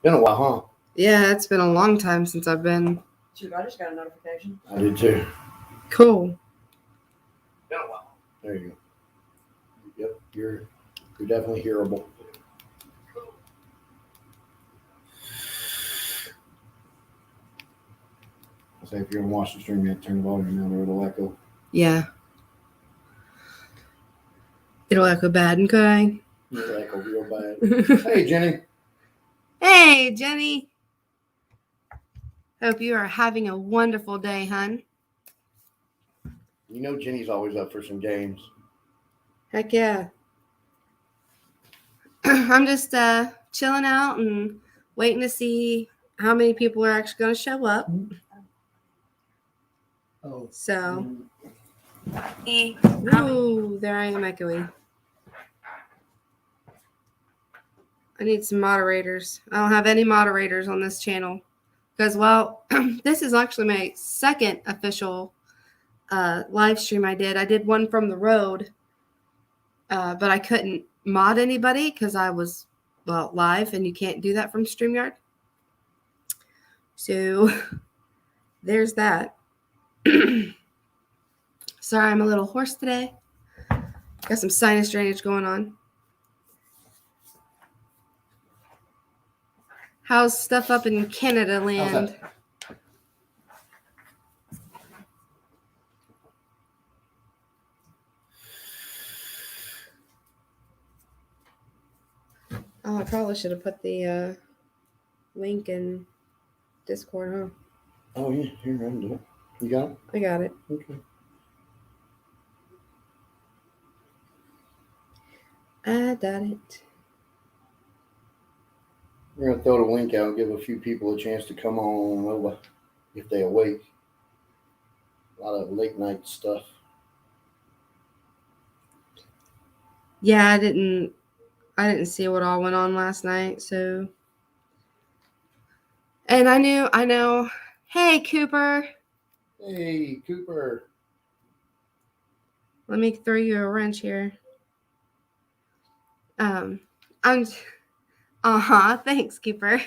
Been a while, huh? Yeah, it's been a long time since I've been. Shoot, I just got a notification. I did too. Cool. Been a while. There you go. Yep, you're definitely hearable. I say if you're gonna watch the stream, you have to turn the volume down or it'll echo. Yeah. It'll echo bad and crying. It'll echo real bad. Hey, Jenny. Hey, Jenny. Hope you are having a wonderful day, hun. You know Jenny's always up for some games. Heck yeah. I'm just chilling out and waiting to see how many people are actually going to show up. Oh. So, ooh, there I am echoing. I need some moderators. I don't have any moderators on this channel because, well, this is actually my second official live stream I did. I did one from the road, but I couldn't mod anybody because I was, well, live, and you can't do that from StreamYard. So there's that. Sorry, I'm a little hoarse today. Got some sinus drainage going on. How's stuff up in Canada land? Oh, I probably should have put the link in Discord, huh? Oh, yeah, here, I can do it. You got it? I got it. Okay. I got it. We're going to throw the link out and give a few people a chance to come on over if they awake. A lot of late night stuff. Yeah, I didn't see what all went on last night, so. And I know. Hey, Cooper. Hey, Cooper. Let me throw you a wrench here. Thanks, Cooper.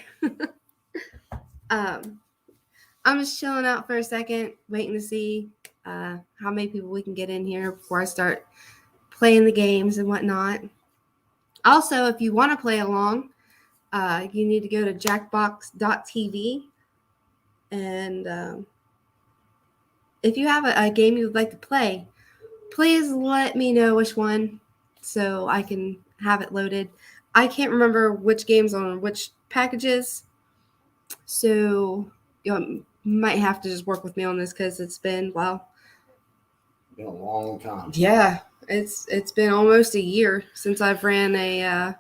I'm just chilling out for a second, waiting to see how many people we can get in here before I start playing the games and whatnot. Also, if you want to play along, you need to go to jackbox.tv. And if you have a game you would like to play, please let me know which one so I can have it loaded. I can't remember which game's on which packages, so you might have to just work with me on this because it's been, well, Been a long time. Yeah, it's been almost a year since I've ran a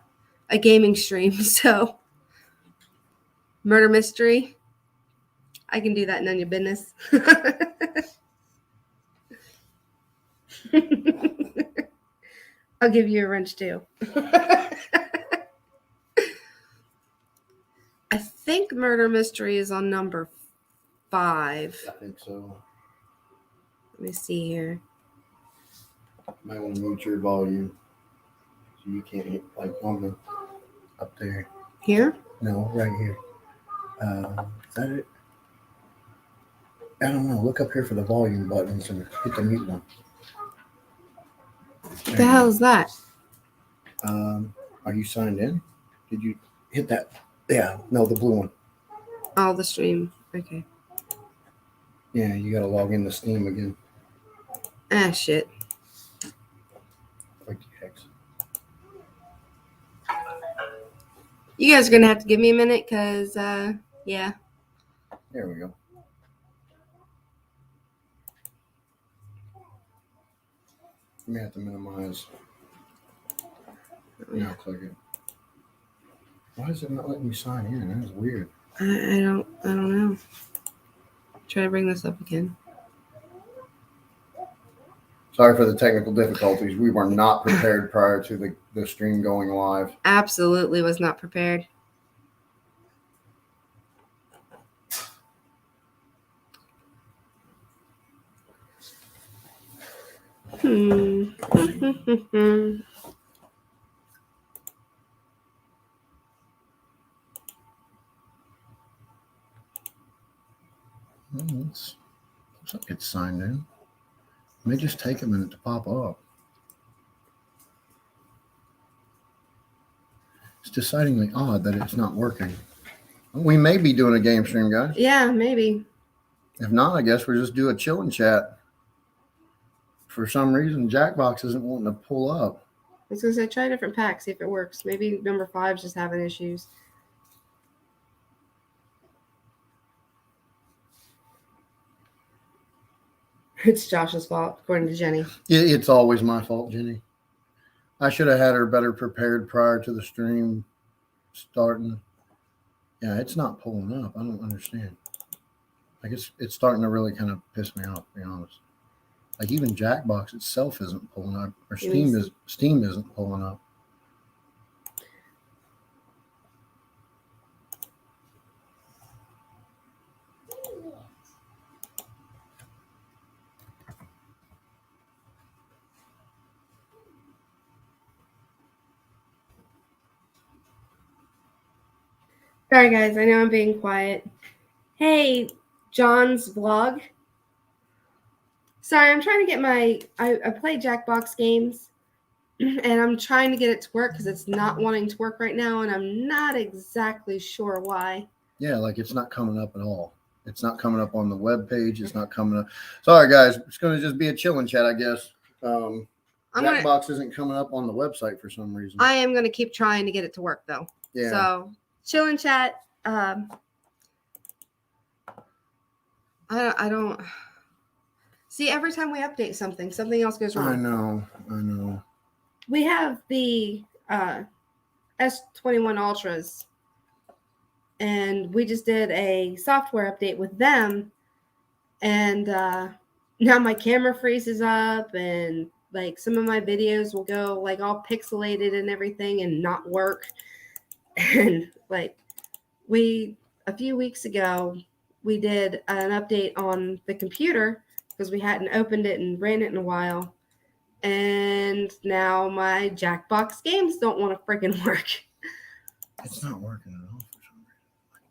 gaming stream. So, murder mystery, I can do that, none of your business. I'll give you a wrench too. I think murder mystery is on number 5. I think so. Let me see here. You might want to mute your volume so you can't hit like on the up there. Here? No, right here. Is that it? I don't know. Look up here for the volume buttons and hit the mute one. What the hell is that? Are you signed in? Did you hit that? Yeah, no, the blue one. Oh, the stream. Okay. Yeah, you gotta log in to Steam again. Ah, shit. Like the hex. You guys are going to have to give me a minute because, yeah. There we go. You may have to minimize. Now click it. Why is it not letting you sign in? That is weird. I don't know. Try to bring this up again. Sorry for the technical difficulties. We were not prepared prior to the stream going live. Absolutely was not prepared. It's signed in. It may just take a minute to pop up. It's decidingly odd that it's not working. We may be doing a game stream, guys. Yeah, maybe. If not, I guess we'll just do a chill and chat. For some reason, Jackbox isn't wanting to pull up. I was going to say, try a different pack, see if it works. Maybe number 5's just having issues. It's Josh's fault, according to Jenny. It's always my fault, Jenny. I should have had her better prepared prior to the stream starting. Yeah, it's not pulling up. I don't understand. Like it's starting to really kind of piss me off, to be honest. Like even Jackbox itself isn't pulling up, or Steam isn't pulling up. Sorry, guys. I know I'm being quiet. Hey, John's vlog. Sorry, I'm trying to get I play Jackbox games, and I'm trying to get it to work because it's not wanting to work right now, and I'm not exactly sure why. Yeah, like it's not coming up at all. It's not coming up on the web page. It's not coming up. Sorry, guys. It's going to just be a chilling chat, I guess. Jackbox isn't coming up on the website for some reason. I am going to keep trying to get it to work, though. Yeah. So, chill and chat. I don't see, every time we update something else goes wrong. I know. We have the S21 Ultras, and we just did a software update with them, and now my camera freezes up, and like some of my videos will go like all pixelated and everything and not work. And like a few weeks ago, we did an update on the computer because we hadn't opened it and ran it in a while. And now my Jackbox games don't want to freaking work. It's not working at all for some reason.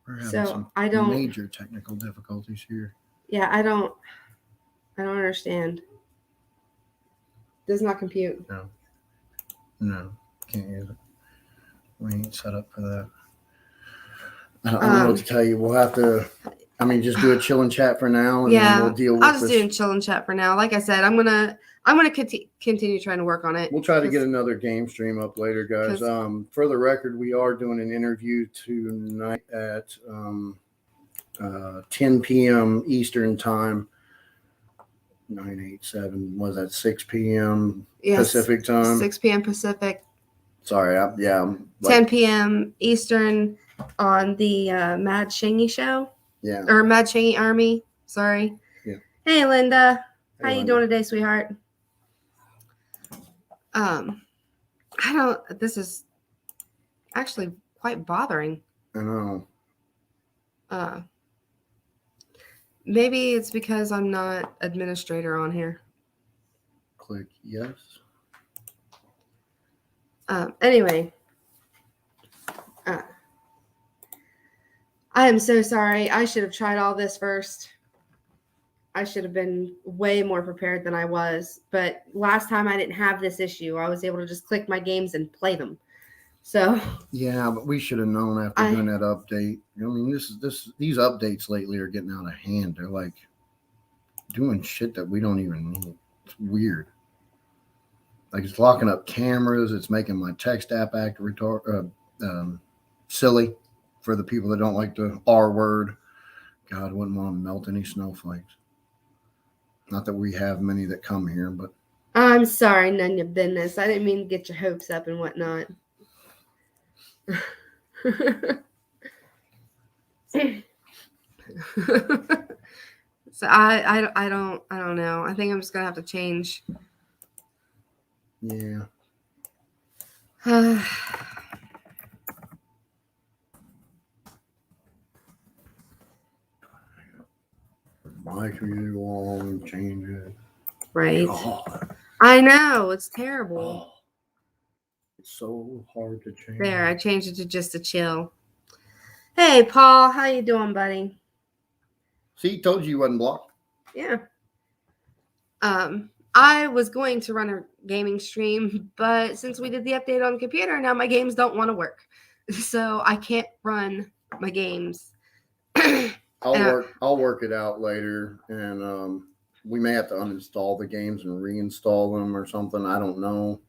We're having some I don't major technical difficulties here. Yeah, I don't understand. Does not compute. No, can't use it. We ain't set up for that. I don't know what to tell you. We'll have to, just do a chill and chat for now, and then we'll deal with I'll just this. do a chill and chat for now. Like I said, I'm gonna continue trying to work on it. We'll try to get another game stream up later, guys. For the record, we are doing an interview tonight at 10 p.m. Eastern time. 987 was that 6 p.m. Pacific time? 6 p.m. Pacific. Sorry, I'm 10 p.m. Eastern on the Mad Shangy show. Yeah. Or Mad Shangy Army. Sorry. Yeah. Hey, Linda. Hey, How you Linda. doing today, sweetheart? This is actually quite bothering. I know. Maybe it's because I'm not administrator on here. Click yes. Anyway, I am so sorry. I should have tried all this first. I should have been way more prepared than I was. But last time I didn't have this issue. I was able to just click my games and play them. So yeah, but we should have known after doing that update. These updates lately are getting out of hand. They're like doing shit that we don't even need. It's weird. Like it's locking up cameras. It's making my text app act silly for the people that don't like the R word. God, wouldn't want to melt any snowflakes. Not that we have many that come here, but I'm sorry, none of your business. I didn't mean to get your hopes up and whatnot. So I don't know. I think I'm just gonna have to change. yeah. My community won't change it. Right. God. I know, it's terrible. Oh, it's so hard to change. There, I changed it to just a chill. Hey, Paul, how you doing, buddy? See, told you wasn't blocked. Yeah. I was going to run a gaming stream, but since we did the update on the computer, now my games don't want to work. So I can't run my games. I'll work it out later, and we may have to uninstall the games and reinstall them or something. I don't know.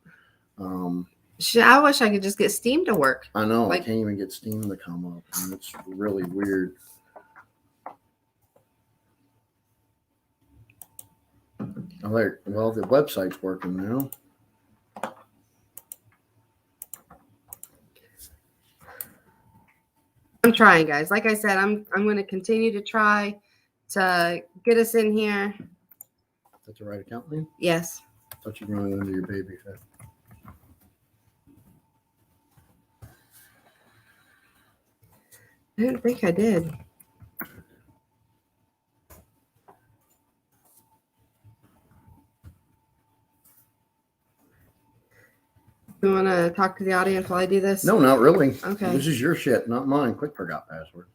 I wish I could just get Steam to work. I know Like- I can't even get Steam to come up, and it's really weird. Well, the website's working now. I'm trying, guys. Like I said, I'm going to continue to try to get us in here. That's the right account name? Yes. I thought you were running under your baby fat. I didn't think I did. You want to talk to the audience while I do this? No, not really. Okay. This is your shit, not mine. Quick forgot password.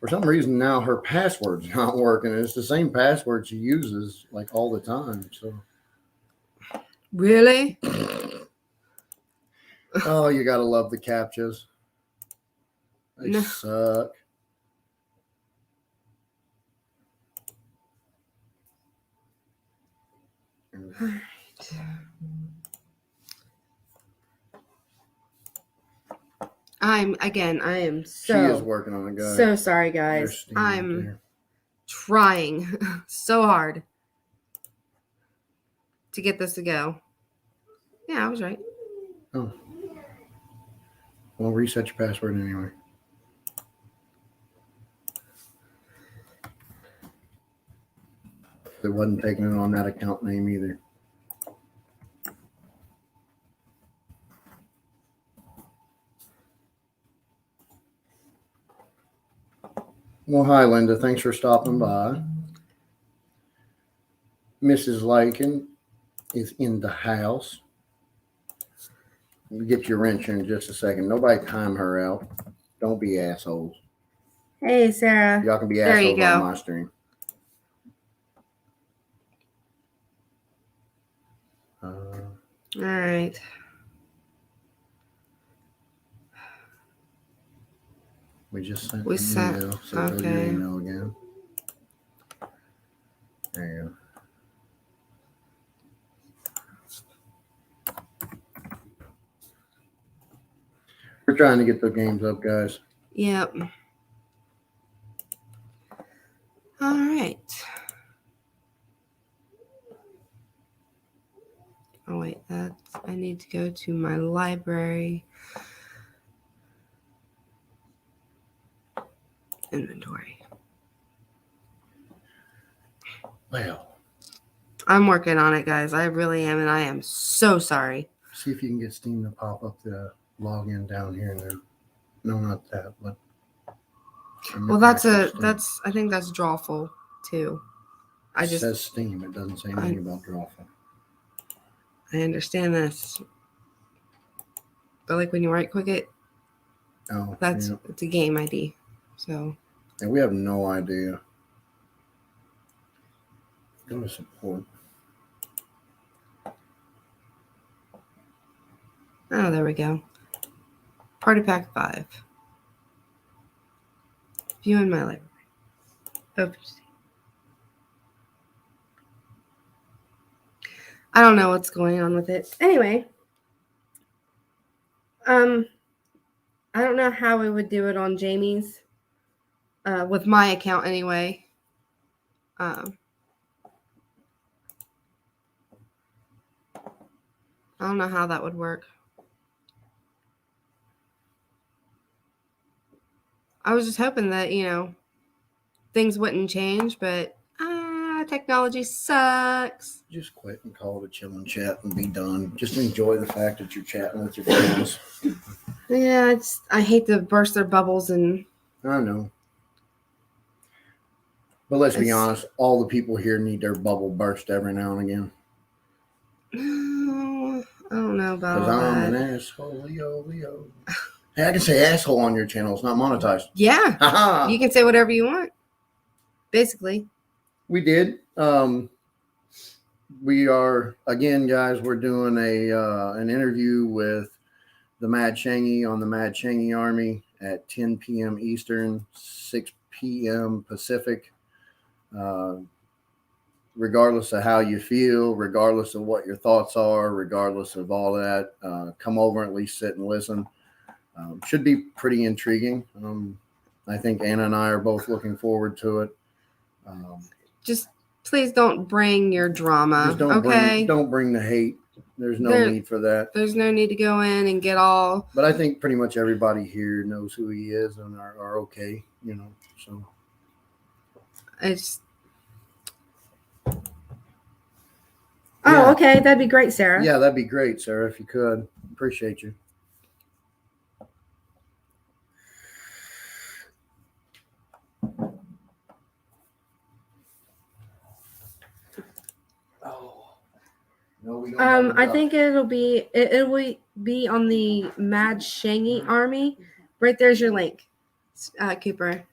For some reason now her password's not working. And it's the same password she uses like all the time. So Really? oh, you gotta love the captchas. They No. suck. I am She is so working on it, guys. so sorry, There's guys. Steam right I'm there. trying so hard to get this to go. Yeah, I was right. Oh. Well, reset your password anyway. It wasn't taking it on that account name either. Well, hi, Linda. Thanks for stopping by. Mrs. Lakin is in the house. We'll get your wrench here in just a second. Nobody time her out. Don't be assholes. Hey, Sarah. Y'all can be There you assholes on go. my stream. All right. We just sent We an sent- email. So go to your okay. email again. There you go. We're trying to get the games up, guys. Yep. All right. Oh wait, I need to go to my library inventory. Well, I'm working on it, guys. I really am, and I am so sorry. see if you can get Steam to pop up the login down here now. No, not that, but. Well, I think that's Drawful too. It says Steam. It doesn't say anything about Drawful. I understand this. But like when you right click it, Oh, it's a game ID. So yeah, we have no idea. Go to support. oh, there we go. Party Pack 5. View in my library. Open. I don't know what's going on with it. Anyway, I don't know how we would do it on Jamie's, with my account anyway. I don't know how that would work. I was just hoping that, things wouldn't change, but technology sucks. Just quit and call it a chill and chat and be done. Just enjoy the fact that you're chatting with your friends. Yeah, I hate to burst their bubbles and I know. But let's be honest, all the people here need their bubble burst every now and again. I don't know about Because all I'm that. an asshole, Leo. Hey, I can say asshole on your channel. It's not monetized. Yeah, Haha. you can say whatever you want. Basically, We did. We are again, guys. We're doing an interview with the Mad Shangy on the Mad Shangy Army at 10 p.m. Eastern, 6 p.m. Pacific. Regardless of how you feel, regardless of what your thoughts are, regardless of all that, come over and at least sit and listen. Should be pretty intriguing. I think Anna and I are both looking forward to it. just please don't bring your drama. Just don't Okay. don't bring the hate. There's no There- need for that. There's no need to go in and get all. But I think pretty much everybody here knows who he is and are okay, you know. So It's Yeah. Oh, okay. That'd be great, Sarah. yeah, that'd be great, Sarah, if you could. Appreciate you. Oh. No, we don't have I enough. think it will be on the Mad Shangy Army. right there's your link, Cooper.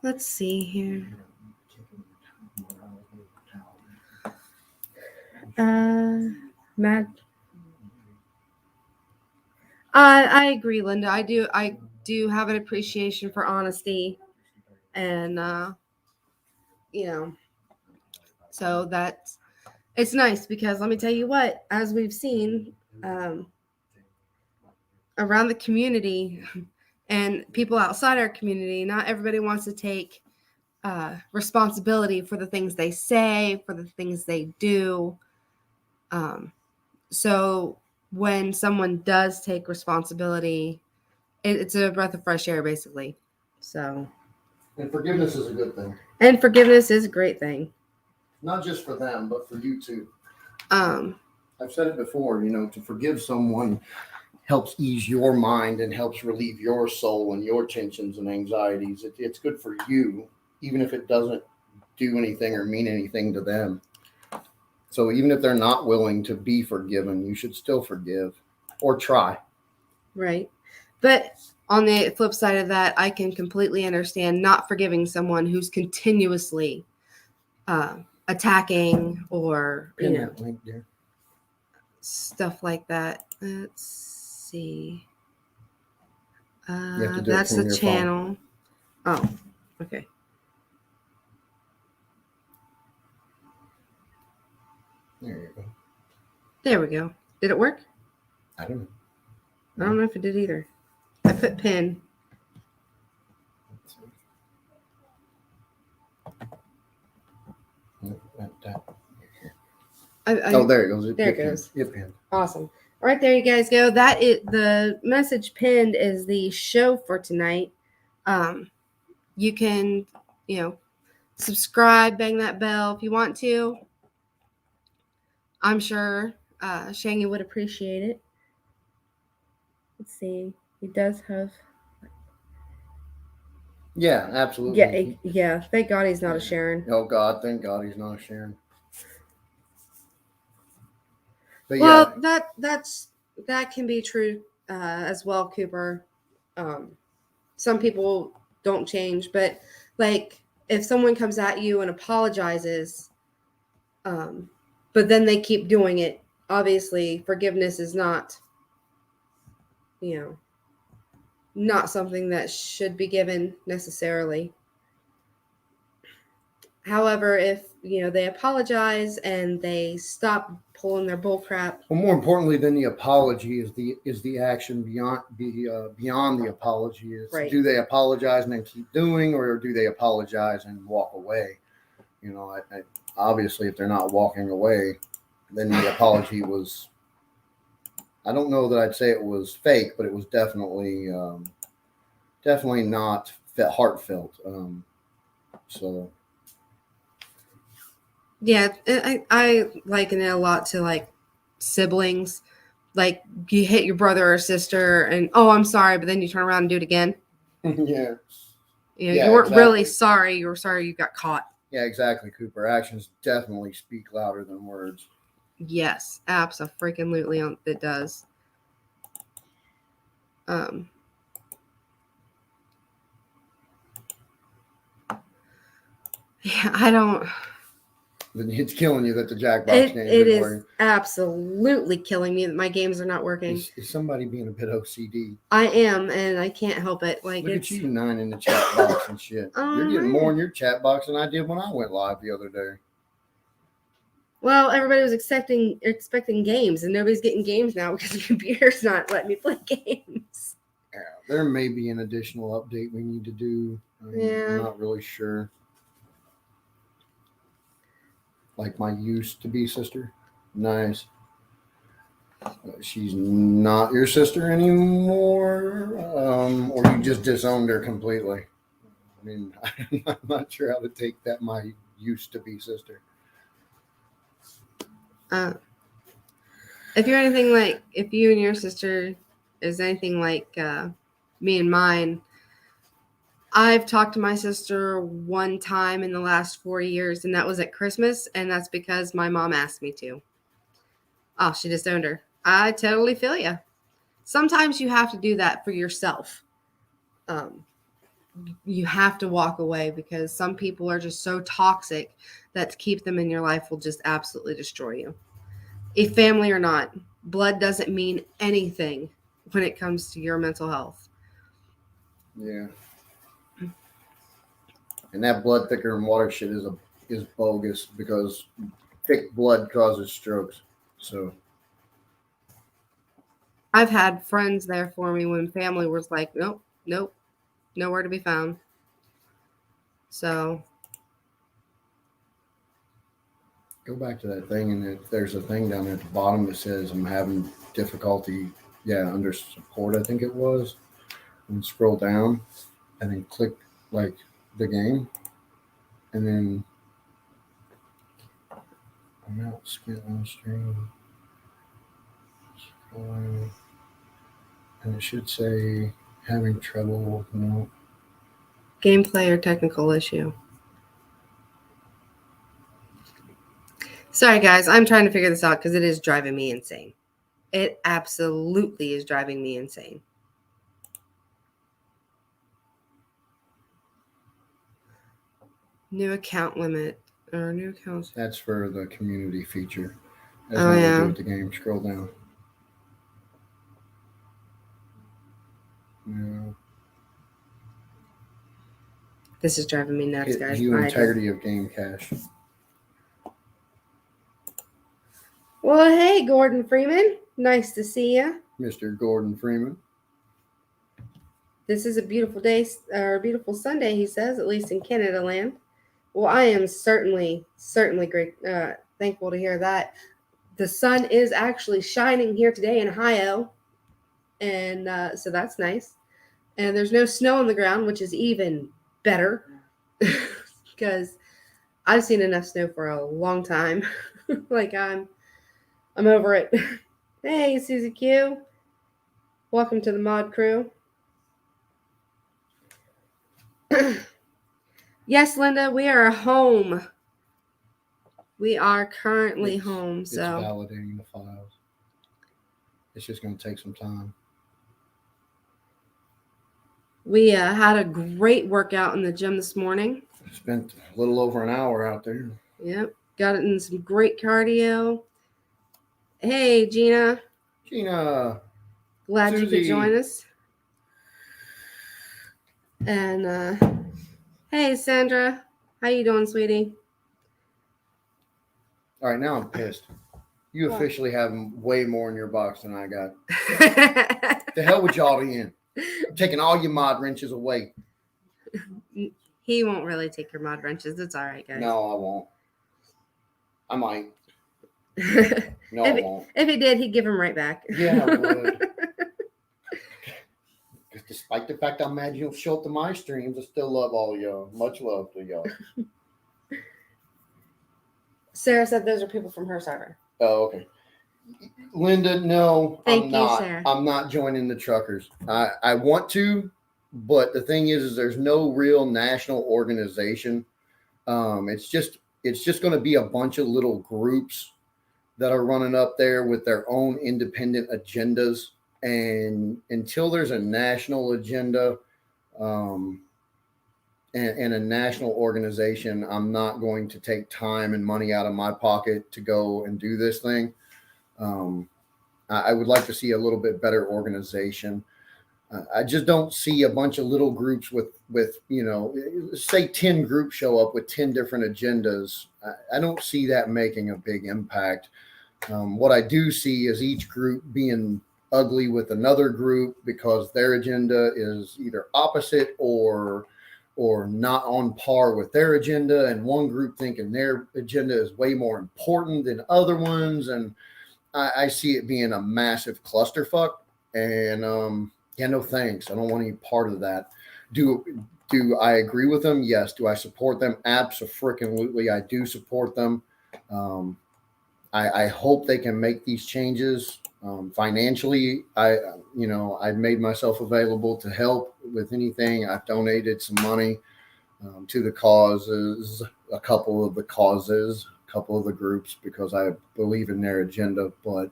Let's see here. Mad. I agree, Linda. I do have an appreciation for honesty, and so that's it's nice because let me tell you what, as we've seen around the community and people outside our community, not everybody wants to take responsibility for the things they say, for the things they do. So when someone does take responsibility, it's a breath of fresh air, basically. So, And forgiveness is a good thing. and forgiveness is a great thing. Not just for them, but for you too. Um, I've said it before, to forgive someone helps ease your mind and helps relieve your soul and your tensions and anxieties. It's good for you, even if it doesn't do anything or mean anything to them. So even if they're not willing to be forgiven, you should still forgive or try. right. But on the flip side of that, I can completely understand not forgiving someone who's continuously attacking or Pin that link, dear. stuff like that. Let's see. have to do it That's from the your phone. channel. Oh, okay. There you go. There we go. Did it work? I don't know. I don't know if it did either. I put pin. Let's see. Nope, that. Oh, there it goes. There it goes. It pinned. Awesome. Right there you guys go. That is the message pinned is the show for tonight. You can, subscribe, bang that bell if you want to. I'm sure Shangy would appreciate it. Let's see. He does have. Yeah, absolutely. Yeah. Thank God he's not a Sharon. Oh God, thank God he's not sharing. But Well, yeah, that can be true as well, Cooper. Some people don't change, but like if someone comes at you and apologizes, but then they keep doing it, obviously forgiveness is not, not something that should be given necessarily. However, if they apologize and they stop pulling their bull crap, well, more importantly than the apology is the action beyond the apology. Is Right. Do they apologize and then keep doing, or do they apologize and walk away? Obviously, if they're not walking away, then the apology was. I don't know that I'd say it was fake, but it was definitely not heartfelt. So. yeah, I liken it a lot to like siblings. Like you hit your brother or sister and, oh, I'm sorry, but then you turn around and do it again. Yeah. You know, Yeah, you weren't really exactly. sorry. You were sorry you got caught. Yeah, exactly, Cooper. Actions definitely speak louder than words. Yes, absolutely, it does. Yeah, I don't. It's killing you that the Jackbox games It didn't is work. absolutely killing me that my games are not working. Is somebody being a bit OCD? I am, and I can't help it. Like, Look it's at you, 9 in the chat box and shit. Oh, You're getting man. more in your chat box than I did when I went live the other day. Well, everybody was expecting games, and nobody's getting games now because the computer's not letting me play games. Yeah, there may be an additional update we need to do. Yeah. I'm not really sure. Like my used to be sister. Nice. She's not your sister anymore, or you just disowned her completely. I mean, I'm not sure how to take that. My used to be sister. If you're anything like, if you and your sister is anything like me and mine, I've talked to my sister one time in the last 4 years, and that was at Christmas, and that's because my mom asked me to. Oh, she disowned her. I totally feel you. Sometimes you have to do that for yourself. You have to walk away because some people are just so toxic that to keep them in your life will just absolutely destroy you. If family or not, blood doesn't mean anything when it comes to your mental health. Yeah. And that blood thicker than water shit is bogus because thick blood causes strokes. So I've had friends there for me when family was like, nope, nowhere to be found. So go back to that thing, and if there's a thing down there at the bottom that says I'm having difficulty, under support, I think it was, and scroll down, and then click like the game, and then I'm out skip on stream, scrolling, and it should say having trouble. No, gameplay or technical issue. Sorry, guys. I'm trying to figure this out because it is driving me insane. It absolutely is driving me insane. New account limit or new accounts. That's for the community feature. That's Oh, nothing to yeah. do with the game. Scroll down. No. This is driving me nuts, Hit guys. view integrity of game cache. Well, hey, Gordon Freeman. Nice to see you. Mr. Gordon Freeman. This is a beautiful day, or a beautiful Sunday, he says, at least in Canada land. Well, I am certainly great, thankful to hear that. The sun is actually shining here today in Ohio, and so that's nice. And there's no snow on the ground, which is even better because I've seen enough snow for a long time. Like I'm over it. Hey, Susie Q. Welcome to the mod crew. Yes, Linda, we are home. We are currently home. It's So validating the files. It's just going to take some time. we had a great workout in the gym this morning. Spent a little over an hour out there. Yep. Got it in some great cardio. Hey, Gina. Gina. Glad Susie. you could join us. And hey, Sandra. How you doing, sweetie? All right, now I'm pissed. You What? officially have way more in your box than I got. The hell with y'all in. I'm taking all your mod wrenches away. He won't really take your mod wrenches. It's all right, guys. No, I won't. I might. No, I won't. If he did, he'd give him right back. Yeah, I would. Despite the fact I'm mad you don't show up to my streams, I still love all of y'all. Much love to y'all. Sarah said those are people from her server. Oh, okay. Linda, no, Thank I'm you, not. Sarah. I'm not joining the truckers. I want to, but the thing is there's no real national organization. It's just going to be a bunch of little groups that are running up there with their own independent agendas. And until there's a national agenda, um, and a national organization, I'm not going to take time and money out of my pocket to go and do this thing. Um, I would like to see a little bit better organization. I just don't see a bunch of little groups with say 10 groups show up with 10 different agendas. I don't see that making a big impact. What I do see is each group being ugly with another group because their agenda is either opposite or not on par with their agenda, and one group thinking their agenda is way more important than other ones, and I see it being a massive clusterfuck. And yeah, no thanks. I don't want any part of that. Do I agree with them? Yes. Do I support them? Absolutely, I do support them. Um, I hope they can make these changes financially. I've made myself available to help with anything. I've donated some money to the causes, a couple of the groups because I believe in their agenda. But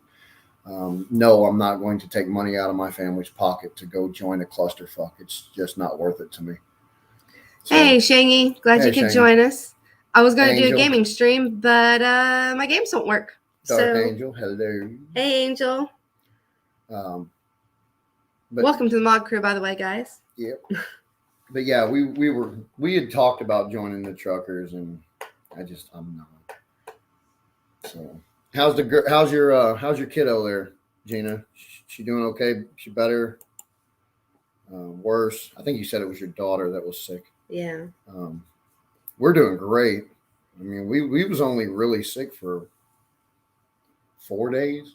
no, I'm not going to take money out of my family's pocket to go join a clusterfuck. It's just not worth it to me. So, Hey, Shangy. Glad you Hey, could Shangy. join us. I was going to do a Angel. gaming stream, but my games don't work. Dark So, Angel, hello. hey, Angel. But Welcome to the mod crew, by the way, guys. Yep. But yeah, we had talked about joining the truckers, and I'm not. So how's your kiddo there, Gina? She doing okay? She better? Worse? I think you said it was your daughter that was sick. Yeah. We're doing great. I mean, we was only really sick for 4 days.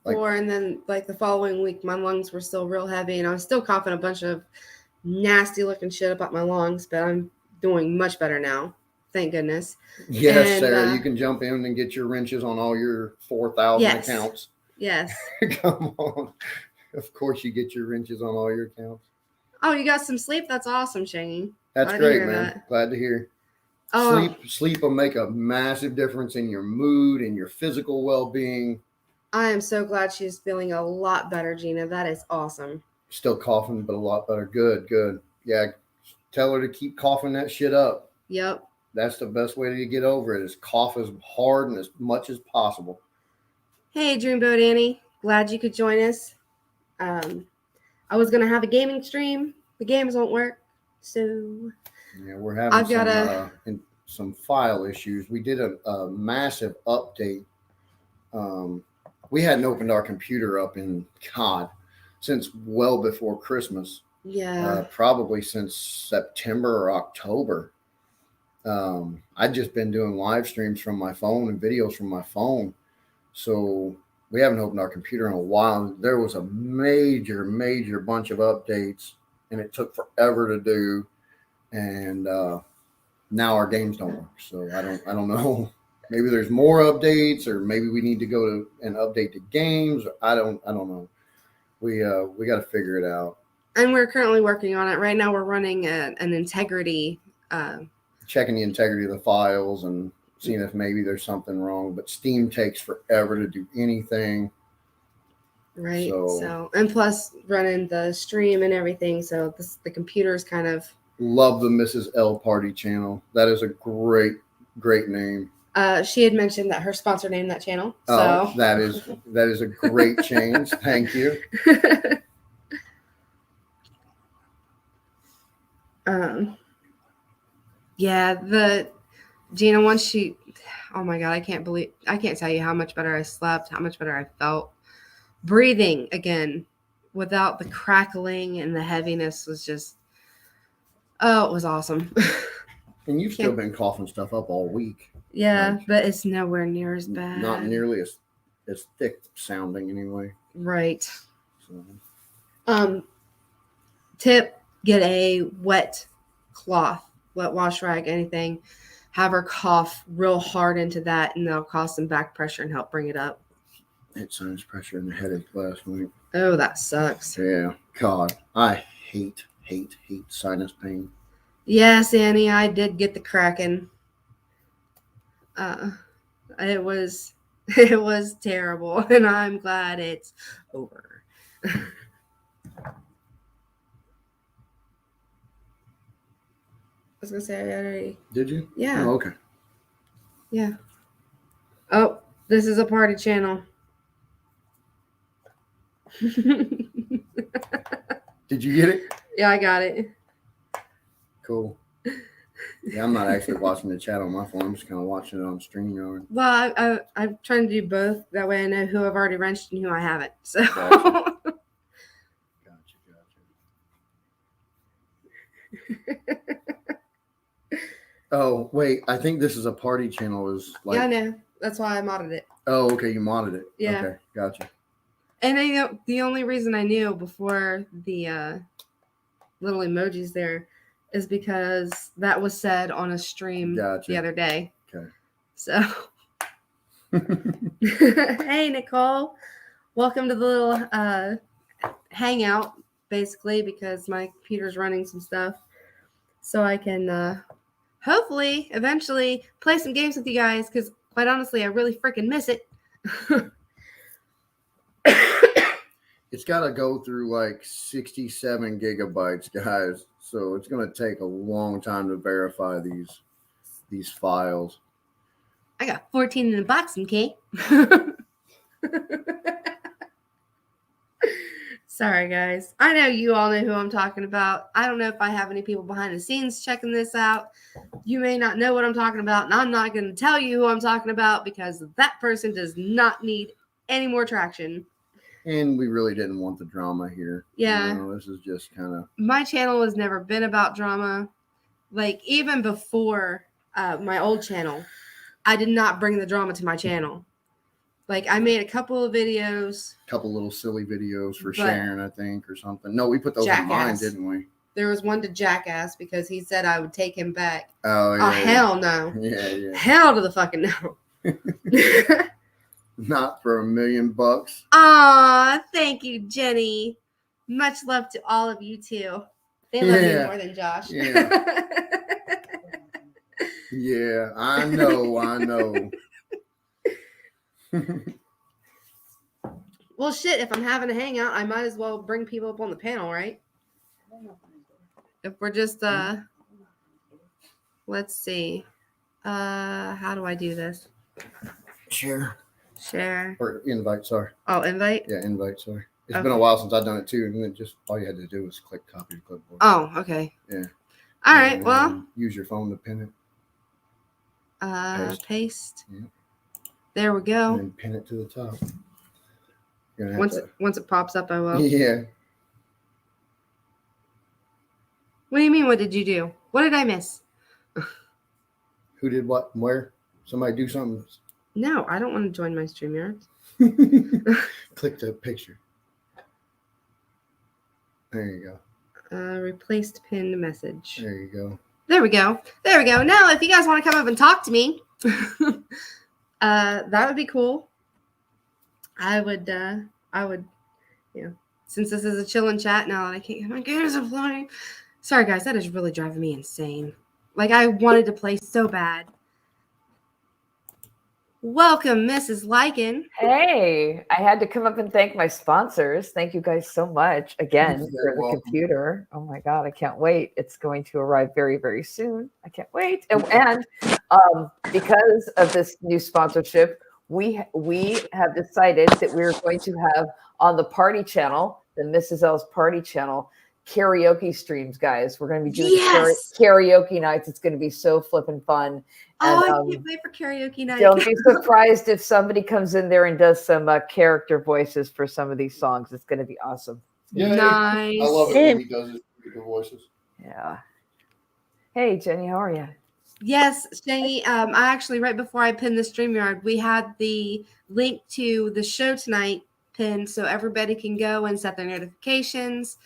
And then like the following week, my lungs were still real heavy, and I was still coughing a bunch of nasty looking shit about my lungs, but I'm doing much better now. Thank goodness. Yes, And, Sarah, you can jump in and get your wrenches on all your 4,000 Yes. accounts. Yes. Come on. Of course you get your wrenches on all your accounts. Oh, you got some sleep? That's awesome, Shangy. That's Glad to great, hear man. that. Glad to hear. Oh, Sleep will make a massive difference in your mood and your physical well-being. I am so glad she's feeling a lot better, Gina. That is awesome. Still coughing, but a lot better. Good. Yeah, tell her to keep coughing that shit up. Yep. That's the best way to get over it, is cough as hard and as much as possible. Hey, Dreamboat Annie. Glad you could join us. I was going to have a gaming stream. The games won't work. So yeah, we're having I've some file issues. We did a massive update. We hadn't opened our computer up in since well before Christmas. Yeah. Probably since September or October. I'd just been doing live streams from my phone and videos from my phone. So we haven't opened our computer in a while. There was a major bunch of updates, and it took forever to do. And now our games don't work. So I don't know. Maybe there's more updates, or maybe we need to go to and update the games. I don't know. We got to figure it out. And we're currently working on it. Right now we're running an integrity. Checking the integrity of the files and seeing if maybe there's something wrong. But Steam takes forever to do anything. Right. So and plus running the stream and everything. So the computer's kind of. Love the Mrs. L Party channel. That is a great name. She had mentioned that her sponsor named that channel. Oh, So that is a great change. Thank you. Yeah, Gina, once oh my God, I can't tell you how much better I slept, how much better I felt. Breathing again without the crackling and the heaviness was just, it was awesome. And you've still been coughing stuff up all week. Yeah, but it's nowhere near as bad. Not nearly as thick sounding anyway. Right. So. Tip, get a wet cloth, wet wash rag, anything. Have her cough real hard into that, and that'll cause some back pressure and help bring it up. Hit sinus pressure and a headache last week. Oh, that sucks. Yeah. God, I hate sinus pain. Yes, Annie, I did get the Kraken. It was it was terrible, and I'm glad it's over. I was gonna say I already. Did you? Yeah. Oh, okay. Yeah. Oh, this is a party channel. Did you get it? Yeah, I got it. Cool. Yeah, I'm not actually watching the chat on my phone. I'm just kind of watching it on StreamYard. Well, I'm trying to do both. That way I know who I've already wrenched and who I haven't. So. Gotcha. Oh, wait. I think this is a party channel. Is like. Yeah, I know. That's why I modded it. Oh, okay. You modded it. Yeah. Okay. Gotcha. And I know the only reason I knew before the little emojis there is because that was said on a stream Gotcha. the other day. Okay. So, hey, Nicole. Welcome to the little hangout, basically, because my computer's running some stuff. So I can hopefully eventually play some games with you guys, because quite honestly, I really freaking miss it. It's got to go through like 67 gigabytes, guys. So it's going to take a long time to verify these files. I got 14 in the box, okay? Sorry, guys. I know you all know who I'm talking about. I don't know if I have any people behind the scenes checking this out. You may not know what I'm talking about, and I'm not going to tell you who I'm talking about because that person does not need any more traction. And we really didn't want the drama here. Yeah. You know, this is just kind of. My channel has never been about drama. Like, even before my old channel, I did not bring the drama to my channel. Like, I made a couple of videos. Couple little silly videos for But- Sharon, I think, or something. No, we put those on mine, Jackass. didn't we? There was one to Jackass because he said I would take him back. Oh, yeah. Oh, hell no. Yeah. Hell to the fucking no. Not for $1 million. Aw, thank you, Jenny. Much love to all of you too. They love you Yeah. more than Josh. Yeah. Yeah, I know. Well, shit, if I'm having a hangout, I might as well bring people up on the panel, right? If we're just, let's see. How do I do this? Share. Share. Or invite, sorry. Oh, invite? Yeah, invite, sorry. It's Okay. been a while since I've done it too, and then just all you had to do was click copy to clipboard. Oh, okay. Yeah. All right, And well, then use your phone to pin it, paste. Yep. There we and go. then pin it to the top. You're gonna have Once it pops up, I will. Yeah. What do you mean? What did you do? What did I miss? Who did what and where? Somebody do something. No, I don't want to join my StreamYard. Click the picture. There you go. Replaced pinned message. There you go. There we go. There we go. Now, if you guys want to come up and talk to me, That would be cool. I would, since this is a chillin' chat now that I can't get my games are playing. sorry guys, that is really driving me insane. Like, I wanted to play so bad. Welcome, Mrs. Lycan. Hey, I had to come up and thank my sponsors. Thank you guys so much again You're for the welcome. computer. Oh my God, I can't wait. It's going to arrive very, very soon. I can't wait. And because of this new sponsorship, we have decided that we're going to have on the party channel, the Mrs. L's party channel, karaoke streams, guys. We're going to be doing Yes! karaoke nights. It's going to be so flippin' fun. Oh, And, I can't wait for karaoke night. Don't be surprised if somebody comes in there and does some character voices for some of these songs. It's going to be awesome. Yeah. Nice. I love it when he does his good voices. Yeah. Hey, Jenny, how are you? Yes, Shangy. I actually, right before I pinned the StreamYard, we had the link to the show tonight pinned so everybody can go and set their notifications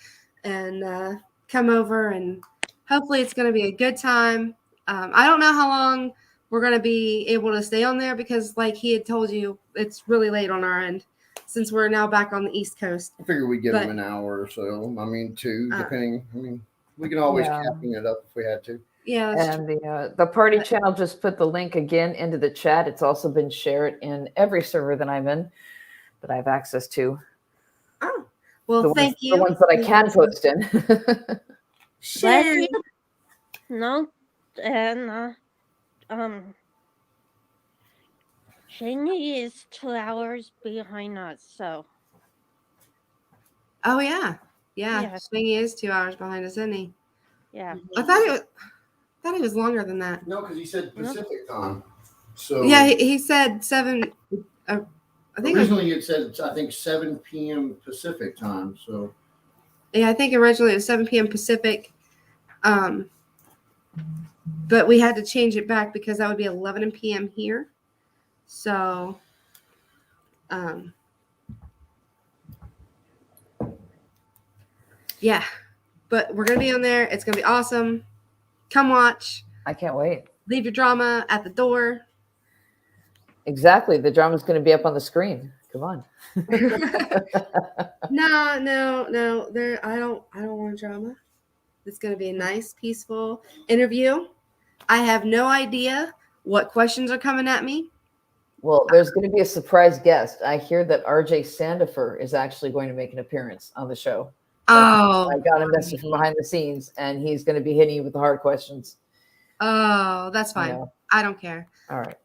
and come over, and hopefully it's going to be a good time. I don't know how long we're going to be able to stay on there because, like he had told you, it's really late on our end. since we're now back on the East Coast. I figure we give But- them an hour or so. I mean, 2, Uh, depending. I mean, we can always Yeah. caffeine it up if we had to. Yeah, that's true. And the party channel just put the link again into the chat. It's also been shared in every server that I'm in that I have access to. Oh, well, The thank ones, you. The ones that I can post in. Shen. No, and Shingy is 2 hours behind us, so Oh yeah, yeah. Yeah. Shingy is 2 hours behind us, isn't he? yeah. I thought he was longer than that. No, because he said No. Pacific time. So Yeah, he said 7. I think it was, originally it said, I think, 7 p.m. Pacific time. So yeah, I think originally it was 7 p.m. Pacific. But we had to change it back because that would be 11 p.m. here. So, yeah, but we're gonna be on there. It's gonna be awesome. Come watch. I can't wait. Leave your drama at the door. Exactly. The drama's going to be up on the screen. Come on. No. I don't want drama. It's gonna be a nice, peaceful interview. I have no idea what questions are coming at me. Well, there's going to be a surprise guest. I hear that RJ Sandifer is actually going to make an appearance on the show. Oh, I got a message from behind the scenes, and he's going to be hitting you with the hard questions. oh, that's fine. Yeah. I don't care. All right.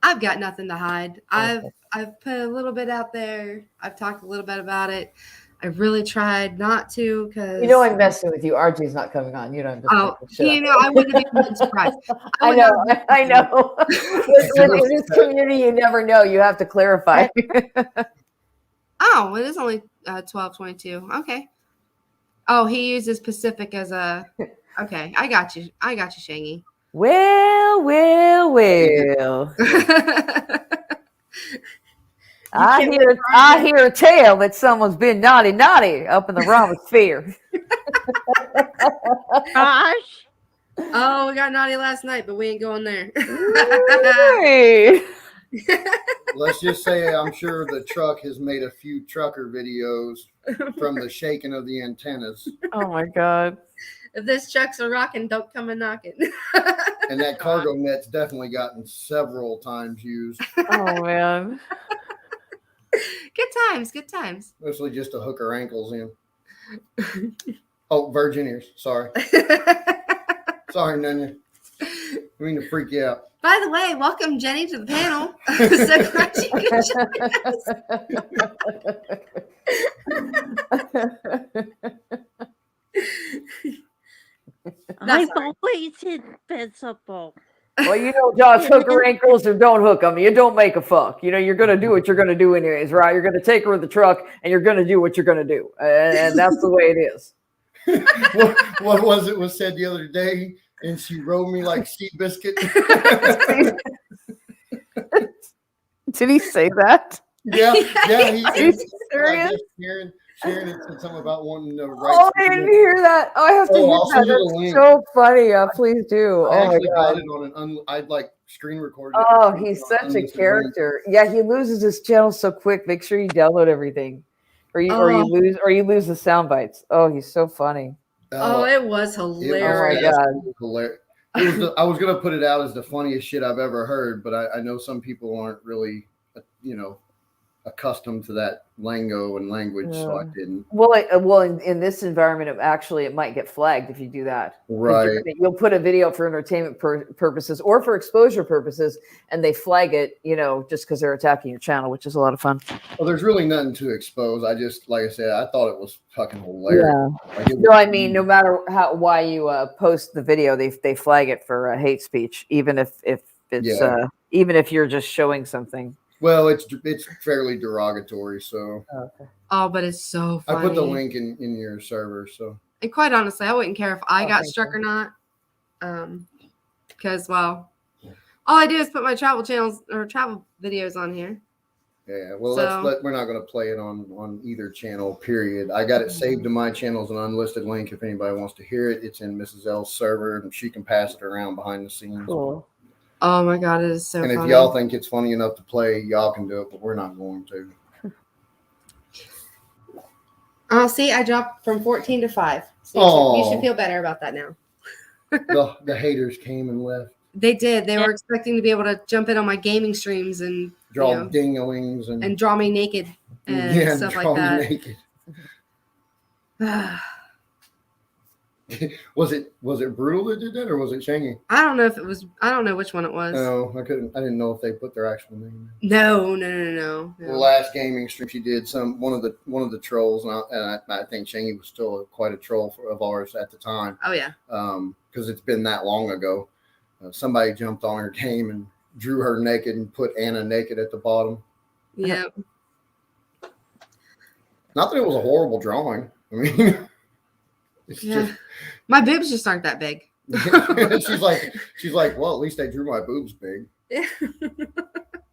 I've got nothing to hide. Okay. I've put a little bit out there. I've talked a little bit about it. I really tried not to because You know I'm messing with you. RJ's not coming on. You know I'm just Oh, making shit you up. know, I wouldn't be one surprised. I would know. not- I know. In this community, you never know. You have to clarify. Oh, it is only 12:22. Okay. Oh, he uses Pacific as a. Okay, I got you. Shangy. Well. I hear a tale that someone's been naughty up in the Rhomosphere. Gosh, Oh, we got naughty last night, but we ain't going there. Hey. let's just say I'm sure the truck has made a few trucker videos from the shaking of the antennas. Oh my God. If this truck's a rocking, don't come and knock it. And that cargo net's definitely gotten several times used. Oh man. Good times. Mostly just to hook her ankles in. Oh, virgin ears. Sorry. Sorry, Nanya. I mean to freak you out. By the way, welcome Jenny to the panel. So glad you I've sorry. always invincible. Well, you know, Josh, hook her ankles or don't hook them. You don't make a fuck. You know, you're going to do what you're going to do anyways, right? You're going to take her with the truck and you're going to do what you're going to do. And that's the way it is. What was it was said the other day? And she rolled me like sea biscuit. Did he say that? Yeah. Are you serious? Sharon had said something about wanting to write. Oh, I didn't hear that. Oh, I have to Oh, I'll hear send that. you the That's link. so funny. Please do. I Oh my actually got God. it on I'd like screen recorded. it. Oh, he's On such a unlisted character. Yeah, he loses his channel so quick. Make sure you download everything, or you lose the sound bites. Oh, he's so funny. link. Oh, it was Oh my hilarious. God. Hilarious. I was gonna put it out as the funniest shit I've ever heard, but I know some people aren't really, accustomed to that lingo and language, so I Yeah. didn't. Well, in this environment, it might get flagged if you do that. 'Cause Right. you'll put a video for entertainment purposes or for exposure purposes, and they flag it, just because they're attacking your channel, which is a lot of fun. Well, there's really nothing to expose. I just, like I said, I thought it was fucking hilarious. Yeah. Like, it No, was- I mean, no matter why you post the video, they flag it for hate speech, even if it's Yeah. even if you're just showing something. Well, it's fairly derogatory, so Okay. Oh, but it's so funny. I put the link in your server. So And quite honestly, I wouldn't care if I Oh, got thank struck you. or not. Because, well, all I do is put my travel channels or travel videos on here. yeah, well, So- we're not going to play it on either channel. Period. I got it saved to my channel as an unlisted link. If anybody wants to hear it, it's in Mrs. L's server, and she can pass it around behind the scenes. Cool. Oh my god, it is so And if funny. y'all think it's funny enough to play, y'all can do it, but we're not going to. Oh, see, I dropped from 14 to 5. So you should Aw. feel better about that now. The haters came and left. They did. They Yeah. were expecting to be able to jump in on my gaming streams and Draw you know, dinglings and draw me naked and stuff draw like me that. naked. Was it brutal that did that, or was it Shangy? I don't know if it was. I don't know which one it was. No, I didn't know if they put their actual name in. No. The last gaming stream she did, one of the trolls, and I think Shangy was still quite a troll of ours at the time, Oh yeah. because it's been that long ago. Somebody jumped on her game and drew her naked and put Anna naked at the bottom. Yeah. Not that it was a horrible drawing. I mean, it's Yeah. My boobs just aren't that big. just she's like, well, at least they drew my boobs big. Yeah.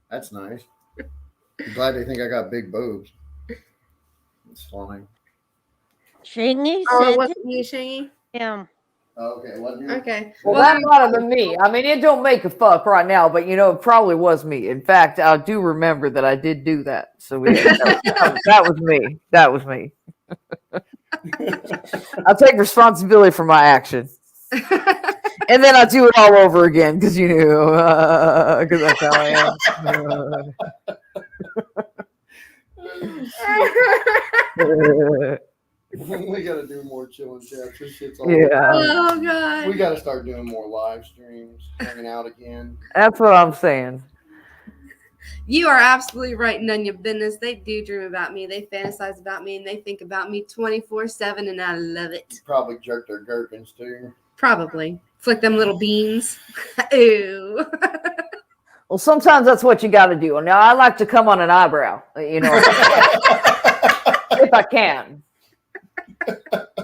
That's nice. I'm glad they think I got big boobs. It's funny. Shingy Oh, it said wasn't you, Shangy? him. Okay, what? Okay. Well, that might have been me. I mean, it don't make a fuck right now, but it probably was me. In fact, I do remember that I did do that. So that was me. That was me. I'll take responsibility for my action, and then I do it all over again because because that's how I am. We gotta do more chilling chats. This shit's all Yeah. Oh god. We gotta start doing more live streams, hanging out again. That's what I'm saying. You are absolutely right. None of your business. They do dream about me. They fantasize about me, and they think about me 24/7, and I love it. Probably jerk their gherkins too. Probably flick them little beans. Ooh. Well, sometimes that's what you got to do. Now, I like to come on an eyebrow, if I can.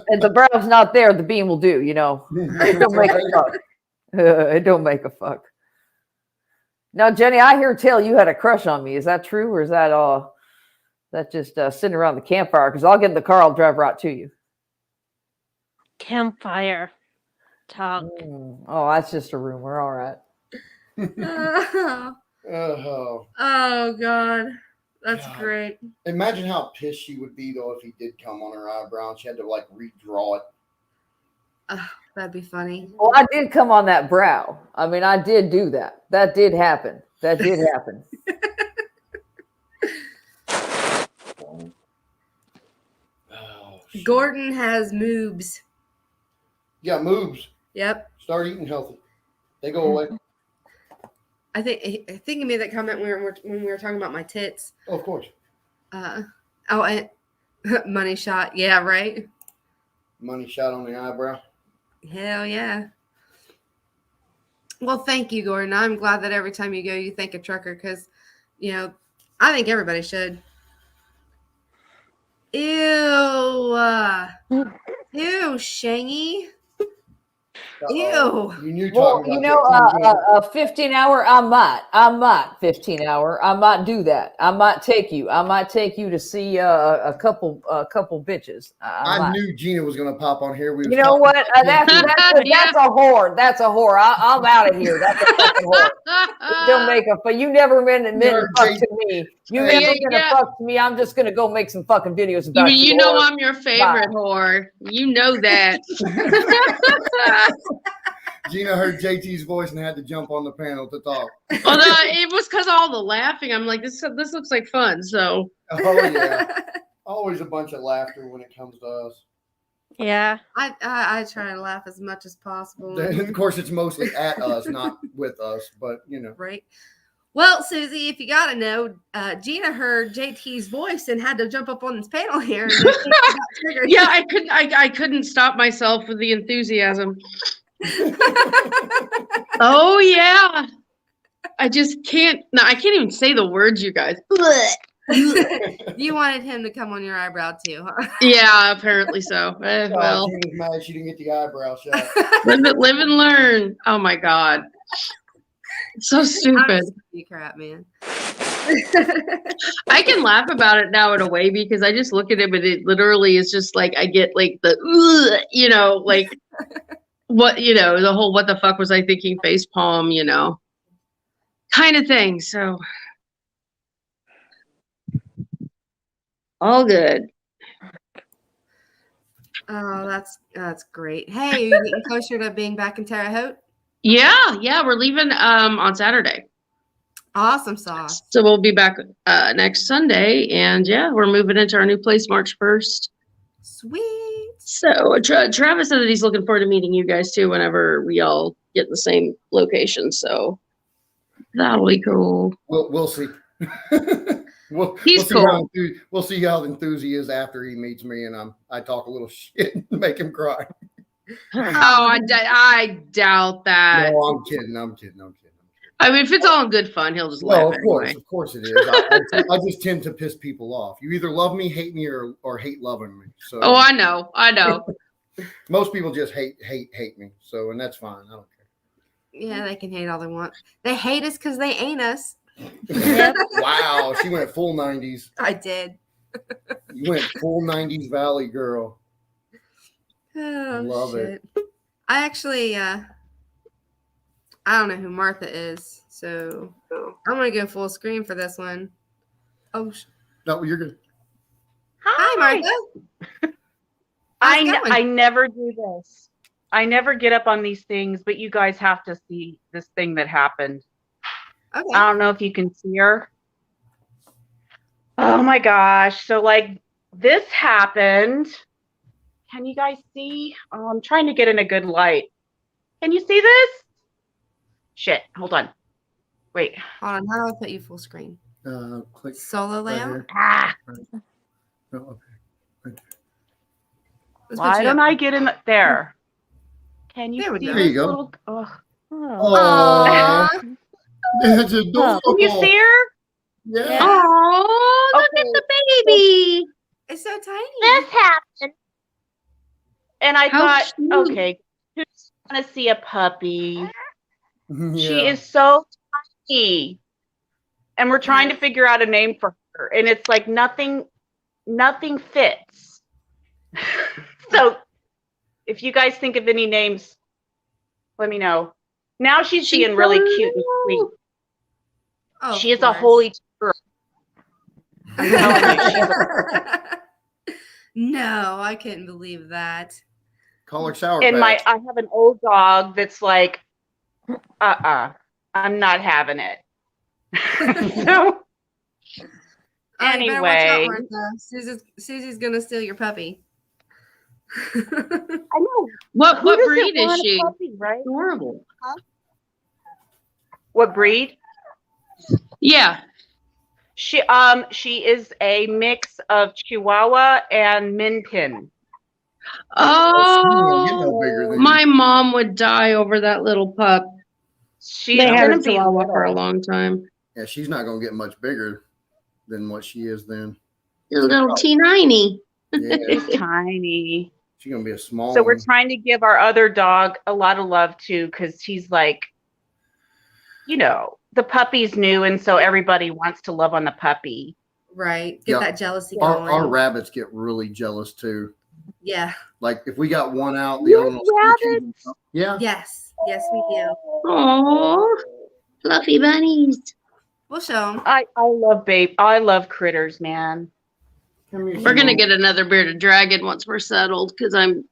And the brow's not there, the bean will do. It don't make a fuck. It don't make a fuck. Now, Jenny, I hear tell you had a crush on me. Is that true, or is that just sitting around the campfire? Because I'll get in the car, I'll drive right to you. Campfire talk. Oh, that's just a rumor. All right. Oh, Oh god. That's God. great. imagine how pissed she would be though if he did come on her eyebrow and she had to like redraw it. That'd be funny. Well, I did come on that brow. I mean, I did do that. That did happen. That did happen. Oh, shit. Gordon has moobs. Yeah, moves. Yep. Start eating healthy. They go away. I think he made that comment when we were talking about my tits. Oh, of course. And money shot. Yeah, right. Money shot on the eyebrow. Hell yeah. Well, thank you, Gordon. I'm glad that every time you go, you thank a trucker because, I think everybody should. Ew. Ew, Shangy. Ew. You knew Well, talking about a 15-hour, I might 15-hour. I might do that. I might take you to see a couple bitches. I might. knew Gina was going to pop on here. You know what? That's a whore. That's a whore. I'm out of here. That's a fucking whore. Don't make a but you never meant You're fuck Jay- to me. You Hey, never gonna yeah. fuck to me. I'm just gonna go make some fucking videos about you. You know whore. I'm your favorite whore. You know that. Gina heard JT's voice and had to jump on the panel to talk. Well, no, it was because of all the laughing. I'm like, this looks like fun. So Oh, yeah. Always a bunch of laughter when it comes to us. Yeah. I try to laugh as much as possible. Of course, it's mostly at us, not with us, but Right. Well, Susie, if you got to know, Gina heard JT's voice and had to jump up on this panel here. And got triggered. yeah, I couldn't stop myself with the enthusiasm. Oh yeah. I just can't. No, I can't even say the words, you guys. You wanted him to come on your eyebrow too, huh? Yeah, apparently so. Well, Gina's mad she didn't get the eyebrow shot. live and learn. Oh my god. It's so stupid. You crap, man. I can laugh about it now in a way because I just look at it, but it literally is just like I get like the, like what the whole what the fuck was I thinking face palm, kind of thing. So all good. Oh, that's great. Hey, are you getting closer to being back in Terre Haute? Yeah, we're leaving on Saturday. Awesome sauce. So we'll be back next Sunday, and yeah, we're moving into our new place March 1st. Sweet. So Travis said that he's looking forward to meeting you guys too whenever we all get in the same location. So that'll be cool. We'll see. He's cool. We'll see how enthused he is after he meets me, and I talk a little shit and make him cry. Oh, I doubt that. No, I'm kidding. I mean, if it's all in good fun, he'll just laugh anyway. Of course it is. I just tend to piss people off. You either love me, hate me, or hate loving me. So Oh, I know. most people just hate me. So, and that's fine. I don't care. Yeah, they can hate all they want. They hate us because they ain't us. Wow, she went full 90s. I did. You went full 90s Valley girl. Oh, Love it. I actually, I don't know who Martha is, so I'm gonna go full screen for this one. Oh, No, you're good. hi, Martha. How's it going? I never do this. I never get up on these things, but you guys have to see this thing that happened. Okay. I don't know if you can see her. Oh my gosh. So like this happened. Can you guys see? Oh, I'm trying to get in a good light. Can you see this? Shit. Hold on. Wait. Hold on. How do I put you full screen? Click Solo right layout. here. Ah, No, okay. Right Let's why put you don't up. I get in there? Can you There we see go. There you this go. little? Oh. Oh. Aw. It's adorable. Can you see her? Yeah. Oh, look Okay. at the baby. It's so tiny. This happened. And I How thought, cute. okay, who's gonna see a puppy? She Yeah. is so tiny. And we're trying to figure out a name for her. And it's like nothing fits. So if you guys think of any names, let me know. Now she's being really cute and sweet. Oh, of She is a course. holy girl. I'm telling you, she's a No, I couldn't believe that. Call her Sour and Patch. I have an old dog that's like, I'm not having it. So All right, better watch out, anyway, Martha. Susie's gonna steal your puppy. I know. What Who doesn't breed is want a she? puppy, right? Adorable. What breed? Yeah. She is a mix of Chihuahua and Min Pin. She ain't no bigger Oh, than my mom would die over that little pup. She's They had gonna a be Chihuahua for a little. long time. Yeah, she's not gonna get much bigger than what she is then. A little T90. Yeah, She's tiny. she's gonna be a small So we're one. trying to give our other dog a lot of love too, because he's like, the puppy's new, and so everybody wants to love on the puppy. Right. Get Yeah. that jealousy Our, going. our rabbits get really jealous too. Yeah. Like if we got one out, the You other have one will sneak in. rabbits? Yeah. Yes. Yes, we do. Oh, fluffy bunnies. We'll show them. I love critters, man. Come here, We're gonna Simone. get another bearded dragon once we're settled because I'm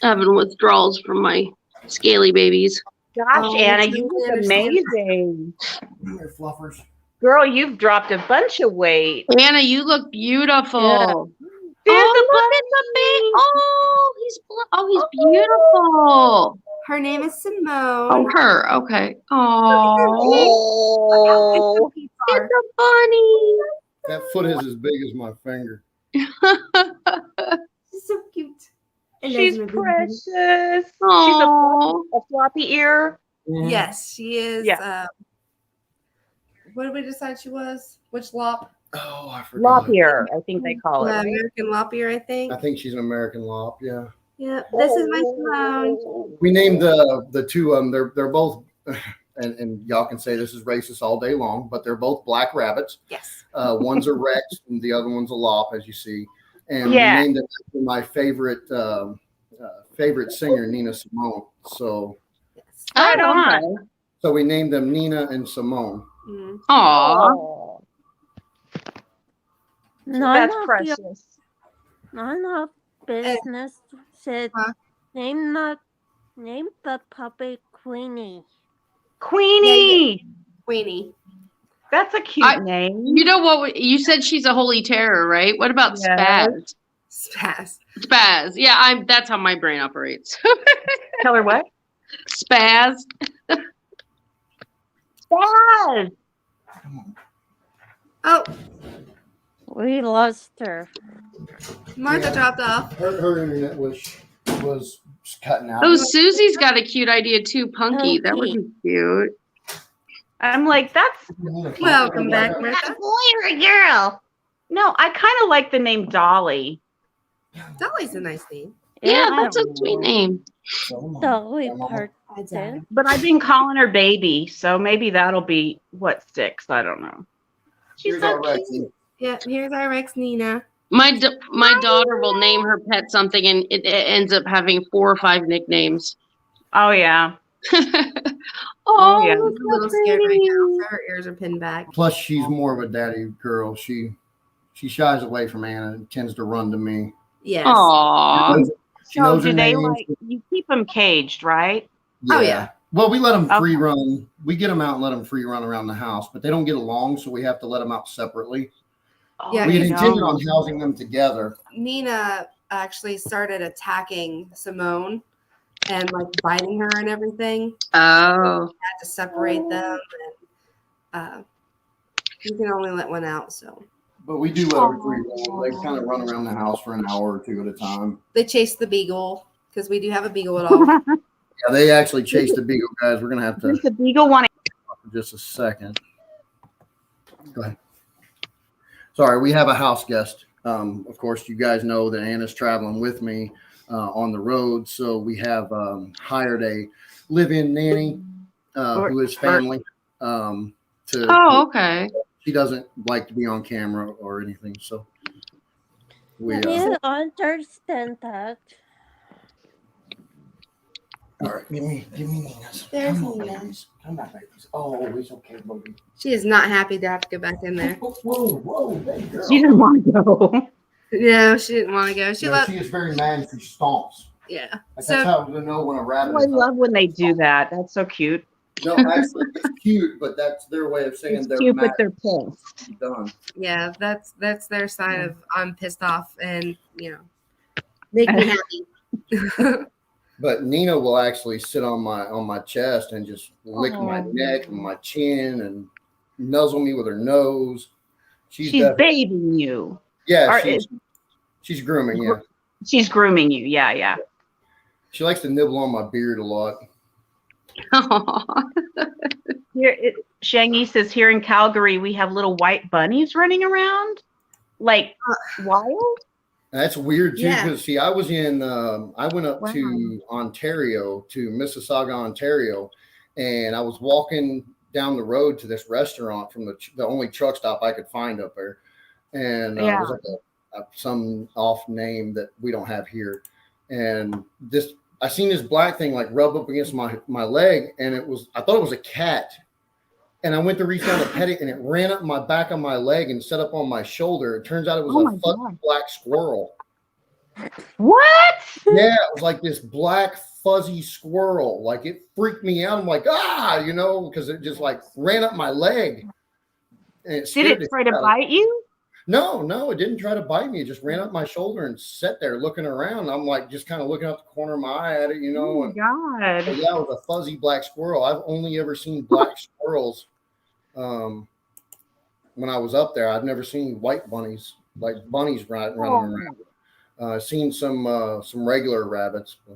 having withdrawals from my scaly babies. Gosh, Oh, Anna, totally you look understand. amazing. Come here, fluffers. Girl, you've dropped a bunch of weight. Anna, you look beautiful. There's Oh, a look at the baby. Oh, he's beautiful. Her name is Simone. Oh, her. Okay. Oh, Oh, It's it's a bunny. That foot is as big as my finger. She's so cute. And she's there's my baby. precious. She's Oh, a floppy ear. Yes, she is. Yeah. What did we decide she was? Which lop? Oh, I forgot. Lop ear, I think they call it. right? American lop-ear, I think. I think she's an American Lop. Yeah. Yeah. This is my Simone. We named the two of them. They're both, and y'all can say this is racist all day long, but they're both black rabbits. Yes. One's a Rex and the other one's a Lop, as you see. And Yeah. we named it after my favorite singer, Nina Simone. So Right oh, on. we named them Nina and Simone. Mm. Aw. Oh. None That's of precious. none of business said Huh? name the puppy Queenie. Queenie. Queenie. That's a cute name. You know what? You said she's a holy terror, right? What about Yes. Spaz? Spaz. Spaz. Yeah, that's how my brain operates. Tell her what? Spaz. Spaz. Oh, We lost her. Martha Yeah. dropped off. Her internet was cutting out. Oh, Susie's got a cute idea too, Punky. That would be cute. I'm like, that's Welcome back, a Martha. boy or a girl. No, I kind of like the name Dolly. Dolly's a nice name. Yeah, I that's a don't sweet know. name. Dolly I Parton. But I've been calling her baby, so maybe that'll be what sticks. I don't know. She's Here's so our cute. Rexy. Yeah, here's our Rex Nina. My daughter will name her pet something, and it ends up having 4 or 5 nicknames. Oh yeah. Oh, yeah. I'm a look little how scared right pretty. now. So her ears are pinned back. Plus, she's more of a daddy girl. She shies away from Anna and tends to run to me. Yes. Aw. She So knows do her they name. like you keep them caged, right? Oh, yeah. Well, we let them Okay. free run. We get them out and let them free run around the house, but they don't get along, so we have to let them out separately. Yeah, We had you intended know. on housing them together. Nina actually started attacking Simone and like biting her and everything. Oh. Had to separate them, and you can only let one out. So But we do let them free run. They kind of run around the house for an hour or two at a time. they chase the beagle because we do have a beagle at all. Yeah, they actually chase the beagle, guys. We're gonna have to Does the beagle want for just a second. Go ahead. Sorry, we have a house guest. Of course, you guys know that Anna's traveling with me on the road, so we have hired a live-in nanny who is family. Oh, okay. She doesn't like to be on camera or anything, so we. You understand that. All right, give me Nina's. There's Come on, Nina. babies. Come back, babies. Oh, it's okay, baby. She is not happy to have to go back in there. Whoa, baby girl. she doesn't want to go? No, she didn't want to go. She No, loved. she is very mad and she stomps. Yeah. Like, So that's how to know when a rabbit Oh, I is love when they do that. That's so cute. No, actually, it's cute, but that's their way of saying It's they're cute, mad. but they're pissed. Done. yeah, that's their sign of I'm pissed off and make me happy. But Nina will actually sit on my chest and just lick my neck and my chin and nuzzle me with her nose. She's definitely- bathing you. yeah, Or she's grooming. Yeah, She's grooming you. Yeah, yeah. she likes to nibble on my beard a lot. Shangy says here in Calgary we have little white bunnies running around, like wild. That's weird too, Yeah. because see, I was in, I went up Wow. to Ontario, to Mississauga, Ontario, and I was walking down the road to this restaurant from the only truck stop I could find up there, and it was like some off name that we don't have here, and I seen this black thing like rub up against my leg, and I thought it was a cat. And I went to reach down to pet it, and it ran up my back of my leg and set up on my shoulder. It turns out it was Oh a my fuzzy God. black squirrel. What? Yeah, it was like this black fuzzy squirrel. Like it freaked me out. I'm like, because it just like ran up my leg. And it Did scared it the try shit to out of- bite you? No, it didn't try to bite me. It just ran up my shoulder and sat there looking around. I'm like just kind of looking out the corner of my eye at it, Oh and my God. but yeah, it was a fuzzy black squirrel. I've only ever seen black squirrels when I was up there. I've never seen white bunnies, like bunnies running around. Seen some regular rabbits. But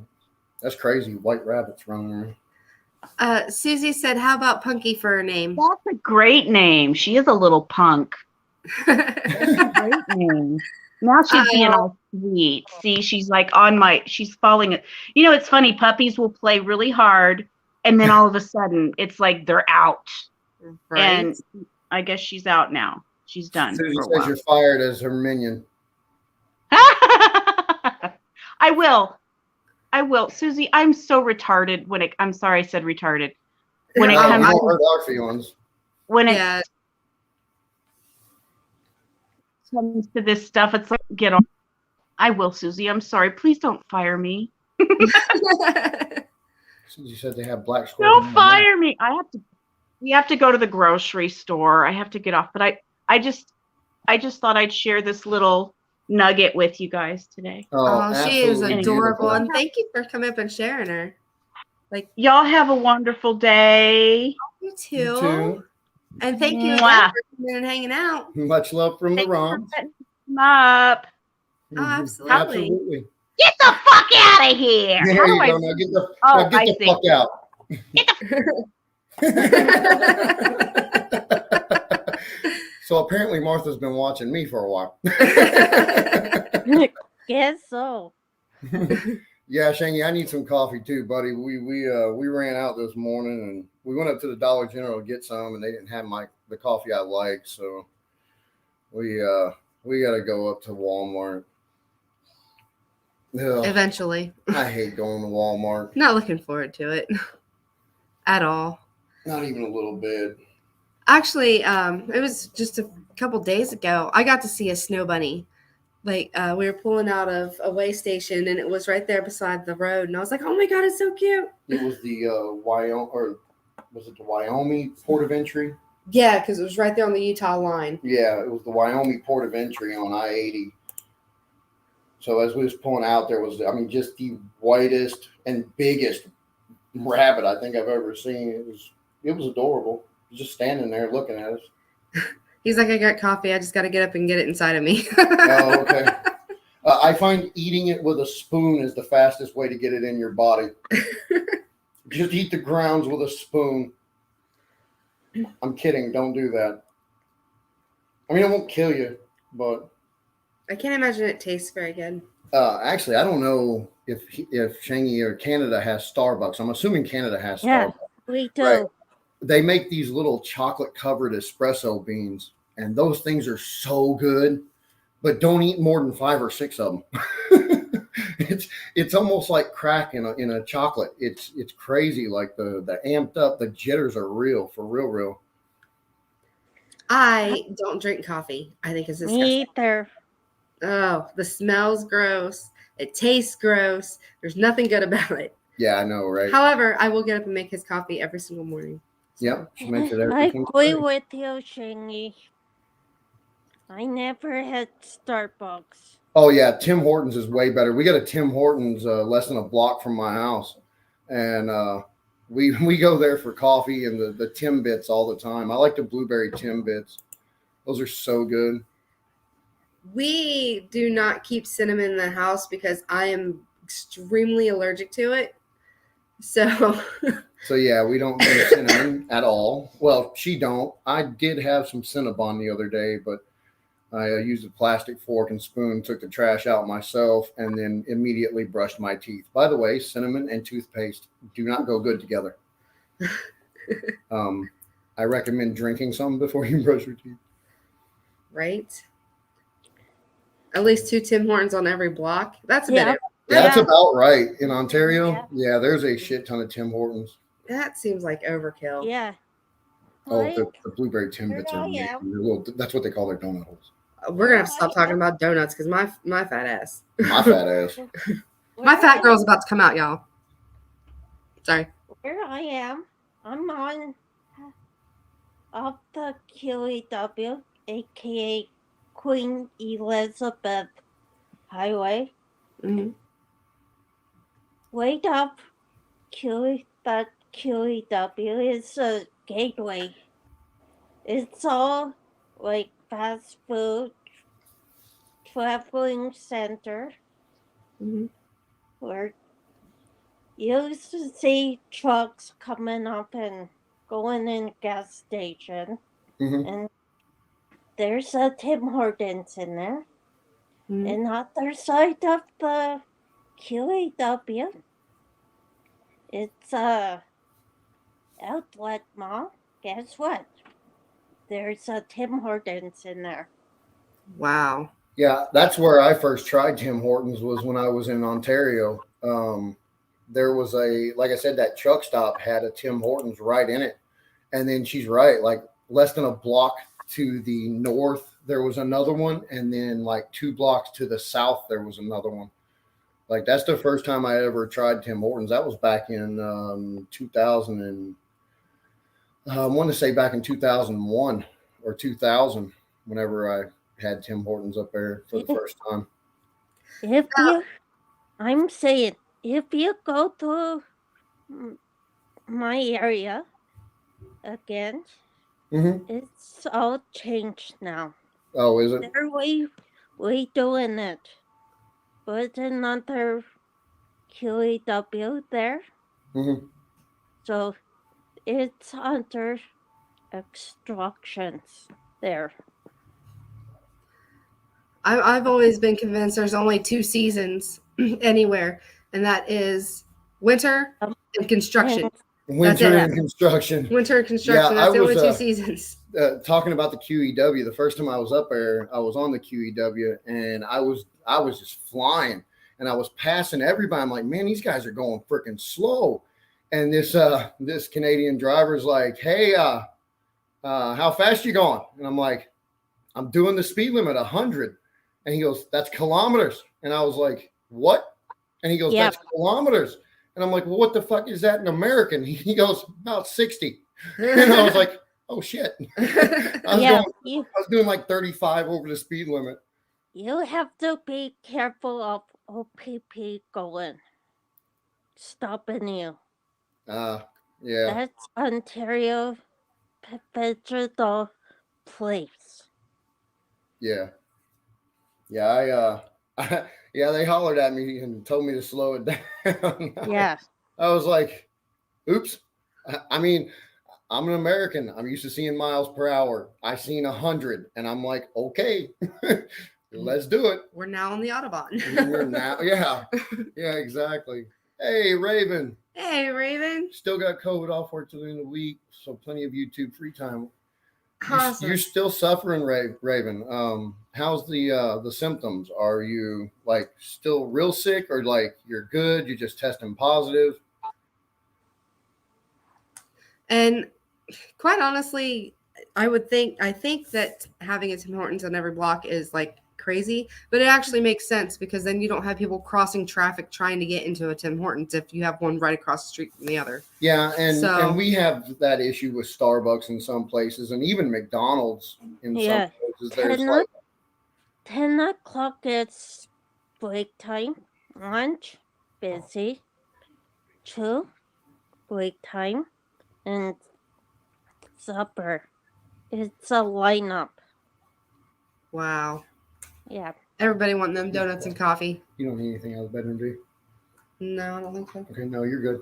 that's crazy, white rabbits running around. Susie said, "How about Punky for a name?" That's a great name. She is a little punk. That's a great name. Now she's being all sweet. See, she's like she's falling. It's funny. Puppies will play really hard, and then all of a sudden, it's like they're out. Right. And I guess she's out now. She's done. Susie for a says while. you're fired as her minion. I will. Susie, I'm so retarded I'm sorry I said retarded. When it I comes don't to hurt our feelings. when it Yeah. comes to this stuff, it's like, get on. I will, Susie. I'm sorry. Please don't fire me. Since you said they have black squirrels. Don't fire me. We have to go to the grocery store. I have to get off, but I just thought I'd share this little nugget with you guys today. Oh, she is absolutely adorable. beautiful. And thank you for coming up and sharing her. Y'all have a wonderful day. You too. You too. And thank you again Mwah. for coming and hanging out. Much love from the Thanks for Roms. setting them up. Oh, Mhm. absolutely. Absolutely. Get the fuck out of here. There How do you I go. Now get the, Oh, now get I the see. fuck out. So apparently Martha's been watching me for a while. Guess so. Yeah, Shangy, I need some coffee too, buddy. We ran out this morning and we went up to the Dollar General to get some, and they didn't have the coffee I like, so we got to go up to Walmart. Ugh, Eventually. I hate going to Walmart. Not looking forward to it at all. Not even a little bit. Actually, it was just a couple days ago. I got to see a snow bunny. Like we were pulling out of a way station, and it was right there beside the road. And I was like, "Oh my god, it's so cute!" It was the Wyoming port of entry? Yeah, because it was right there on the Utah line. Yeah, it was the Wyoming port of entry on I-80. So as we was pulling out, there was, I mean, just the whitest and biggest rabbit I think I've ever seen. It was adorable. He was just standing there looking at us. He's like, "I got coffee. I just got to get up and get it inside of me." Oh, okay. I find eating it with a spoon is the fastest way to get it in your body. Just eat the grounds with a spoon. I'm kidding. Don't do that. I mean, it won't kill you, but I can't imagine it tastes very good. actually, I don't know if Shanghai or Canada has Starbucks. I'm assuming Canada has Yeah. Starbucks. We do. Right. They make these little chocolate covered espresso beans, and those things are so good, but don't eat more than 5 or 6 of them. It's almost like crack in a chocolate. It's crazy. Like the amped up, the jitters are real, for real. I don't drink coffee. I think it's disgusting. Me either. Oh, the smell's gross. It tastes gross. There's nothing good about it. Yeah, I know, right? However, I will get up and make his coffee every single morning. So, Yep, she makes it every I single agree day. with you, Shingy. I never had Starbucks. Oh yeah, Tim Hortons is way better. We got a Tim Hortons less than a block from my house, and we go there for coffee and the Timbits all the time. I like the blueberry Timbits; those are so good. we do not keep cinnamon in the house because I am extremely allergic to it. So So yeah, we don't do cinnamon at all. Well, she don't. I did have some Cinnabon the other day, but I used a plastic fork and spoon, took the trash out myself, and then immediately brushed my teeth. By the way, cinnamon and toothpaste do not go good together. I recommend drinking some before you brush your teeth. right? At least 2 Tim Hortons on every block. That's a Yeah. bit. That's Yeah. about right. In Ontario, Yeah. yeah, there's a shit ton of Tim Hortons. That seems like overkill. Yeah. Oh, Like, the blueberry Timbits are Yeah. amazing. They're little, that's what they call their donut holes. We're gonna have to stop talking about donuts because my fat ass. My fat ass. My fat girl's about to come out, y'all. Sorry. Where I am, I'm on up the QEW, aka Queen Elizabeth Highway. Mhm. Wait up, that QEW is a gateway. It's all like fast food, traveling center Mhm. where you used to see trucks coming up and going in gas station, Mhm. and there's a Tim Hortons in there. Mhm. And on the other side of the QEW, it's a outlet mall. Guess what? There's a Tim Hortons in there. Wow. Yeah, that's where I first tried Tim Hortons was when I was in Ontario. There was like I said, that truck stop had a Tim Hortons right in it. And then she's right, like less than a block to the north, there was another one. And then like 2 blocks to the south, there was another one. Like that's the first time I ever tried Tim Hortons. That was back in 2000 and I want to say back in 2001 or 2000, whenever I had Tim Hortons up there for the first time. If you, I'm saying, if you go to my area again, it's all changed now. Oh, is it? They're way doing it. Put another QEW there. So it's under instructions there. I've always been convinced there's only 2 seasons anywhere, and that is winter and construction. Winter and construction. Winter and construction. Yeah, that's the only was, 2 seasons. Talking about the QEW, the first time I was up there, I was on the QEW and I was just flying and I was passing everybody. I'm like, man, these guys are going freaking slow. And this Canadian driver's like, hey, how fast you going? And I'm like, I'm doing the speed limit 100. And he goes, that's kilometers. And I was like, what? And he goes, that's kilometers. And I'm like, well, what the fuck is that in American? He goes, about 60. And I was like, oh shit. I was doing like 35 over the speed limit. You have to be careful of OPP going, stopping you. Yeah. That's Ontario Federal Police. Yeah. Yeah, they hollered at me and told me to slow it down. Yeah. I was like, oops. I mean, I'm an American. I'm used to seeing miles per hour. I seen 100 and I'm like, okay, let's do it. We're now on the Autobahn. We're now, yeah, exactly. Hey, Raven. Hey, Raven. Still got COVID off work till the end of the week, so plenty of YouTube free time. Awesome. You're still suffering, Raven. How's the symptoms? Are you like still real sick, or like you're good? You're just testing positive? And quite honestly, I think that having a Tim Hortons on every block is like crazy, but it actually makes sense because then you don't have people crossing traffic trying to get into a Tim Hortons if you have one right across the street from the other. Yeah, and we have that issue with Starbucks in some places, and even McDonald's in some places. There's 10 o'clock it's break time, lunch, busy, 2, break time, and supper. It's a lineup. Wow. Yeah. Everybody wanting them donuts and coffee. You don't need anything out of the bedroom, do you? No, I don't think so. Okay, no, you're good.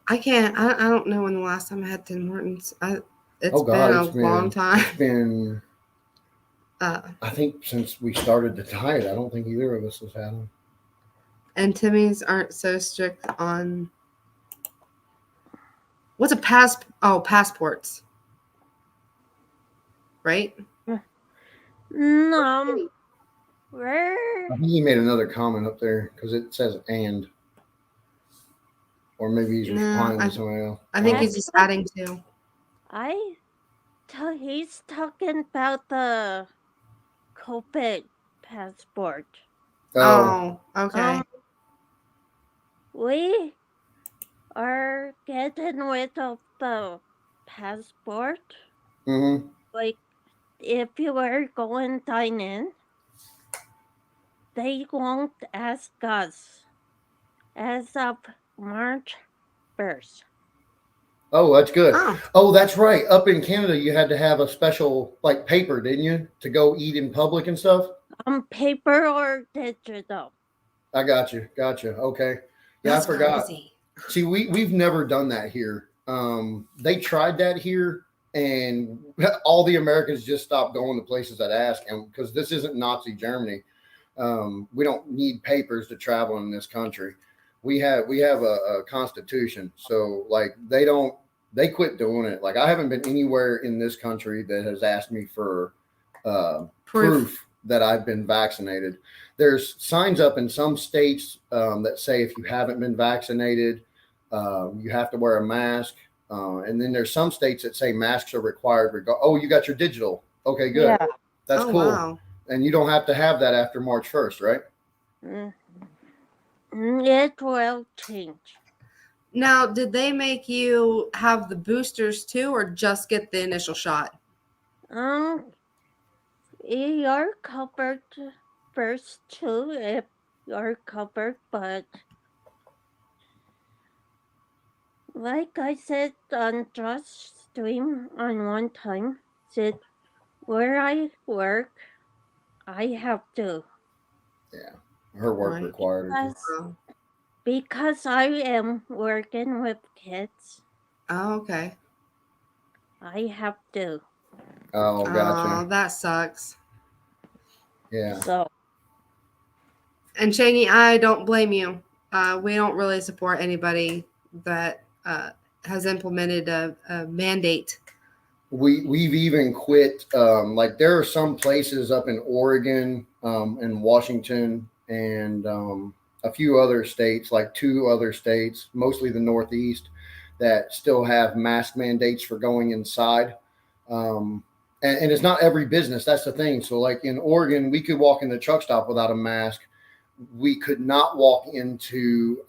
I can't. I don't know when the last time I had Tim Hortons. It's been a long time. It's been. I think since we started the diet, I don't think either of us has had them. And Timmy's aren't so strict on. What's a passports. Right? No. Where? I think he made another comment up there because it says and. Or maybe he's replying to somebody else. I think he's just adding to. He's talking about the COVID passport. Oh, okay. We are getting rid of the passport. Mm-hmm. Like, if you were going dine in, they won't ask us as of March 1st. Oh, that's good. Oh, that's right. Up in Canada, you had to have a special like paper, didn't you, to go eat in public and stuff? Paper or digital. I got you. Okay. Yeah, That's I forgot. crazy. See, we've never done that here. They tried that here, and all the Americans just stopped going to places that ask, and because this isn't Nazi Germany, we don't need papers to travel in this country. We have a constitution, so like they quit doing it. Like I haven't been anywhere in this country that has asked me for proof that I've been vaccinated. There's signs up in some states that say if you haven't been vaccinated, You have to wear a mask. And then there's some states that say masks are required. Oh, you got your digital. Okay, good. Yeah. That's Oh, cool. wow. And you don't have to have that after March 1st, right? It will change. Now, did they make you have the boosters too, or just get the initial shot? You're covered first too if you're covered, but like I said on Josh's stream on one time, said where I work, I have to. Her work Right. required her to. Because, Oh, because I am working with kids, oh okay. I have to. Oh, gotcha. Oh, that sucks. Yeah. So And Shangy, I don't blame you. We don't really support anybody that has implemented a mandate. We've even quit. Like there are some places up in Oregon, and Washington, and a few other states, like 2 other states, mostly the Northeast, that still have mask mandates for going inside. And it's not every business. That's the thing. So like in Oregon, we could walk in the truck stop without a mask. We could not walk into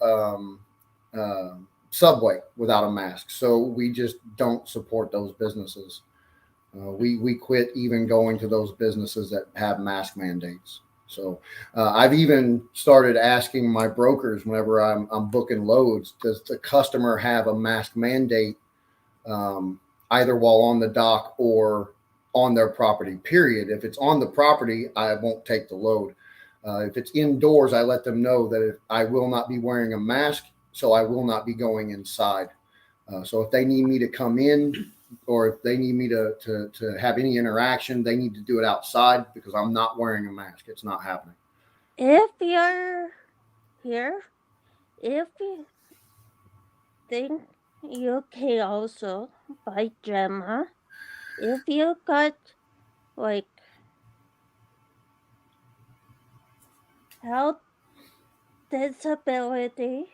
Subway without a mask. So we just don't support those businesses. We quit even going to those businesses that have mask mandates. So I've even started asking my brokers whenever I'm booking loads, does the customer have a mask mandate either while on the dock or on their property, period. If it's on the property, I won't take the load. If it's indoors, I let them know that I will not be wearing a mask, so I will not be going inside. So if they need me to come in, or if they need me to have any interaction, they need to do it outside because I'm not wearing a mask. It's not happening. if you're here, if you think you can also buy Gemma, if you got like health disability,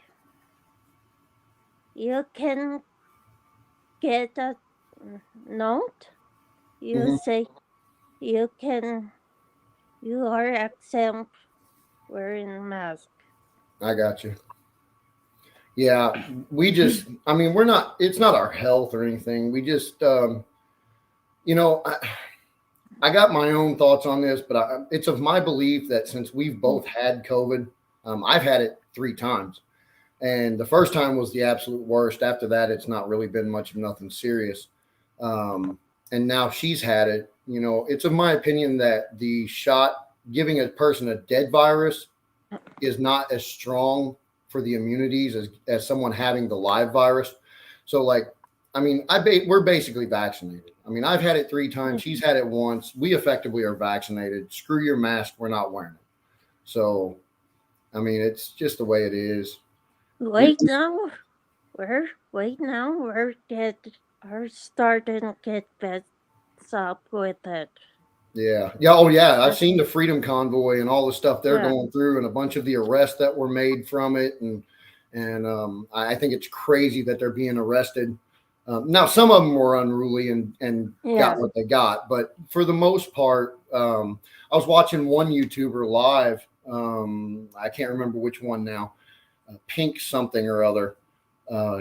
you can get a note. You Mhm. say you are exempt wearing a mask. I got you. Yeah, we just, I mean, it's not our health or anything. We just, I got my own thoughts on this, but it's of my belief that since we've both had COVID, I've had it 3 times. And the first time was the absolute worst. After that, it's not really been much of nothing serious. And now she's had it. It's of my opinion that the shot giving a person a dead virus is not as strong for the immunities as someone having the live virus. So we're basically vaccinated. I mean, I've had it 3 times. She's had it once. We effectively are vaccinated. Screw your mask. We're not wearing it. So, I mean, it's just the way it is. Now we're starting to get fed up with it. Yeah. Oh yeah. I've seen the Freedom Convoy and all the stuff they're Yeah. going through, and a bunch of the arrests that were made from it, and I think it's crazy that they're being arrested. Now some of them were unruly and Yeah. got what they got, but for the most part, I was watching one YouTuber live. I can't remember which one now. Pink something or other.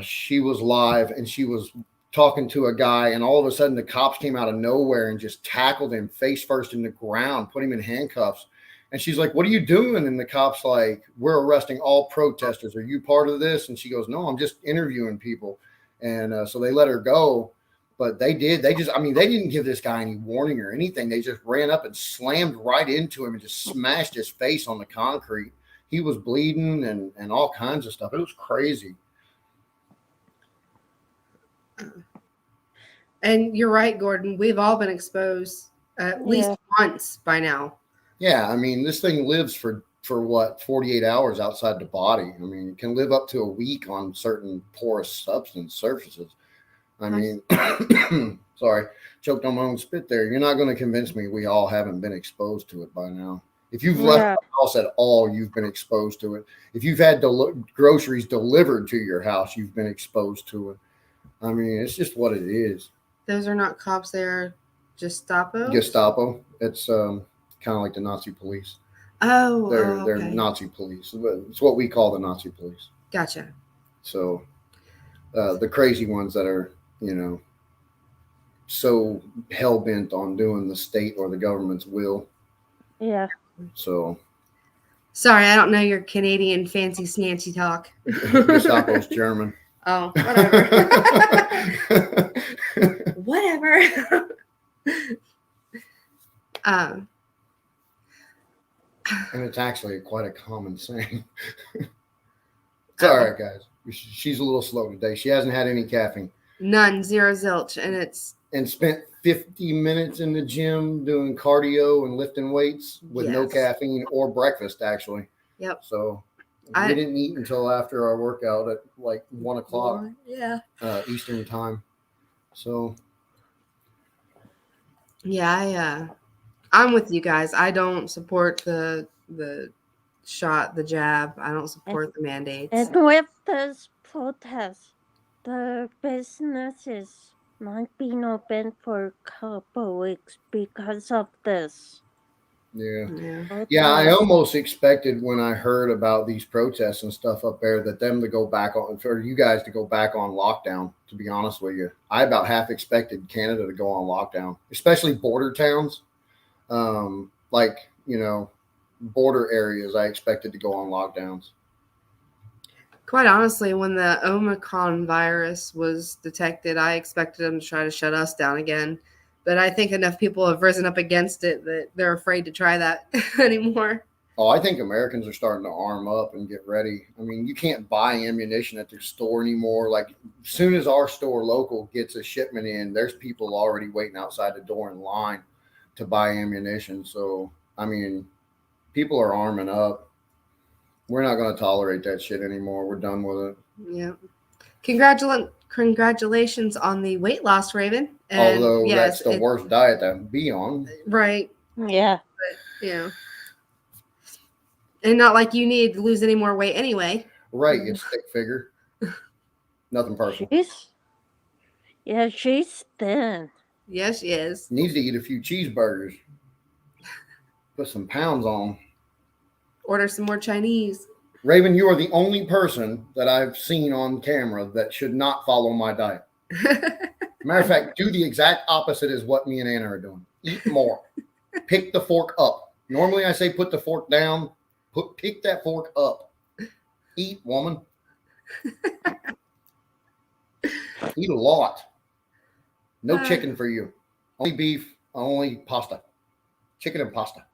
She was live and she was talking to a guy, and all of a sudden the cops came out of nowhere and just tackled him face first in the ground, put him in handcuffs. And she's like, "What are you doing?" And the cop's like, "We're arresting all protesters. Are you part of this?" And she goes, "No, I'm just interviewing people." And so they let her go. But they didn't give this guy any warning or anything. They just ran up and slammed right into him and just smashed his face on the concrete. He was bleeding and all kinds of stuff. It was crazy. And you're right, Gordon. We've all been exposed at least once by now. Yeah, I mean, this thing lives for what, 48 hours outside the body. I mean, it can live up to a week on certain porous substance surfaces. I mean, sorry, choked on my own spit there. You're not going to convince me we all haven't been exposed to it by now. If you've left Yeah. the house at all, you've been exposed to it. If you've had groceries delivered to your house, you've been exposed to it. I mean, it's just what it is. Those are not cops. They're Gestapo. Gestapo. It's kind of like the Nazi police. Oh, They're okay. Nazi police. It's what we call the Nazi police. Gotcha. So the crazy ones that are, so hell bent on doing the state or the government's will. Yeah. So Sorry, I don't know your Canadian fancy snancy talk. Gestapo's German. Oh, whatever. Whatever. um, And it's actually quite a common saying. It's all right, guys. She's a little slow today. She hasn't had any caffeine none, zero zilch, and it's and spent 50 minutes in the gym doing cardio and lifting weights with no Yes. caffeine or breakfast, actually. Yep. So I- we didn't eat until after our workout at like 1 o'clock Yeah. Eastern time. So Yeah, I'm with you guys. I don't support the shot, the jab. I don't support the mandates. And with this protest, the businesses not being open for a couple weeks because of this. yeah. Yeah. Yeah, I protest. almost expected when I heard about these protests and stuff up there that them to go back on, for you guys to go back on lockdown, to be honest with you. I about half expected Canada to go on lockdown, especially border towns. Like, border areas, I expected to go on lockdowns. Quite honestly, when the Omicron virus was detected, I expected them to try to shut us down again. But I think enough people have risen up against it that they're afraid to try that anymore. Oh, I think Americans are starting to arm up and get ready. I mean, you can't buy ammunition at the store anymore. Like, as soon as our store local gets a shipment in, there's people already waiting outside the door in line to buy ammunition. So, I mean, people are arming up. We're not going to tolerate that shit anymore. We're done with it. Yeah. Congratulations on the weight loss, Raven. And Although yes, that's the worst diet to be on. Right. Yeah. Yeah. And not like you need to lose any more weight anyway. Right, you stick figure. Nothing personal. She's thin. Yes, she is. Needs to eat a few cheeseburgers. Put some pounds on. Order some more Chinese. Raven, you are the only person that I've seen on camera that should not follow my diet. Matter of fact, do the exact opposite as what me and Anna are doing. Eat more. Pick the fork up. Normally I say put the fork down. Pick that fork up. Eat, woman. Eat a lot. No chicken for you. Only beef, only pasta. Chicken and pasta.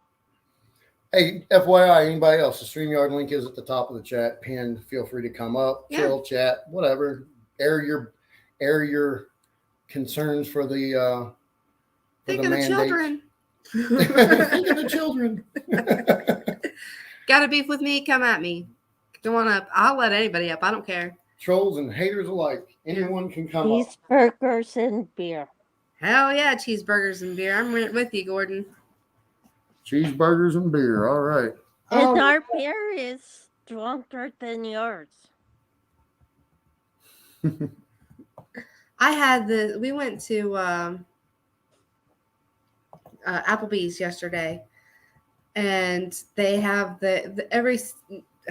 Hey, FYI, anybody else, the StreamYard link is at the top of the chat pinned. Feel free to come up, chill, chat, whatever. Air your concerns for the Think of the children. Think of the children. Got a beef with me? Come at me. Come on up. I'll let anybody up. I don't care. Trolls and haters alike. Anyone can come up. Cheeseburgers and beer. Hell yeah, cheeseburgers and beer. I'm right with you, Gordon. Cheeseburgers and beer. All right. And our beer is stronger than yours. I had we went to Applebee's yesterday, and they have every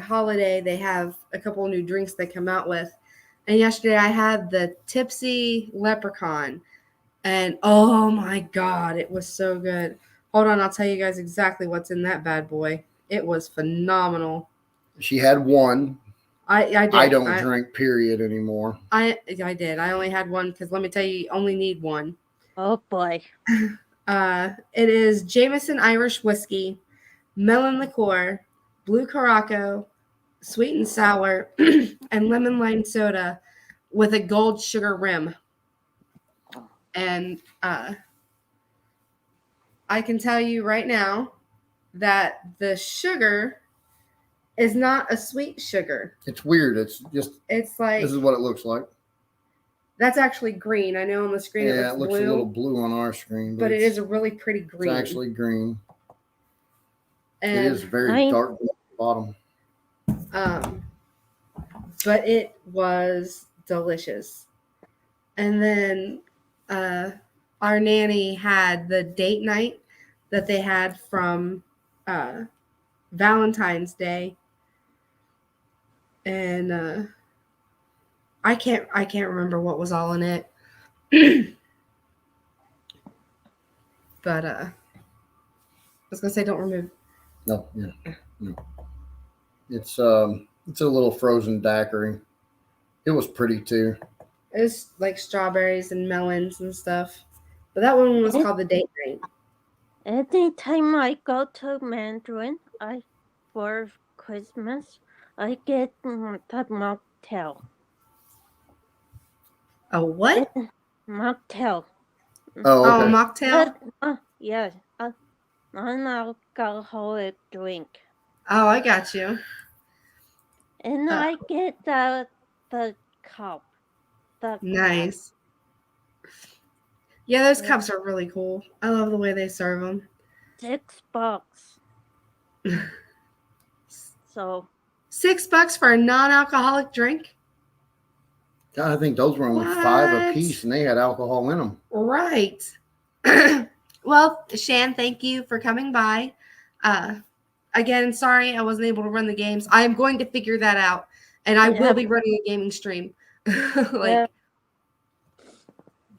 holiday they have a couple of new drinks they come out with. And yesterday I had the Tipsy Leprechaun, and oh my God, it was so good. Hold on, I'll tell you guys exactly what's in that bad boy. It was phenomenal. She had one. I did. I don't drink, period, anymore. I did. I only had one because let me tell you, you only need one. Oh boy. It is Jameson Irish whiskey, melon liqueur, blue Caraco, sweet and sour, and lemon lime soda with a gold sugar rim. And I can tell you right now that the sugar is not a sweet sugar. It's weird. It's like this is what it looks like. That's actually green. I know on the screen Yeah, it looks blue, a little blue on our screen, but it is a really pretty green. It's actually green. It And is very I- dark at the bottom. but it was delicious. And then our nanny had the date night that they had from Valentine's Day, and I can't remember what was all in it. But I was gonna say, don't remove. No, yeah, no. It's a little frozen daiquiri. It was pretty too. It was like strawberries and melons and stuff. But that one was called the date night. Anytime I go to Mandarin, for Christmas, I get the mocktail. A what? Mocktail. Oh, Oh, okay. mocktail. Yes, non-alcoholic drink. Oh, I got you. And I get the cup. The Nice. Yeah, those cups are really cool. I love the way they serve them. $6. So $6 for a non-alcoholic drink? God, I think those were only 5 a What? piece, and they had alcohol in them. Right. Well, Shan, thank you for coming by. Again, sorry I wasn't able to run the games. I am going to figure that out, and I will be running a gaming stream. Yeah.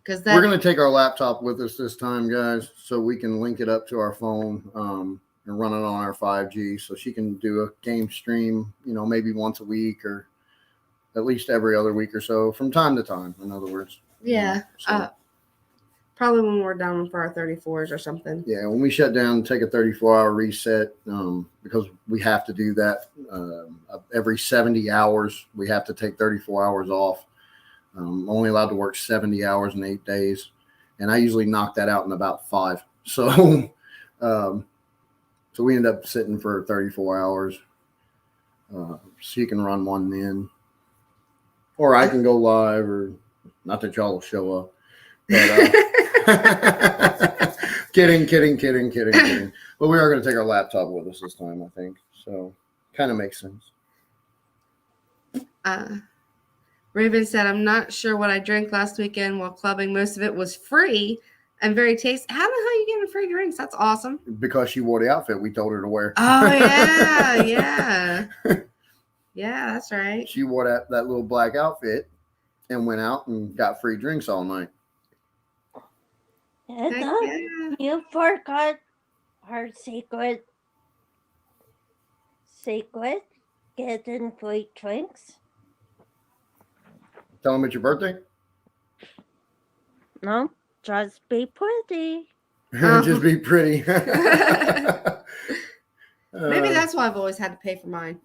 Because We're going to take our laptop with us this time, guys, so we can link it up to our phone and run it on our 5G, so she can do a game stream, maybe once a week or at least every other week or so, from time to time, in other words. yeah, So, probably when we're done for our 34s or something. yeah, when we shut down, take a 34-hour reset, because we have to do that every 70 hours. We have to take 34 hours off. Only allowed to work 70 hours in 8 days, and I usually knock that out in about 5. So, so we end up sitting for 34 hours. So you can run one then, or I can go live, or not that y'all will show up. But, kidding. But we are going to take our laptop with us this time, I think. So, kind of makes sense. Raven said, I'm not sure what I drank last weekend while clubbing. Most of it was free and very tasty. How the hell are you getting free drinks? That's awesome. Because she wore the outfit we told her to wear. Oh, yeah. Yeah. Yeah, that's right. She wore that little black outfit and went out and got free drinks all night. And Heck yeah. you forgot our secret getting free drinks. Tell them it's your birthday. No, just be pretty. Just be pretty. Maybe that's why I've always had to pay for mine.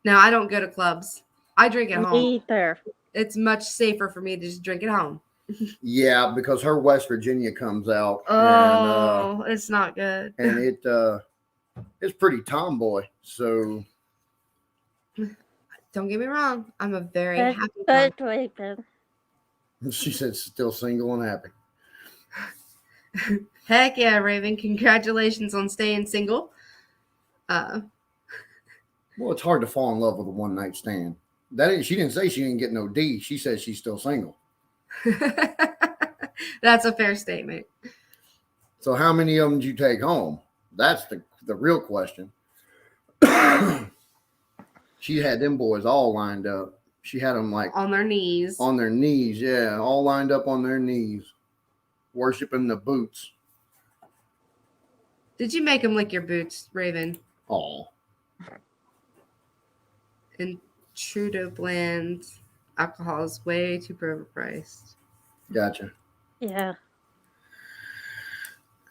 No, I don't go to clubs. I drink at home. Me either. It's much safer for me to just drink at home. Yeah, because her West Virginia comes out. Oh, it's not good. And it's pretty tomboy. So Don't get me wrong. I'm a very That's happy good, girl. Raven. she said still single and happy. Heck yeah, Raven. Congratulations on staying single. Well, it's hard to fall in love with a one-night stand. She didn't say she didn't get no D. She said she's still single. That's a fair statement. So how many of them did you take home? That's the real question. She had them boys all lined up. She had them like On their knees. on their knees. Yeah, all lined up on their knees, worshiping the boots. Did you make them lick your boots, Raven? Oh, And Trudeau Bland alcohol is way too overpriced. gotcha. Yeah.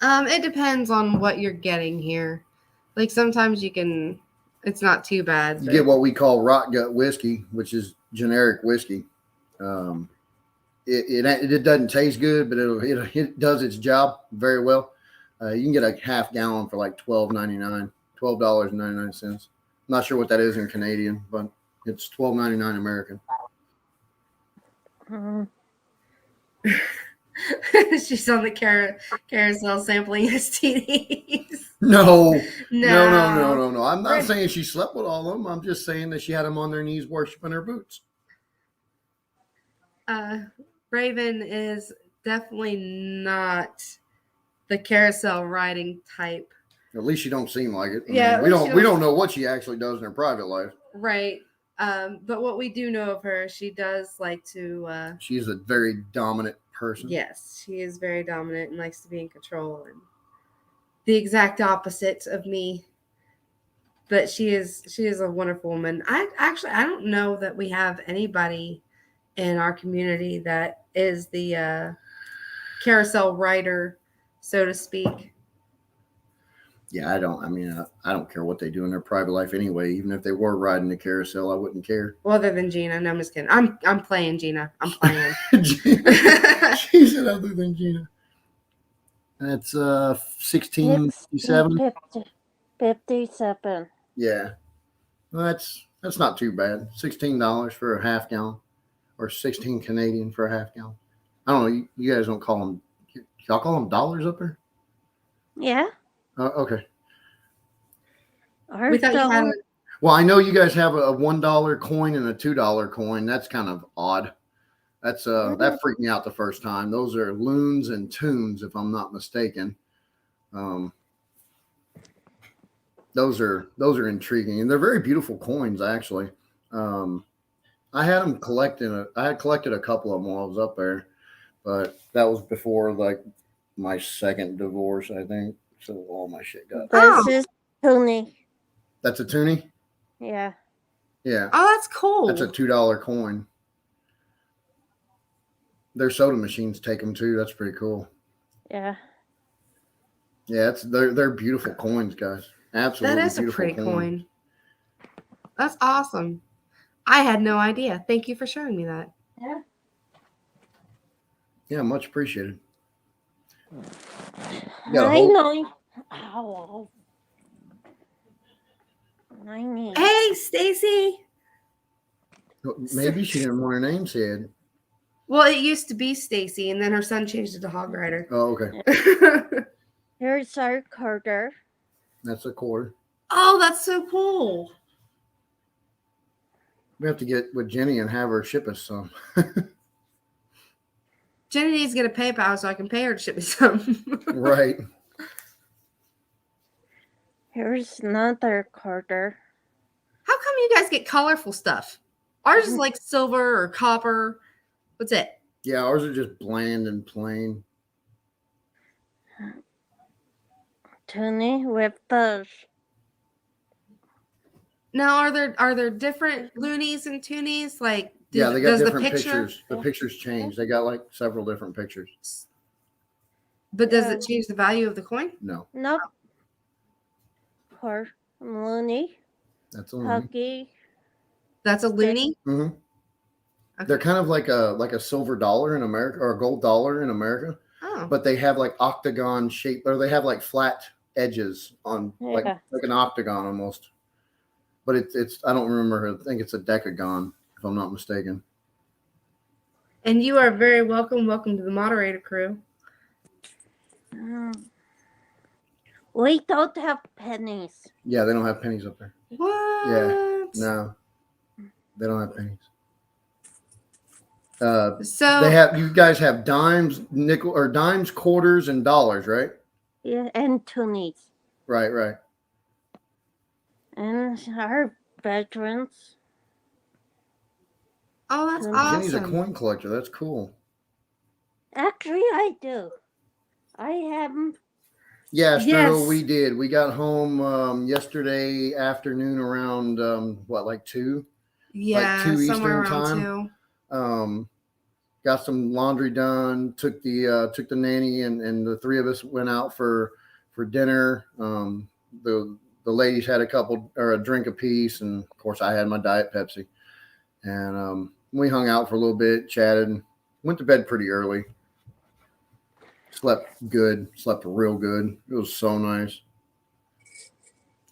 It depends on what you're getting here. Like sometimes it's not too bad. You but- get what we call rot gut whiskey, which is generic whiskey. It doesn't taste good, but it does its job very well. You can get a half gallon for like $12.99. Not sure what that is in Canadian, but it's $12.99 American. She's on the carousel sampling STDs. No, No, no. I'm not Right. saying she slept with all of them. I'm just saying that she had them on their knees worshiping her boots. Raven is definitely not the carousel riding type. At least she don't seem like it. I Yeah, mean, at we least don't she we don't- don't know what she actually does in her private life. Right. But what we do know of her, she does like to She's a very dominant person. yes, she is very dominant and likes to be in control, and the exact opposite of me. But she is a wonderful woman. I don't know that we have anybody in our community that is the carousel rider, so to speak. Yeah, I don't care what they do in their private life anyway. Even if they were riding the carousel, I wouldn't care. Well, other than Gina. No, I'm just kidding. I'm playing Gina. I'm playing. She said other than Gina. That's 1657. 57. Yeah. Well, that's not too bad. $16 for a half gallon, or 16 Canadian for a half gallon. I don't know. You guys don't call them. Y'all call them dollars up there? Yeah. Okay. Our We thought you had dollar- Well, I know you guys have a $1 coin and a $2 coin. That's kind of odd. That's that freaked me out the first time. Those are loons and tunes, if I'm not mistaken. Those are intriguing, and they're very beautiful coins, actually. I had collected a couple of them while I was up there, but that was before like my second divorce, I think. So all my shit got. This is Tony. That's a toonie? Yeah. Yeah. Oh, that's cool. That's a $2 coin. Their soda machines take them too. That's pretty cool. Yeah. Yeah, they're beautiful coins, guys. Absolutely. That is a beautiful pretty coin. That's awesome. I had no idea. Thank you for showing me that. Yeah. Yeah, much appreciated. I know. Ow. I need. Hey, Stacy. Maybe she didn't want her name said. Well, it used to be Stacy, and then her son changed it to Hog Rider. Oh, okay. Here's our Carter. That's a quarter. Oh, that's so cool. We have to get with Jenny and have her ship us some. Jenny needs to get a PayPal so I can pay her to ship me some. Right. Here's another Carter. How come you guys get colorful stuff? Ours is like silver or copper. What's it? Yeah, ours are just bland and plain. Tony with the. Now, are there different loonies and toonies? Like, Yeah, they got does different the picture, pictures. The pictures change. They got like several different pictures. but does it change the value of the coin? No, Nope. For Looney. that's only. Huggy. That's a loony. Mm-hmm. They're kind of like a silver dollar in America, or a gold dollar in America, Oh, but they have like octagon shape, or they have like flat edges on like Yeah. an octagon almost. But it's I don't remember. I think it's a decagon, if I'm not mistaken. and you are very welcome. Welcome to the moderator crew. We don't have pennies. Yeah, they don't have pennies up there. What? No, they don't have pennies. So You guys have dimes, nickel, or dimes, quarters, and dollars, right? Yeah, and Tony's. Right. And our veterans. oh, that's Jenny's a awesome. coin collector. That's cool. Actually, I do. I have. Yeah, Strudel, Yes. we did. We got home yesterday afternoon around like 2? Yeah, 2 somewhere Eastern around time. Got some laundry done. Took the nanny and the three of us went out for dinner. The ladies had a drink apiece, and of course I had my Diet Pepsi. And we hung out for a little bit, chatted, went to bed pretty early. Slept real good. It was so nice.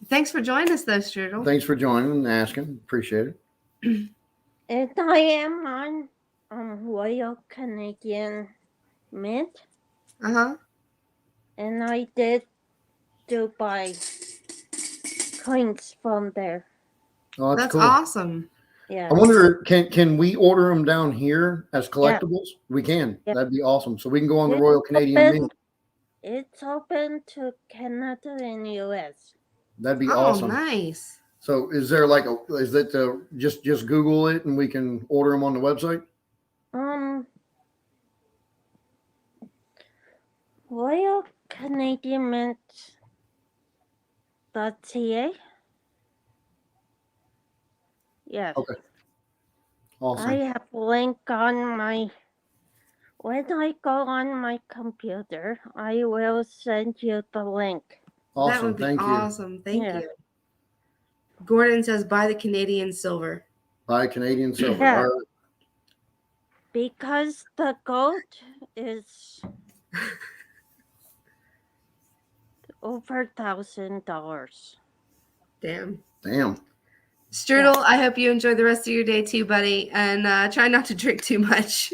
Thanks for joining us, though, Strudel. Thanks for joining and asking. Appreciate it. And I am on Royal Canadian Mint. Uh-huh. And I did do buy coins from there. Oh, that's That's cool. awesome. Yeah. I wonder, can we order them down here as Yeah. collectibles? We can. Yeah. That'd be awesome. So we can go on the It's Royal Canadian open, Mint. it's open to Canada and US. That'd be Oh, awesome. nice. So is there like a, is it just Google it and we can order them on the website? Royal Canadian Mint.ca. Yes. Okay. Awesome. I have a link on my, when I go on my computer, I will send you the link. That Awesome. would be Thank you. awesome. Thank Yeah. you. Gordon says buy the Canadian silver. Buy Canadian silver. Yeah. All right. Because the gold is over $1,000. Damn. Damn. Strudel, I hope you enjoy the rest of your day too, buddy. And try not to drink too much.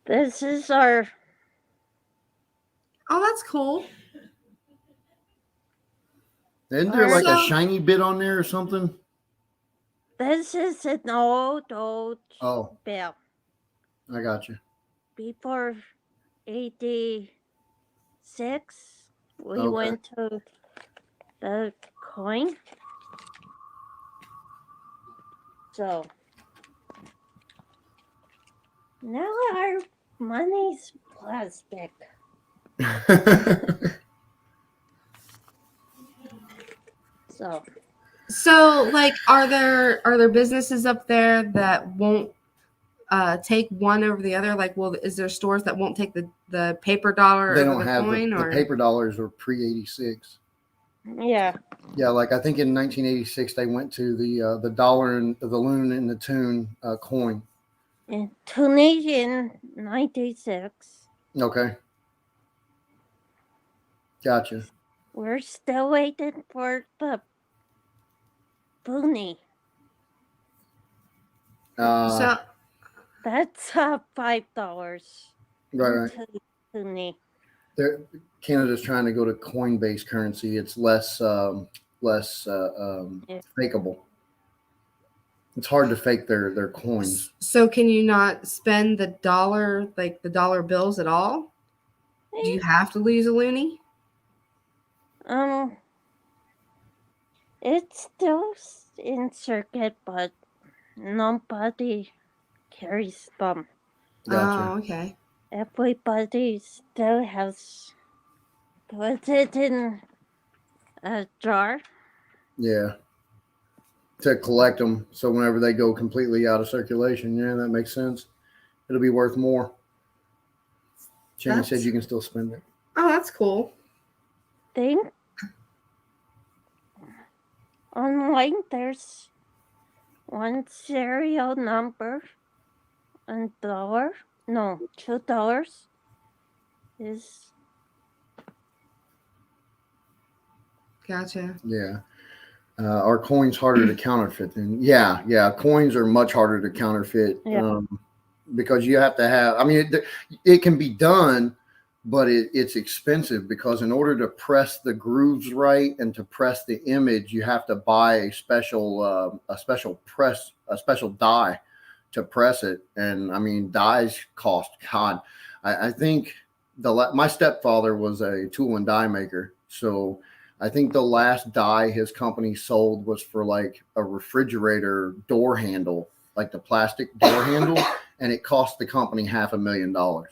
This is our, Oh, that's cool. Isn't there like a So- shiny bit on there or something? this is an old Oh, bill. I got you. Before 86, we Okay. went to the coin. So now our money's plastic. So, like, are there businesses up there that won't take one over the other? Like, is there stores that won't take the paper dollar They over don't the have coin? the Or paper dollars were pre-86. Yeah. Yeah, like I think in 1986 they went to the dollar and the loon and the tune coin. In Tunisian 96, Okay. Gotcha. we're still waiting for the Boonie. so That's $5. Right. To Boonie. Canada's trying to go to coin-based currency. It's less fakeable. It's hard to fake their coins. so can you not spend the dollar, like the dollar bills at all? Do you have to lose a loonie? It's still in circuit, but nobody carries them. Gotcha. Oh, okay. Everybody still has put it in a jar. Yeah. To collect them, so whenever they go completely out of circulation, yeah, that makes sense. It'll be worth more. Shane said That's- you can still spend it. Oh, that's cool. Think online there's one serial number and $2 is Gotcha. Yeah. Are coins harder to counterfeit than? Yeah. Coins are much harder to counterfeit Yeah. because you have to have. I mean, it can be done, but it's expensive because in order to press the grooves right and to press the image, you have to buy a special die to press it. And I mean, dies cost. God, I think my stepfather was a tool and die maker, so. I think the last die his company sold was for like a refrigerator door handle, like the plastic door handle, and it cost the company $500,000.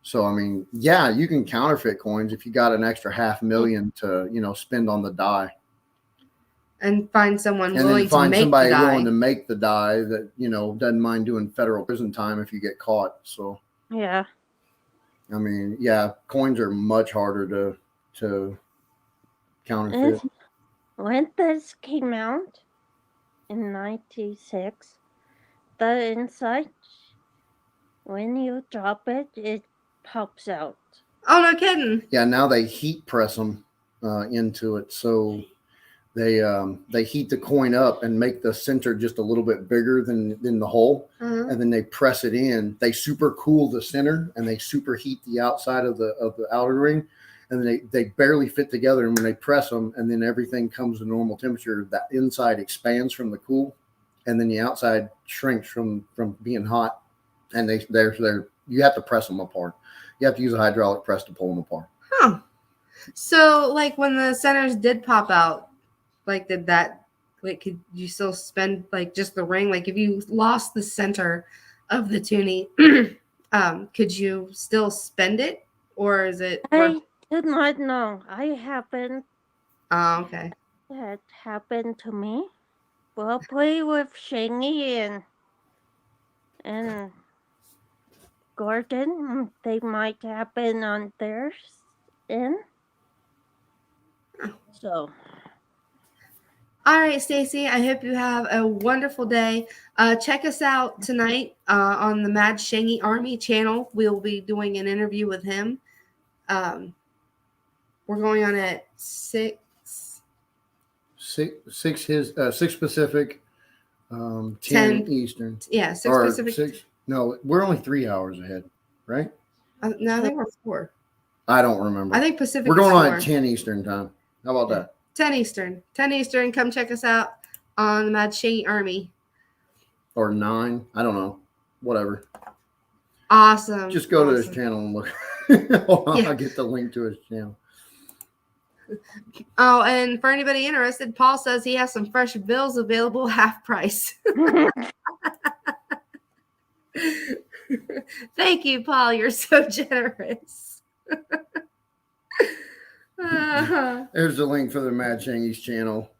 So, I mean, yeah, you can counterfeit coins if you got an extra $500,000 to, spend on the die. And find someone And willing then find to make somebody the die. willing to make the die that, doesn't mind doing federal prison time if you get caught. So, yeah. I mean, yeah, coins are much harder to counterfeit. And when this came out in 96, the inside, when you drop it, it pops out. Oh, no kidding. Yeah, now they heat press them into it. So they heat the coin up and make the center just a little bit bigger than the hole, Uh-huh. and then they press it in. They super cool the center and they super heat the outside of the outer ring, and then they barely fit together. And when they press them, and then everything comes to normal temperature, that inside expands from the cool, and then the outside shrinks from being hot. And they're you have to press them apart. You have to use a hydraulic press to pull them apart. Huh. So, like, when the centers did pop out, like, did that, like, could you still spend, like, just the ring? Like, if you lost the center of the toonie, could you still spend it? Or is it? I do not know. I haven't. Oh, okay. That happened to me. We'll play with Shangy and Gordon. They might happen on theirs end. So All right, Stacy, I hope you have a wonderful day. Check us out tonight on the Mad Shangy Army channel. We'll be doing an interview with him. We're going on at 6. 6 Pacific, 10 10. Eastern. Yeah, 6 Or Pacific. 6. No, we're only 3 hours ahead, right? No, I think we're 4. I don't remember. I think Pacific We're going is on 4. at 10 Eastern time. How about that? 10 Eastern. 10 Eastern. Come check us out on the Mad Shangy Army. Or 9? I don't know. Whatever. Awesome. Just go to his Awesome. channel and look. Hold on, Yeah. I'll get the link to his channel. Oh, and for anybody interested, Paul says he has some fresh bills available half price. Thank you, Paul. You're so generous. There's the link for the Mad Shangy's channel.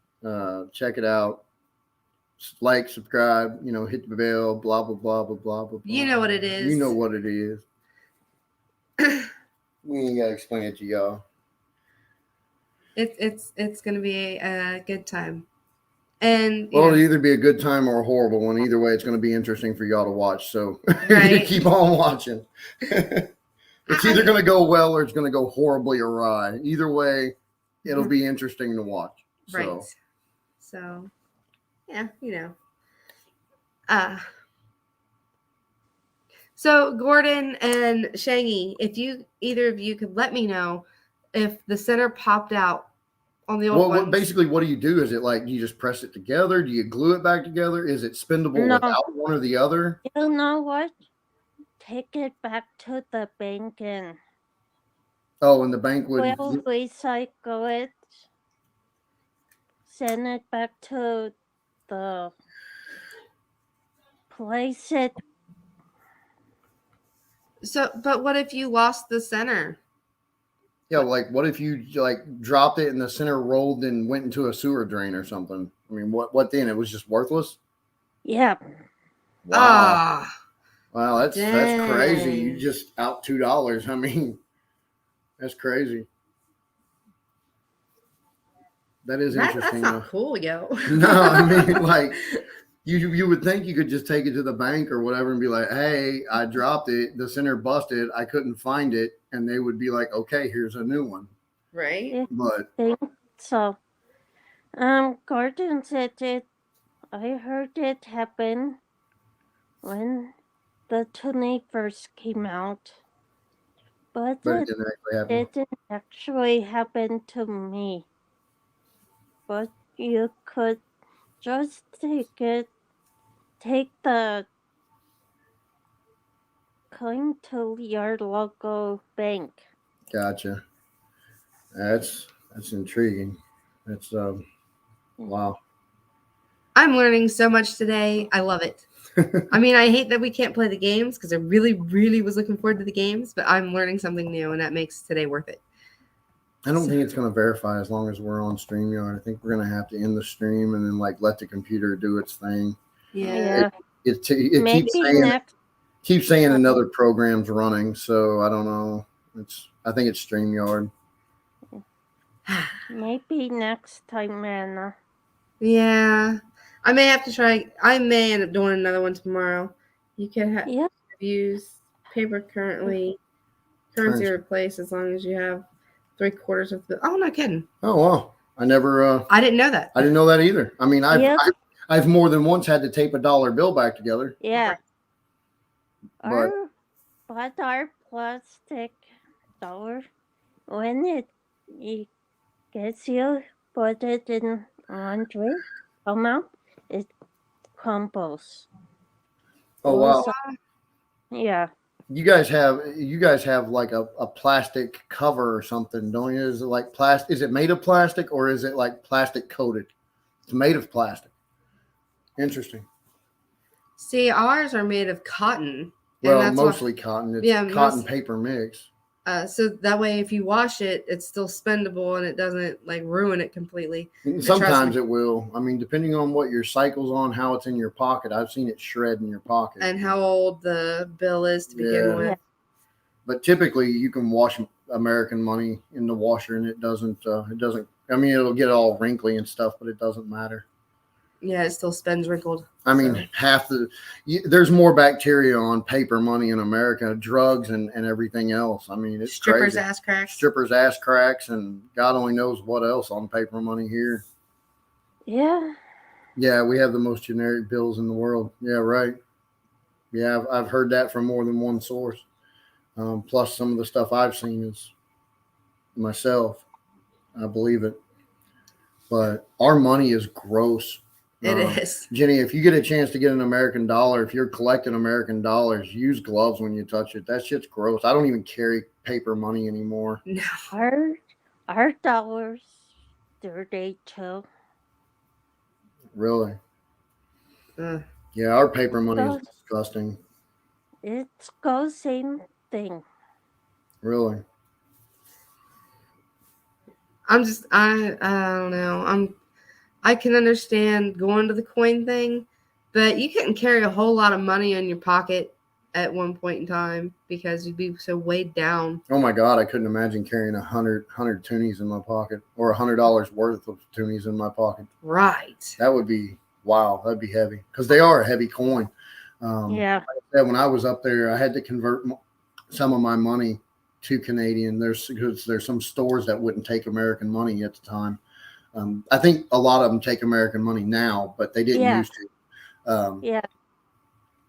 Check it out. Like, subscribe, hit the bell, blah, blah, blah, blah, blah, blah. You know what it is. You know what it is. We ain't got to explain it to y'all. It's gonna be a good time, and Well, it'll either be a good time or a horrible one. Either way, it's going to be interesting for y'all to watch. So you Right. keep on watching. It's either going to go well or it's going to go horribly awry. Either way, it'll be interesting to watch. right. So, So, yeah, So Gordon and Shangy, if either of you could let me know if the center popped out on the old well, ones. basically, what do? Is it like you just press it together? Do you glue it back together? Is it spendable No. without one or the other? you know what? Take it back to the bank and Oh, and the bank would. we'll recycle it. Send it back to the place it. So, but what if you lost the center? Yeah, like what if you dropped it and the center rolled and went into a sewer drain or something? I mean, what then? It was just worthless. Yeah. Wow. Wow, that's crazy. Dang. You just out $2. I mean, that's crazy. That is That's interesting. not cool, yo. No, I mean, like you would think you could just take it to the bank or whatever and be like, "Hey, I dropped it. The center busted. I couldn't find it," and they would be like, "Okay, here's a new one." Right? But Think so. Gordon said it. I heard it happen when the toonie first came out, but it it didn't actually happen. didn't actually happen to me. But you could just take the coin to your local bank. Gotcha. That's intriguing. That's wow. I'm learning so much today. I love it. I mean, I hate that we can't play the games because I really, really was looking forward to the games, but I'm learning something new, and that makes today worth it. I don't think it's going to verify as long as we're on StreamYard. I think we're going to have to end the stream and then let the computer do its thing. Yeah. It Maybe keeps saying another program's running, so I don't know. I think it's StreamYard. maybe next time, Anna. Yeah. I may have to try. I may end up doing another one tomorrow. You can Yeah. use paper currency Currency. replace as long as you have 3/4 of the. Oh, no kidding. Oh wow. I never. I didn't know that. I didn't know that either. I mean, Yeah. I've more than once had to tape a dollar bill back together. Yeah. But- Our plastic dollar, when it gets you, put it in laundry, come out, it crumbles. Oh wow. Yeah. You guys have like a plastic cover or something, don't you? Is it like plastic? Is it made of plastic or is it like plastic coated? It's made of plastic. Interesting. See, ours are made of cotton. Well, that's why- mostly cotton. It's Yeah, cotton most- paper mix. so that way, if you wash it, it's still spendable and it doesn't like ruin it completely. Sometimes it will. I mean, depending on what your cycle's on, how it's in your pocket. I've seen it shred in your pocket. And how old the bill is to begin Yeah. with. But typically, you can wash American money in the washer, and it doesn't. It doesn't. I mean, it'll get all wrinkly and stuff, but it doesn't matter. Yeah, it still spends wrinkled. I mean, So- there's more bacteria on paper money in America, drugs and everything else. I mean, it's Strippers' crazy. ass cracks. Strippers' ass cracks, and God only knows what else on paper money here. Yeah. Yeah, we have the most generic bills in the world. Yeah, right. Yeah, I've heard that from more than one source. Plus, some of the stuff I've seen is myself. I believe it. But our money is gross. It is. Jenny, if you get a chance to get an American dollar, if you're collecting American dollars, use gloves when you touch it. That shit's gross. I don't even carry paper money anymore. No. Our dollars, dirty too. Really? Ugh. Yeah, our paper money is Gross. disgusting. It's go same thing. Really. I don't know. I can understand going to the coin thing, but you couldn't carry a whole lot of money in your pocket at one point in time because you'd be so weighed down. Oh my God, I couldn't imagine carrying 100 toonies in my pocket or $100 worth of toonies in my pocket. Right. That would be, wow, that'd be heavy because they are a heavy coin. Yeah. When I was up there, I had to convert some of my money to Canadian. There's some stores that wouldn't take American money at the time. I think a lot of them take American money now, but they didn't Yeah. used to. Yeah.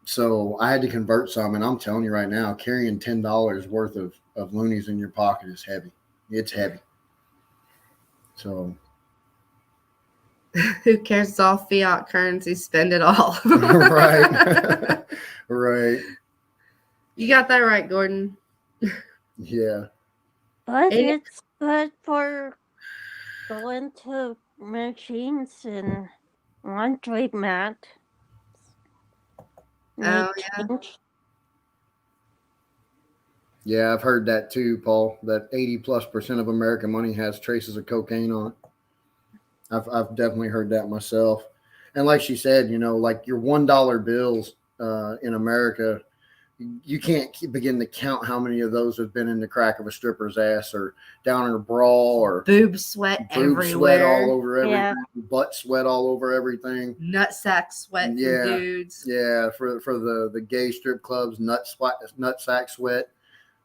So I had to convert some, and I'm telling you right now, carrying $10 worth of loonies in your pocket is heavy. It's heavy. So Who cares? It's all fiat currency. Spend it all. right, right, You got that right, Gordon. yeah. But It- it's good for going to machines and laundry mat. Oh, Make yeah. change. Yeah, I've heard that too, Paul. That 80+% of American money has traces of cocaine on it. I've definitely heard that myself. And like she said, like your $1 bills in America, you can't begin to count how many of those have been in the crack of a stripper's ass or down in a bra or Boob sweat boob everywhere. sweat all over everything, Yeah. butt sweat all over everything. Nutsack sweat Yeah. from dudes. Yeah, for the gay strip clubs, nutsack sweat,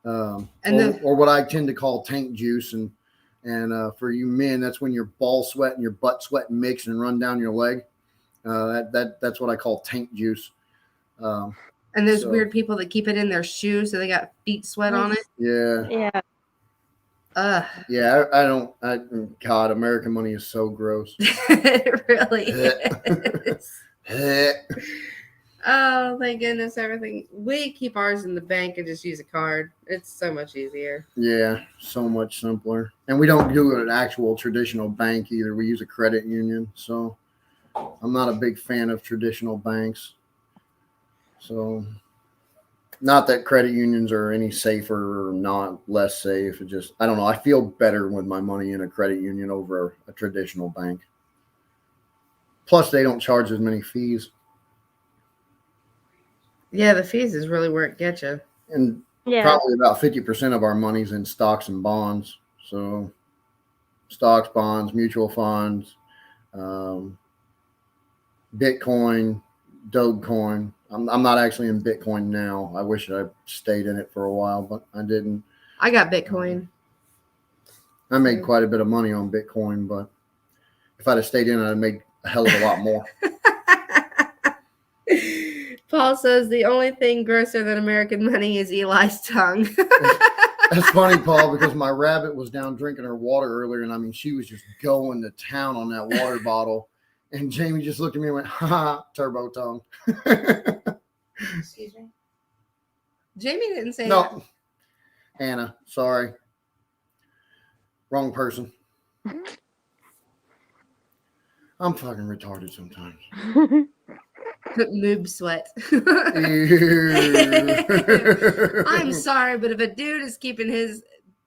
And or what I tend to call tank juice, and for you men, that's when your ball sweat and your butt sweat mix and run down your leg. That's what I call tank juice. And there's So- weird people that keep it in their shoes so they got feet sweat on it. Yeah, Yeah. Ugh. yeah. God, American money is so gross. It really is. Yeah, Oh, thank goodness, everything. We keep ours in the bank and just use a card. It's so much easier. so much simpler. And we don't do an actual traditional bank either. We use a credit union. So I'm not a big fan of traditional banks. So not that credit unions are any safer or not less safe. It just, I don't know. I feel better with my money in a credit union over a traditional bank. Plus, they don't charge as many fees. Yeah, the fees is really where it gets you. And Yeah. probably about 50% of our money's in stocks and bonds. So stocks, bonds, mutual funds, Bitcoin, Dogecoin. I'm not actually in Bitcoin now. I wish I stayed in it for a while, but I didn't. I got Bitcoin. I made quite a bit of money on Bitcoin, but if I'd have stayed in, I'd have made a hell of a lot more. Paul says the only thing grosser than American money is Eli's tongue. That's funny, Paul, because my rabbit was down drinking her water earlier, and I mean, she was just going to town on that water bottle. And Jamie just looked at me and went, ha, turbo tongue. Excuse me. Jamie didn't say that. No, Anna, sorry. Wrong person. I'm fucking retarded sometimes. Moob sweat. I'm sorry, but if a dude is keeping his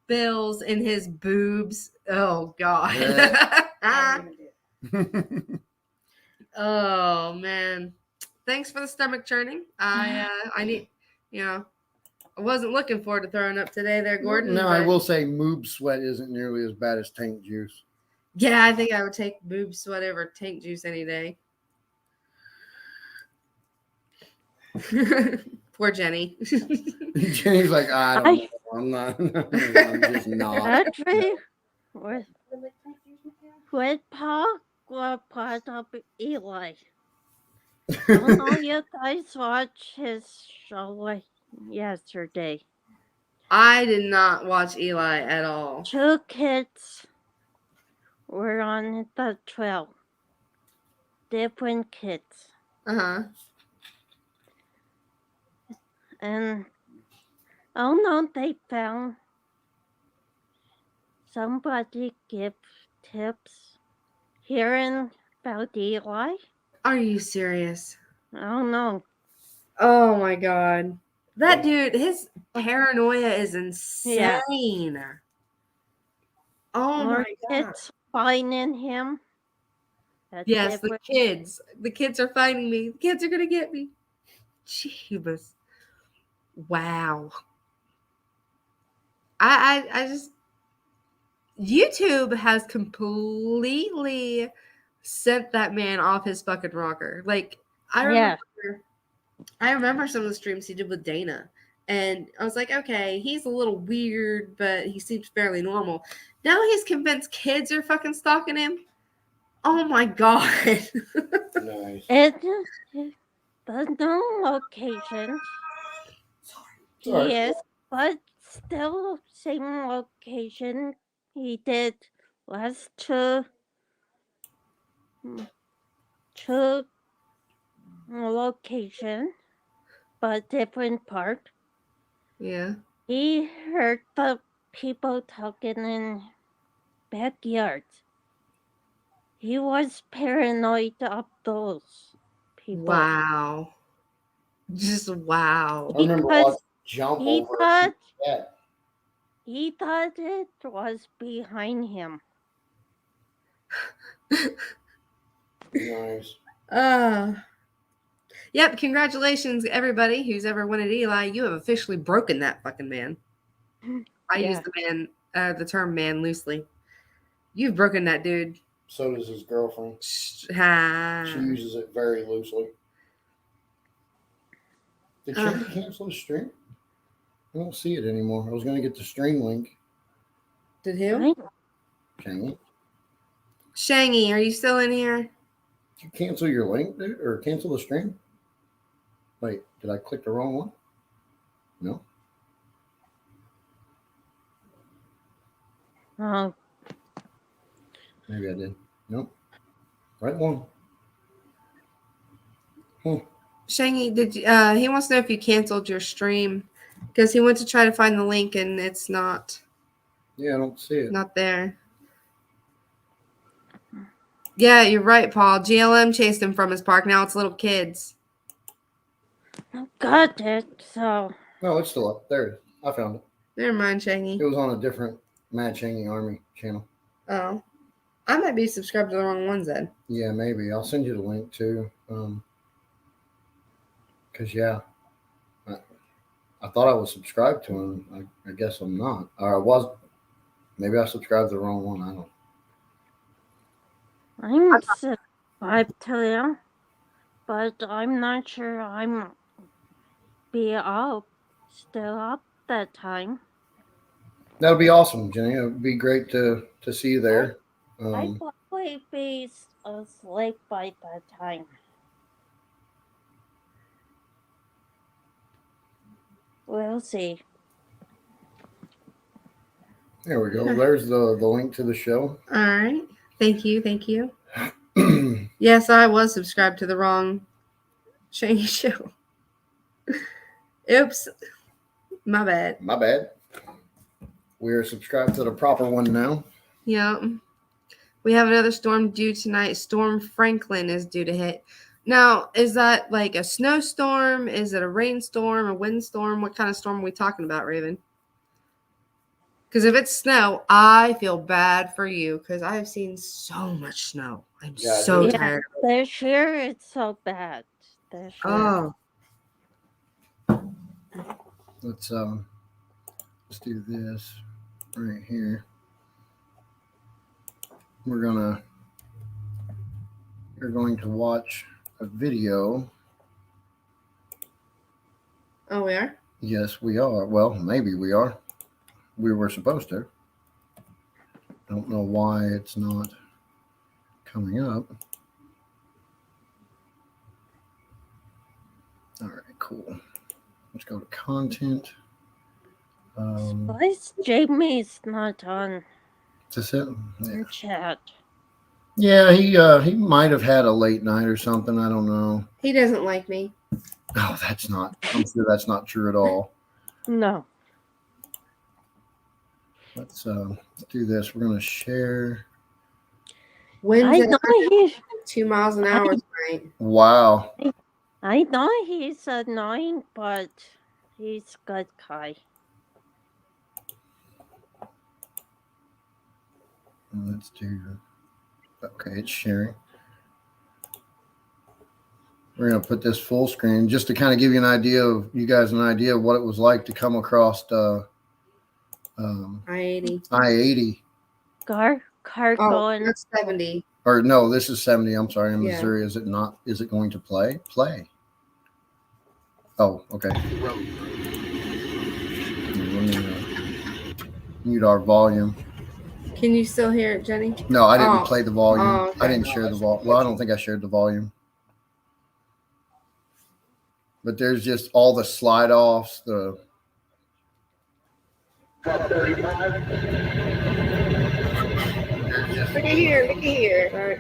bills in his boobs, oh god. Oh man. Thanks for the stomach churning. I need, I wasn't looking forward to throwing up today there, Gordon. No, I but- will say moob sweat isn't nearly as bad as tank juice. Yeah, I think I would take boob sweat over tank juice any day. Poor Jenny. Jenny's like, I don't know. I'm not. I'm just not. Actually, with Paul were part of Eli. I don't know you guys watched his show yesterday. I did not watch Eli at all. 2 kids were on the trail. Different kids. Uh-huh. And oh no, they found somebody give tips hearing about Eli. Are you serious? I don't know. Oh my god. That dude, his paranoia is insane. Oh More my god. kids finding him. That's Yes, the different. kids. The kids are finding me. The kids are gonna get me. Jeebus. Wow. I just YouTube has completely sent that man off his fucking rocker. Like Yeah. I remember some of the streams he did with Dana. And I was like, okay, he's a little weird, but he seems fairly normal. Now he's convinced kids are fucking stalking him. Oh my god. Nice. The known location Sorry. he is, but still same location he did last two location, but different part. Yeah. He heard the people talking in backyards. He was paranoid of those people. Wow. Just wow. I remember Because watching jump He over a thought cat. he thought it was behind him. Nice. Yep, congratulations everybody who's ever wanted Eli. You have officially broken that fucking man. I use the term man loosely. You've broken that dude. So does his girlfriend. Ah. She uses it very loosely. Did Shanky cancel the stream? I don't see it anymore. I was going to get the stream link. Did who? Right? Can Shangy, are you still in here? you cancel your link, dude, or cancel the stream? Wait, did I click the wrong one? No. Oh, Maybe I did. Nope. Right one. Shangy, did you, he wants to know if you canceled your stream because he went to try to find the link and it's not Yeah, I don't see it. there. Yeah, you're right, Paul. GLM chased him from his park. Now it's little kids. got it. So No, it's still up. There it is. I found it. Never mind, Shangy. It was on a different Mad Shangy Army channel. Oh, I might be subscribed to the wrong ones then. Yeah, maybe. I'll send you the link too. Because, yeah, I thought I was subscribed to him. I guess I'm not. Or I was. Maybe I subscribed to the wrong one. I don't. I'm subscribed to him, but I'm not sure I'm still up that time. That would be awesome, Jenny. It would be great to see you there. I probably might be asleep by that time. We'll see. There we go. There's the link to the show. All right. Thank you. Thank you. Yes, I was subscribed to the wrong Shaggy show. Oops. My bad. My bad. We're subscribed to the proper one now. Yeah. We have another storm due tonight. Storm Franklin is due to hit. Now, is that like a snowstorm? Is it a rainstorm, a windstorm? What kind of storm are we talking about, Raven? Because if it's snow, I feel bad for you because I have seen so much snow. I'm Yeah, so Yeah, tired. this year it's so bad. This year. Oh, Let's do this right here. We're going to watch a video. oh, we are? Yes, we are. Well, maybe we are. We were supposed to. I don't know why it's not coming up. All right, cool. Let's go to content. Spice Jamie's not on Is this it? Yeah. the chat. Yeah, he might have had a late night or something. I don't know. He doesn't like me. Oh, I'm sure that's not true at all. No. Let's do this. We're gonna share. Winds I at know he's 2 miles an hour tonight. Wow. I know he's annoying, but he's good guy. Let's do. Okay, it's sharing. We're gonna put this full screen just to kind of give you an idea of what it was like to come across I-80. I-80. Car Oh, going. that's 70. Or no, this is 70. I'm sorry, in Yeah. Missouri. Is it not? Is it going to play? Play. Oh, okay. Let me mute our volume. Can you still hear it, Jenny? No, I didn't Oh. play the volume. Oh, okay. I didn't share the volume. Well, I don't think I shared the volume. But there's just all the slide offs, the Look at here. Look at here. All right.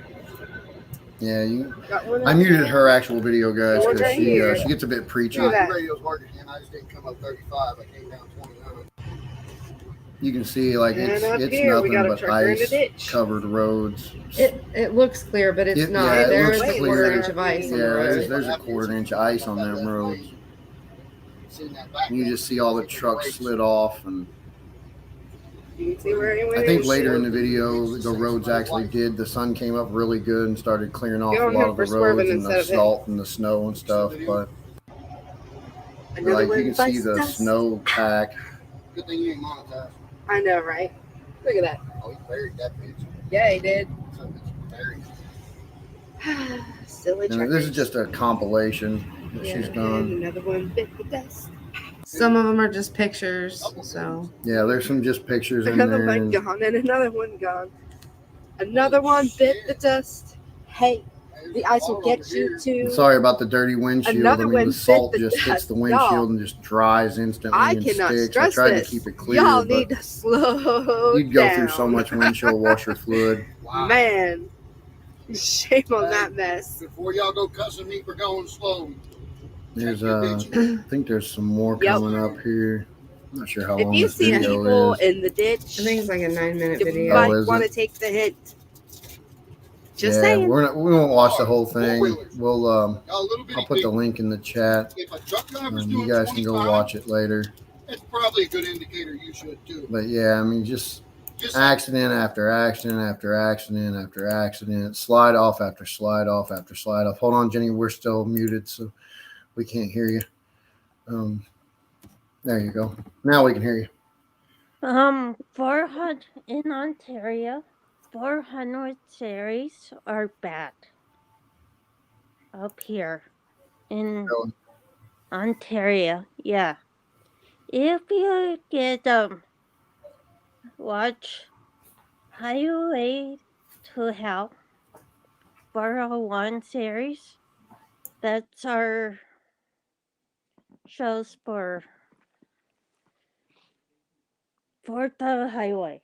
yeah. Got one I up muted there. her actual video, guys, One because right here. she gets a bit preachy. Look at that. radio's working, and I just didn't come up 35. I came down 29. You can see like And it's up it's here, we nothing got a but trucker in the ice ditch. covered roads. It looks clear, but it's not. Yeah, it There's looks a clear. quarter inch of ice on the Yeah, road. there's a quarter inch of ice on that road. You just see all the trucks slid off, and You can see where it went. I think later in the video the roads actually did. The sun came up really good and started clearing off Good a on lot him of the for swerving roads and instead the of hitting. salt and the snow and stuff. But Another like one you can see bites the dust. snow pack. Good thing you ain't monetized. I know, right? Look at that. Oh, he buried that bitch. Yeah, he did. Son of a bitch buried. Silly And this is just a compilation that she's done. Another one bit the dust. Some of them are just pictures, so. Yeah, there's some just pictures in Another there. one and- gone and another one gone. Another one bit the dust. Hey, the ice will get you too. Sorry about the dirty windshield. Another I mean, one the salt bit the just hits dust. the windshield Y'all, and just dries instantly I and cannot sticks. I stress tried this. to keep it clear, Y'all but need to slow you'd go down. through so much windshield washer fluid. Wow. Man, shame on that mess. Before y'all go cussing me for going slow. There's check your I bitches. think there's some more Yep. coming up here. I'm not sure how If long you this see video people is. in the ditch, I think it's like a 9-minute you video. Oh, might is want to it? take the hint. Just Yeah, saying. we won't watch the whole thing. Four-wheelers. We'll Y'all little bitty I'll put the people. link in the chat. If a truck driver's doing You guys can go 25, watch it later. that's probably a good indicator you should too. But yeah, I mean, just Just accident after accident after accident after accident, slide off after slide off after slide off. Hold on, Jenny, we're still muted, so we can't hear you. There you go. Now we can hear you. 400 in Ontario, 400 series are bad. Up here in Really? Ontario, yeah. If you get watch Highway to have for a one series. That's our shows for the highway.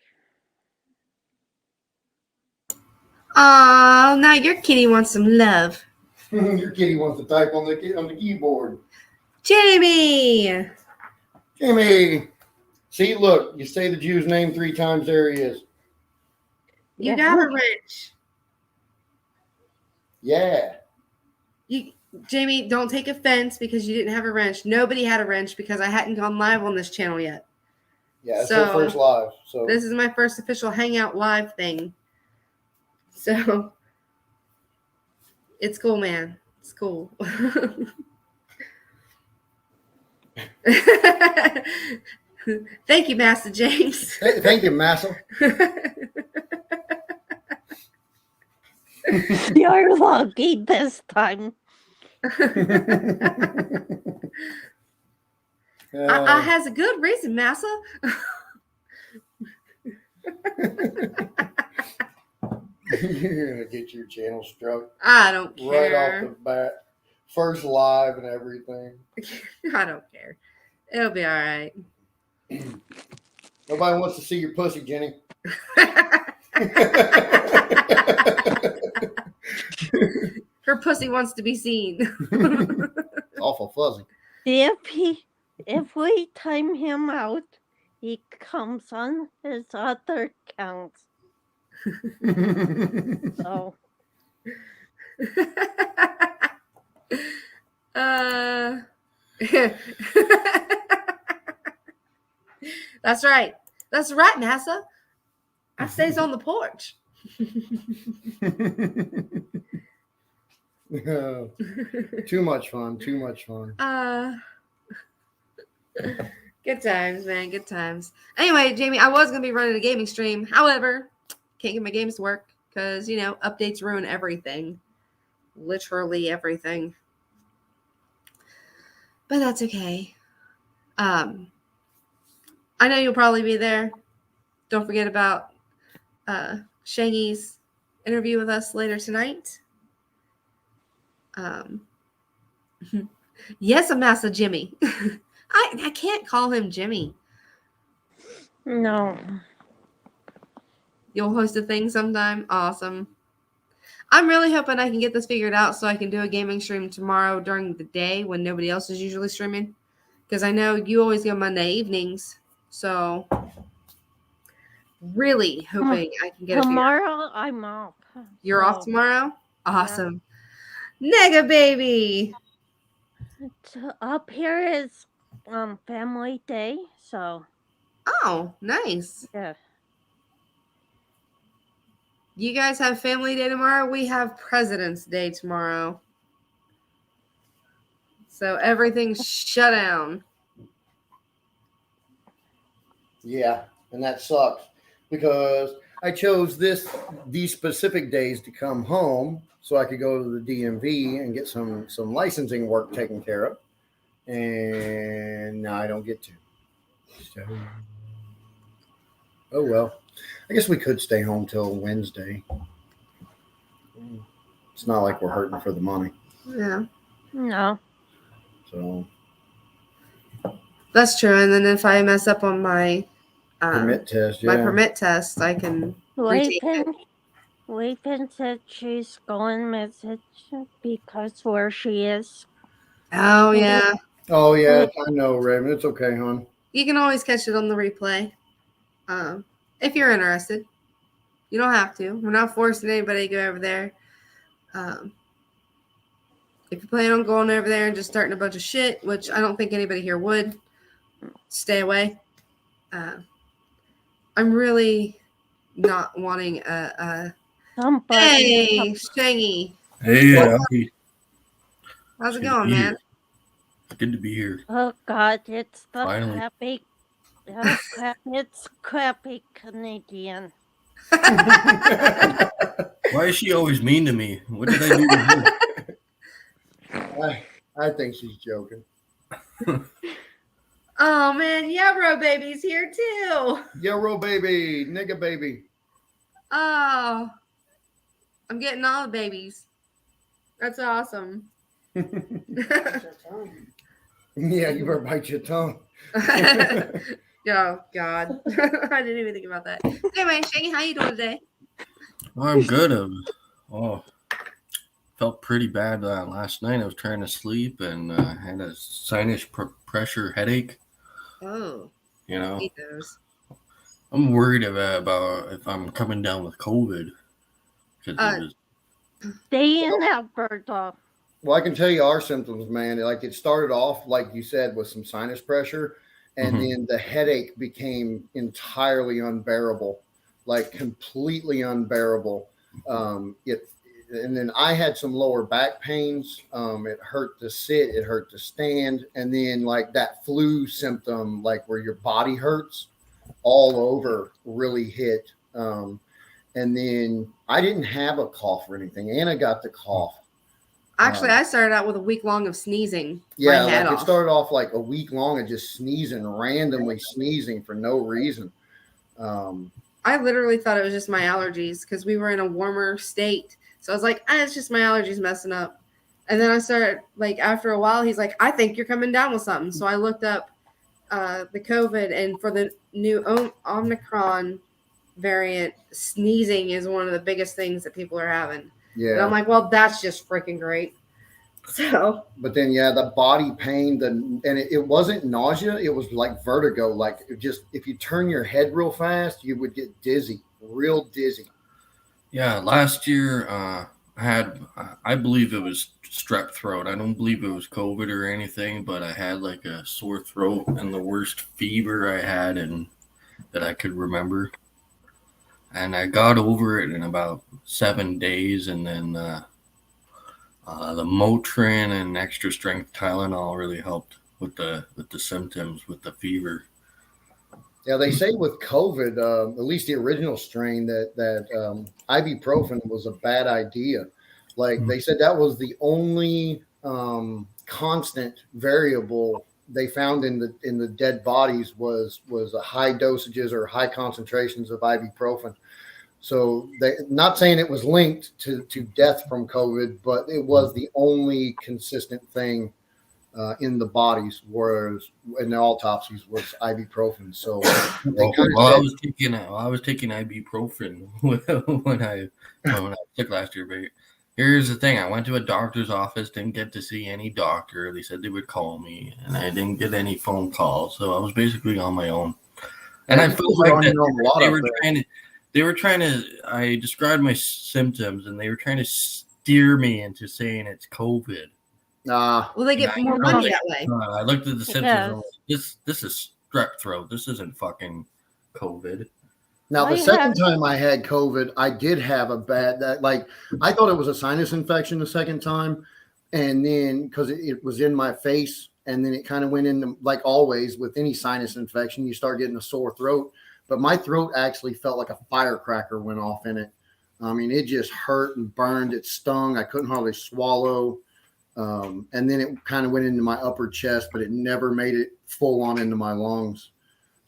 Oh, now your kitty wants some love. Your kitty wants to type on the keyboard. Jamie! Jimmy, see, look, you say the Jew's name 3 times. There he is. You Yeah. got a wrench. Yeah. Jamie, don't take offense because you didn't have a wrench. Nobody had a wrench because I hadn't gone live on this channel yet. Yeah, it's So, her first live. So This is my first official Hangout live thing. So it's cool, man. It's cool. Thank you, Master James. Thank you, Massa. You're lucky this time. I has a good reason, Massa. You're gonna get your channel struck I don't right off care. the bat. First live and everything. I don't care. It'll be all right. Nobody wants to see your pussy, Jenny. Her pussy wants to be seen. Awful fuzzy. If we time him out, he comes on his other accounts. So That's right. That's right, Massa. I stays on the porch. Too much fun. Too much fun. Good times, man. Good times. Anyway, Jamie, I was gonna be running a gaming stream. However, can't get my games to work because updates ruin everything. Literally everything. But that's okay. I know you'll probably be there. Don't forget about Shangy's interview with us later tonight. Yes, I'm Massa Jimmy. I can't call him Jimmy. no. You'll host a thing sometime? Awesome. I'm really hoping I can get this figured out so I can do a gaming stream tomorrow during the day when nobody else is usually streaming. Because I know you always go Monday evenings. So really hoping I can get it figured out. Tomorrow I'm off. You're off tomorrow? Awesome. Nega baby. Up here is family day, so Oh, nice. yeah. You guys have family day tomorrow. We have President's Day tomorrow. So everything's shut down. Yeah, and that sucks because I chose these specific days to come home so I could go to the DMV and get some licensing work taken care of, and now I don't get to. So, oh well. I guess we could stay home till Wednesday. It's not like we're hurting for the money, Yeah, No. so that's true. And then if I mess up on my permit test. Yeah. my permit test, I can retake it. Waypin said she's going message because where she is. Oh yeah, Oh yeah, I know, Raven. It's okay, hon. you can always catch it on the replay if you're interested. You don't have to. We're not forcing anybody to go over there. If you plan on going over there and just starting a bunch of shit, which I don't think anybody here would, stay away. I'm really not wanting a Somebody. hey, Shangy. Hey, How's it Good to going, be man? here. It's good to be here. Oh God, it's the Finally. crappy. Oh, crap, it's crappy Canadian. Why is she always mean to me? What did I do to her? I think she's joking. Oh man, Yabro baby's here too. Yo, baby, nigga baby. Oh, I'm getting all the babies. That's awesome. Yeah, you better bite your tongue. Oh God. I didn't even think about that. Anyway, Shaggy, how you doing today? Well, I'm good. Felt pretty bad last night. I was trying to sleep and had a sinus pressure headache. Oh, You know, hate those. I'm worried about if I'm coming down with COVID. 'Cause it was, Stay in that bird dog. Well, I can tell you our symptoms, man. Like it started off, like you said, with some sinus pressure, and Mhm. then the headache became entirely unbearable, like completely unbearable. And then I had some lower back pains. It hurt to sit, it hurt to stand, and then like that flu symptom, like where your body hurts all over, really hit. And then I didn't have a cough or anything. Anna got the cough. Actually, I started out with a week long of sneezing. Yeah, my head like off. it started off like a week long of just sneezing, randomly sneezing for no reason. I literally thought it was just my allergies because we were in a warmer state. So I was like, it's just my allergies messing up. And then I started, like, after a while, he's like, I think you're coming down with something. So I looked up the COVID, and for the new Omicron variant, sneezing is one of the biggest things that people are having. Yeah. And I'm like, well, that's just freaking great. So, But then, yeah, the body pain, and it wasn't nausea. It was like vertigo. Like it just, if you turn your head real fast, you would get dizzy, real dizzy. yeah, last year I believe it was strep throat. I don't believe it was COVID or anything, but I had like a sore throat and the worst fever I had and that I could remember. And I got over it in about 7 days, and then the Motrin and extra strength Tylenol really helped with the symptoms, with the fever. Yeah, they say with COVID, at least the original strain, that ibuprofen was a bad idea. Like they said, that was the only constant variable they found in the dead bodies was a high dosages or high concentrations of ibuprofen. So they, not saying it was linked to death from COVID, but it was the only consistent thing in the bodies, whereas in the autopsies was ibuprofen. So they kind of I said, was taking ibuprofen when I was sick last year. But here's the thing: I went to a doctor's office, didn't get to see any doctor. They said they would call me, and I didn't get any phone calls. So I was basically on my own. And I felt like that they were trying to. I described my symptoms, and they were trying to steer me into saying it's COVID. nah. well, they get more money that way. I looked at the symptoms. Yes. And I was like, this is strep throat. This isn't fucking COVID. Now, I the second have- time I had COVID, I did have a bad, I thought it was a sinus infection the second time. And then, because it was in my face, and then it kind of went into, like always with any sinus infection, you start getting a sore throat. But my throat actually felt like a firecracker went off in it. I mean, it just hurt and burned. It stung. I couldn't hardly swallow. And then it kind of went into my upper chest, but it never made it full on into my lungs.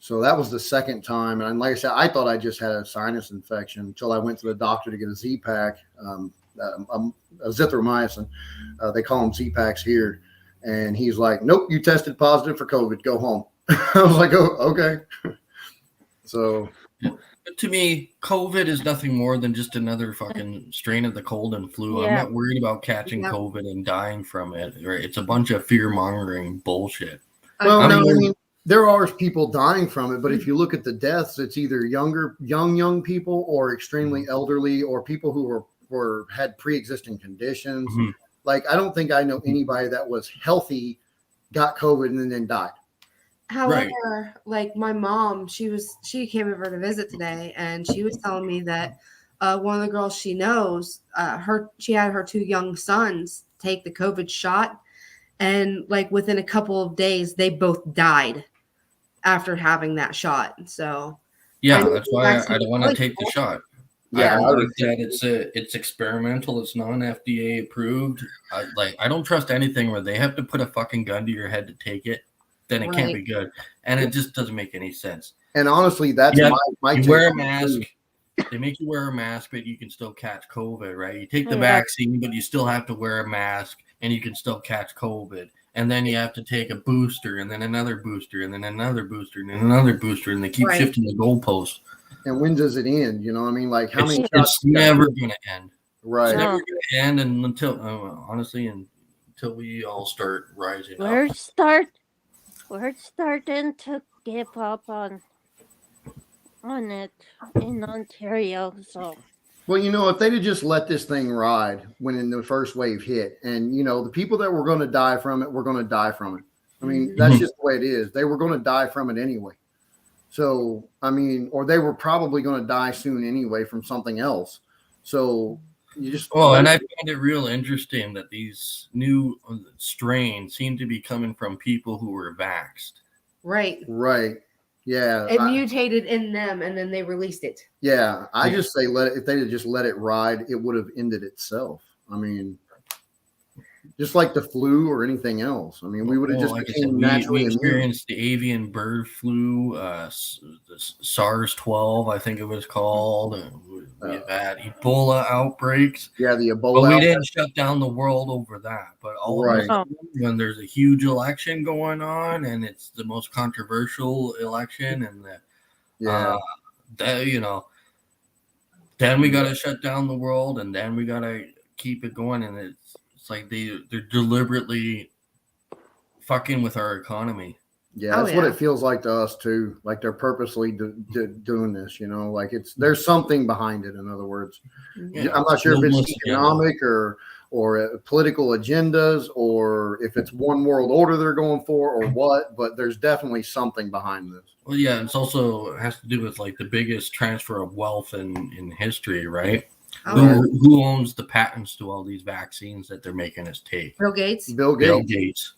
So that was the second time. And like I said, I thought I just had a sinus infection until I went to the doctor to get a Z-Pack, a zithromycin. They call them Z-Packs here. And he's like, nope, you tested positive for COVID. Go home. I was like, oh, okay. So But to me, COVID is nothing more than just another fucking strain of the cold and flu. I'm Yeah. not worried about catching Yeah. COVID and dying from it. Right? It's a bunch of fear-mongering bullshit. well, I'm no, I worried- mean, there are people dying from it, but if you look at the deaths, it's either young people or extremely elderly or people who had pre-existing conditions. Mhm. Like, I don't think I know anybody that was healthy, got COVID, and then died. However, like my mom, she came over to visit today, and she was telling me that one of the girls she knows, she had her 2 young sons take the COVID shot, and like within a couple of days, they both died after having that shot. So Yeah, I that's why I vaccine- don't want to take the shot. Yeah, I I think that it's experimental. It's non-FDA approved. I don't trust anything where they have to put a fucking gun to your head to take it. Then it can't Right. be good, and it just doesn't make any sense. And honestly, that's Yeah, my You take wear a on it, mask. too. they make you wear a mask, but you can still catch COVID, right? You take the Yeah. vaccine, but you still have to wear a mask, and you can still catch COVID. And then you have to take a booster, and then another booster, and then another booster, and then another booster, and they keep Right. shifting the goalposts. And when does it end? You know, I mean, like how many It's shots? you got? never going to end. Right. It's No. never going to end, and until honestly, until we all start rising up. We're starting to give up on it in Ontario. So Well, you know, if they'd have just let this thing ride when in the first wave hit, and you know, the people that were going to die from it were going to die from it. I mean, that's just the way it is. They were going to die from it anyway. So, I mean, or they were probably going to die soon anyway from something else. So you just Oh, and I find it real interesting that these new strains seem to be coming from people who were vaxxed. Right. right. Yeah. It mutated in them and then they released it. Yeah, I just say let it. If they had just let it ride, it would have ended itself. I mean, just like the flu or anything else. I mean, we would have just like I said, became we naturally immune. experienced the avian bird flu, the SARS-12, I think it was called. And we've had Ebola outbreaks. Yeah, the But Ebola. we outbreak. didn't shut down the world over that. But all Right. of a sudden, when there's a huge election going on, and it's the most controversial election, and Yeah, that, you know, then we got to shut down the world, and then we got to keep it going, and it's like they're deliberately fucking with our economy. yeah, Oh, that's what yeah. it feels like to us too. Like they're purposely doing this. You know, like there's something behind it. In other words, Yeah. I'm not sure if it's Globalist agenda. economic or political agendas or if it's one world order they're going for or what. But there's definitely something behind this. Well, yeah, it's also has to do with like the biggest transfer of wealth in history, right? Oh, Who owns the patents to all these vaccines that they're making us take? Bill Gates. Bill Bill Gates. Gates.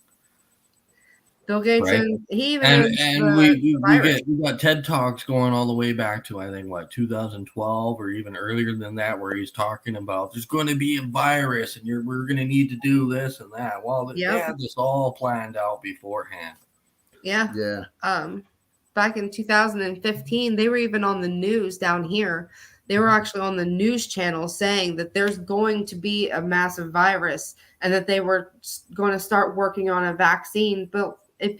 Bill Gates, Right. and he even And owns and the we virus. got TED Talks going all the way back to I think 2012 or even earlier than that, where he's talking about there's going to be a virus and we're going to need to do this and that. Well, they Yep. had this all planned out beforehand. Yeah. Yeah. Back in 2015, they were even on the news down here. They were actually on the news channel saying that there's going to be a massive virus and that they were going to start working on a vaccine. But if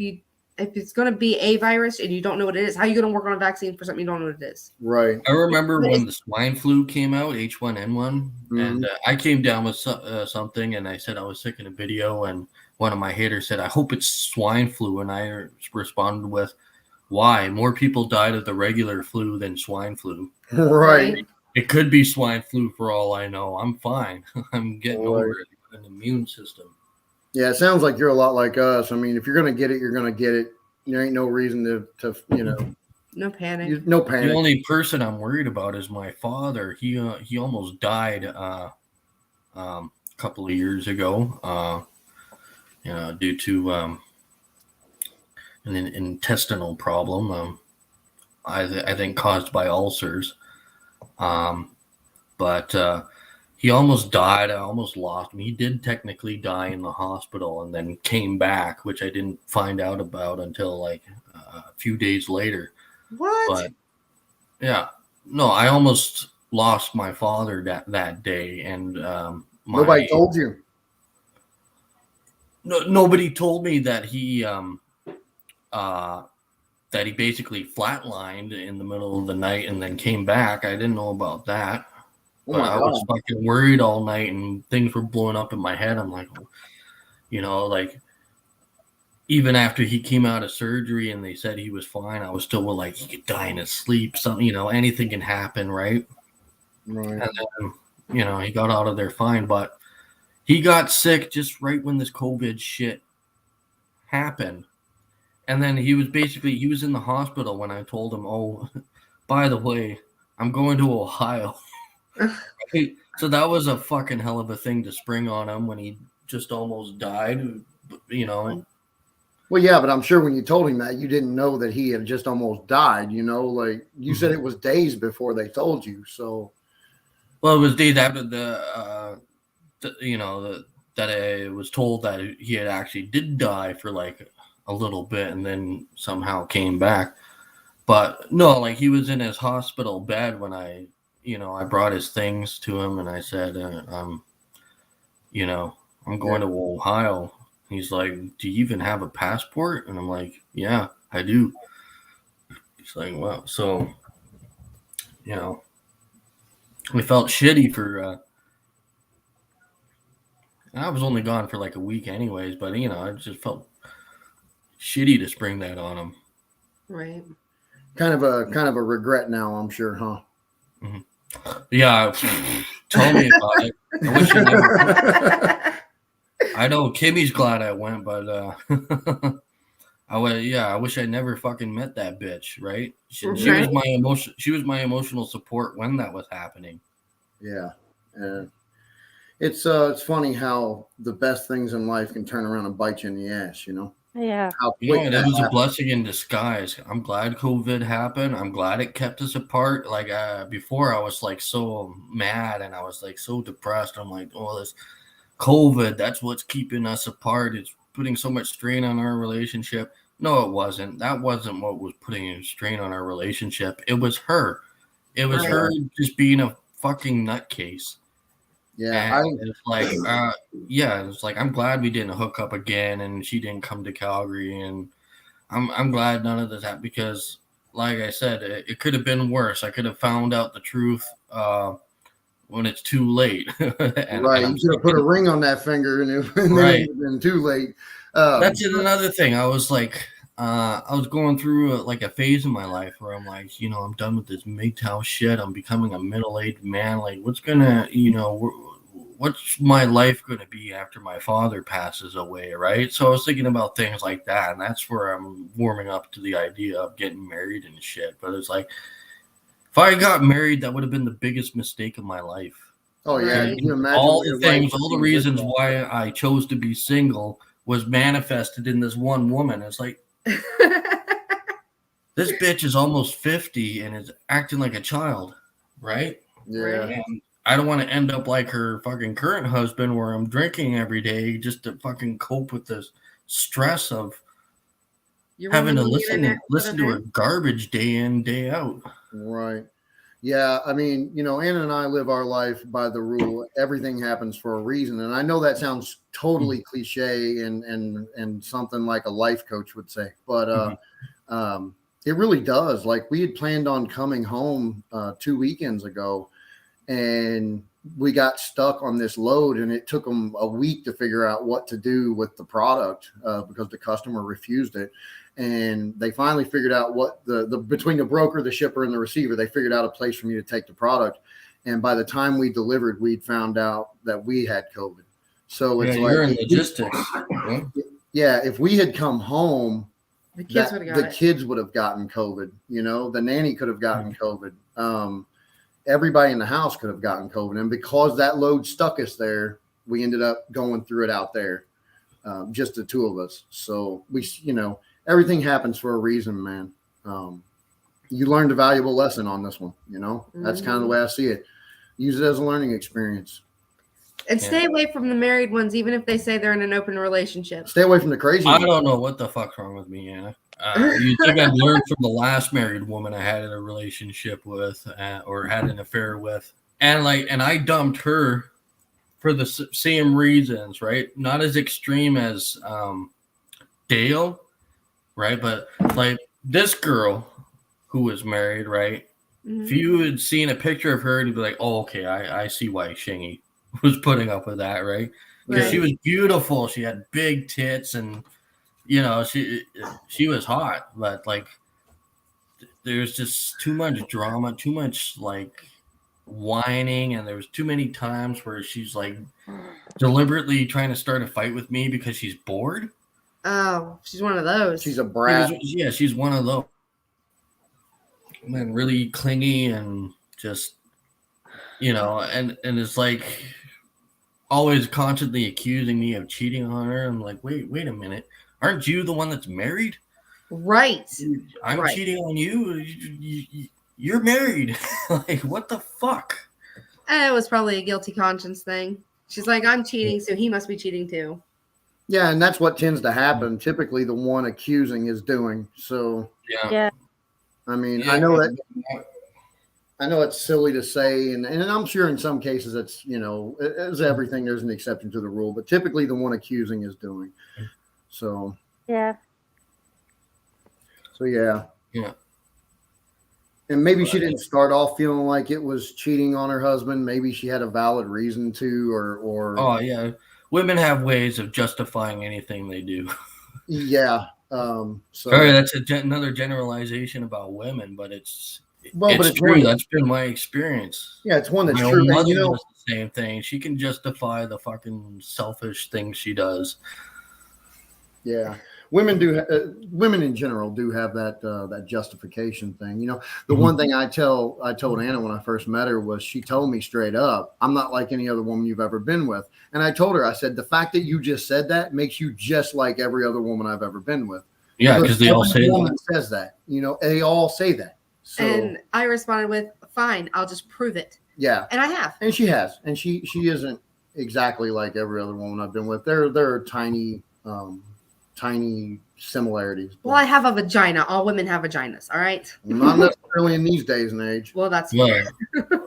it's going to be a virus and you don't know what it is, how are you going to work on a vaccine for something you don't know what it is? Right. I remember when the swine flu came out, H1N1, and I came down with something, and I said I was sick in a video, and one of my haters said, "I hope it's swine flu," and I responded with, "Why? More people died of the regular flu than swine flu. Right. It could be swine flu for all I know. I'm fine. I'm getting over it. An immune system." Yeah, it sounds like you're a lot like us. I mean, if you're gonna get it, you're gonna get it. There ain't no reason to you know, No panic. no The panic. only person I'm worried about is my father. He almost died a couple of years ago, due to an intestinal problem. I think caused by ulcers. But he almost died. I almost lost him. He did technically die in the hospital and then came back, which I didn't find out about until like a few days later. What? But yeah, no, I almost lost my father that day, and Nobody told you. nobody told me that he basically flatlined in the middle of the night and then came back. I didn't know about that. Oh But my I was God. fucking worried all night, and things were blowing up in my head. I'm like, like even after he came out of surgery and they said he was fine, I was still like, he could die in his sleep. Something, anything can happen, right? Right. And then, he got out of there fine, but he got sick just right when this COVID shit happened. And then he was in the hospital when I told him, oh, by the way, I'm going to Ohio. So that was a fucking hell of a thing to spring on him when he just almost died, Well, yeah, but I'm sure when you told him that, you didn't know that he had just almost died. Like you said, it was days before they told you. So, Well, it was days after that I was told that he had actually did die for like a little bit and then somehow came back. But no, like he was in his hospital bed when I I brought his things to him and I said, I'm going to Ohio. He's like, do you even have a passport? And I'm like, yeah, I do. He's like, well, so, we felt shitty for, I was only gone for like a week anyways, but, I just felt shitty to spring that on him. Right. Kind of a regret now, I'm sure, huh? Yeah. Tell me about it. I wish I never. I know Kimmy's glad I went, but I wish I never fucking met that bitch, right? She was my emotional support when that was happening. Yeah. It's funny how the best things in life can turn around and bite you in the ass, Yeah. How quick It was a blessing in disguise. I'm glad COVID happened. I'm glad it kept us apart. Like before I was like so mad and I was like so depressed. I'm like, oh, this COVID, that's what's keeping us apart. It's putting so much strain on our relationship. No, it wasn't. That wasn't what was putting a strain on our relationship. It was her. It was her just being a fucking nutcase. Yeah. It's like, it's like I'm glad we didn't hook up again, and she didn't come to Calgary, and I'm glad none of this happened because, like I said, it could have been worse. I could have found out the truth when it's too late. Right, you should have put a ring on that finger, and it would have been too late. That's another thing. I was like, I was going through a phase in my life where I'm like, I'm done with this MGTOW shit. I'm becoming a middle-aged man. Like, what's my life gonna be after my father passes away, right? So I was thinking about things like that, and that's where I'm warming up to the idea of getting married and shit. But it's like, if I got married, that would have been the biggest mistake of my life. Oh yeah, Can you imagine all the things, all the reasons why I chose to be single was manifested in this one woman. It's like, this bitch is almost 50 and is acting like a child, right? Yeah. And I don't want to end up like her fucking current husband where I'm drinking every day just to fucking cope with the stress of having to listen to her garbage day in, day out. Right. Yeah. I mean, Anna and I live our life by the rule, everything happens for a reason. And I know that sounds totally cliche and something like a life coach would say, but it really does. Like, we had planned on coming home 2 weekends ago, and we got stuck on this load, and it took them a week to figure out what to do with the product because the customer refused it. And they finally figured out what the between the broker, the shipper, and the receiver, they figured out a place for me to take the product. And by the time we delivered, we'd found out that we had COVID. So it's like, you're in logistics. Yeah, if we had come home, the kids would have gotten COVID. The nanny could have gotten COVID. Everybody in the house could have gotten COVID. And because that load stuck us there, we ended up going through it out there, just the two of us. So we, everything happens for a reason, man. You learned a valuable lesson on this one. That's kind of the way I see it. Use it as a learning experience. And stay away from the married ones, even if they say they're in an open relationship. Stay away from the crazy I ones. don't know what the fuck's wrong with me, Anna. You think I'd learned from the last married woman I had a relationship with or had an affair with, and I dumped her for the same reasons, right? Not as extreme as Dale, right? But like this girl who was married, right? Mm-hmm. If you had seen a picture of her, you'd be like, "Oh, okay, I see why Shingy was putting up with that, right?" Because she was beautiful, she had big tits, and she was hot, but like there's just too much drama, too much like whining, and there was too many times where she's like deliberately trying to start a fight with me because she's bored. Oh, she's one of those. She's a brat. Yeah, she's one of those. And really clingy and just, and it's like always constantly accusing me of cheating on her. I'm like, wait a minute. Aren't you the one that's married? Right. I'm cheating on you. You're married. Like, what the fuck? It was probably a guilty conscience thing. She's like, I'm cheating, so he must be cheating too. Yeah, and that's what tends to happen. Typically, the one accusing is doing. So, yeah. I mean, I know that. I know it's silly to say, and I'm sure in some cases it's, you know, as everything, there's an exception to the rule, but typically the one accusing is doing. So Yeah. yeah. Yeah. And maybe she didn't start off feeling like it was cheating on her husband. Maybe she had a valid reason to, or Oh yeah, women have ways of justifying anything they do. yeah. So Sorry, that's another generalization about women, but it's well, but it's true. one, That's been my experience. yeah, it's one that's My true. own And, mother you know, does the same thing. She can justify the fucking selfish things she does. yeah, women do. Women in general do have that that justification thing. You know, the one thing I told Anna when I first met her was she told me straight up, "I'm not like any other woman you've ever been with." And I told her, I said, "The fact that you just said that makes you just like every other woman I've ever been with." Yeah, because they all every say woman that. says that. You know, they all say that. So And I responded with, "Fine, I'll just prove it," yeah, and I have. and she has, and she isn't exactly like every other woman I've been with. There are tiny similarities. Well, I have a vagina. All women have vaginas. All right. Not necessarily in these days and age. Well, that's Yeah. fair.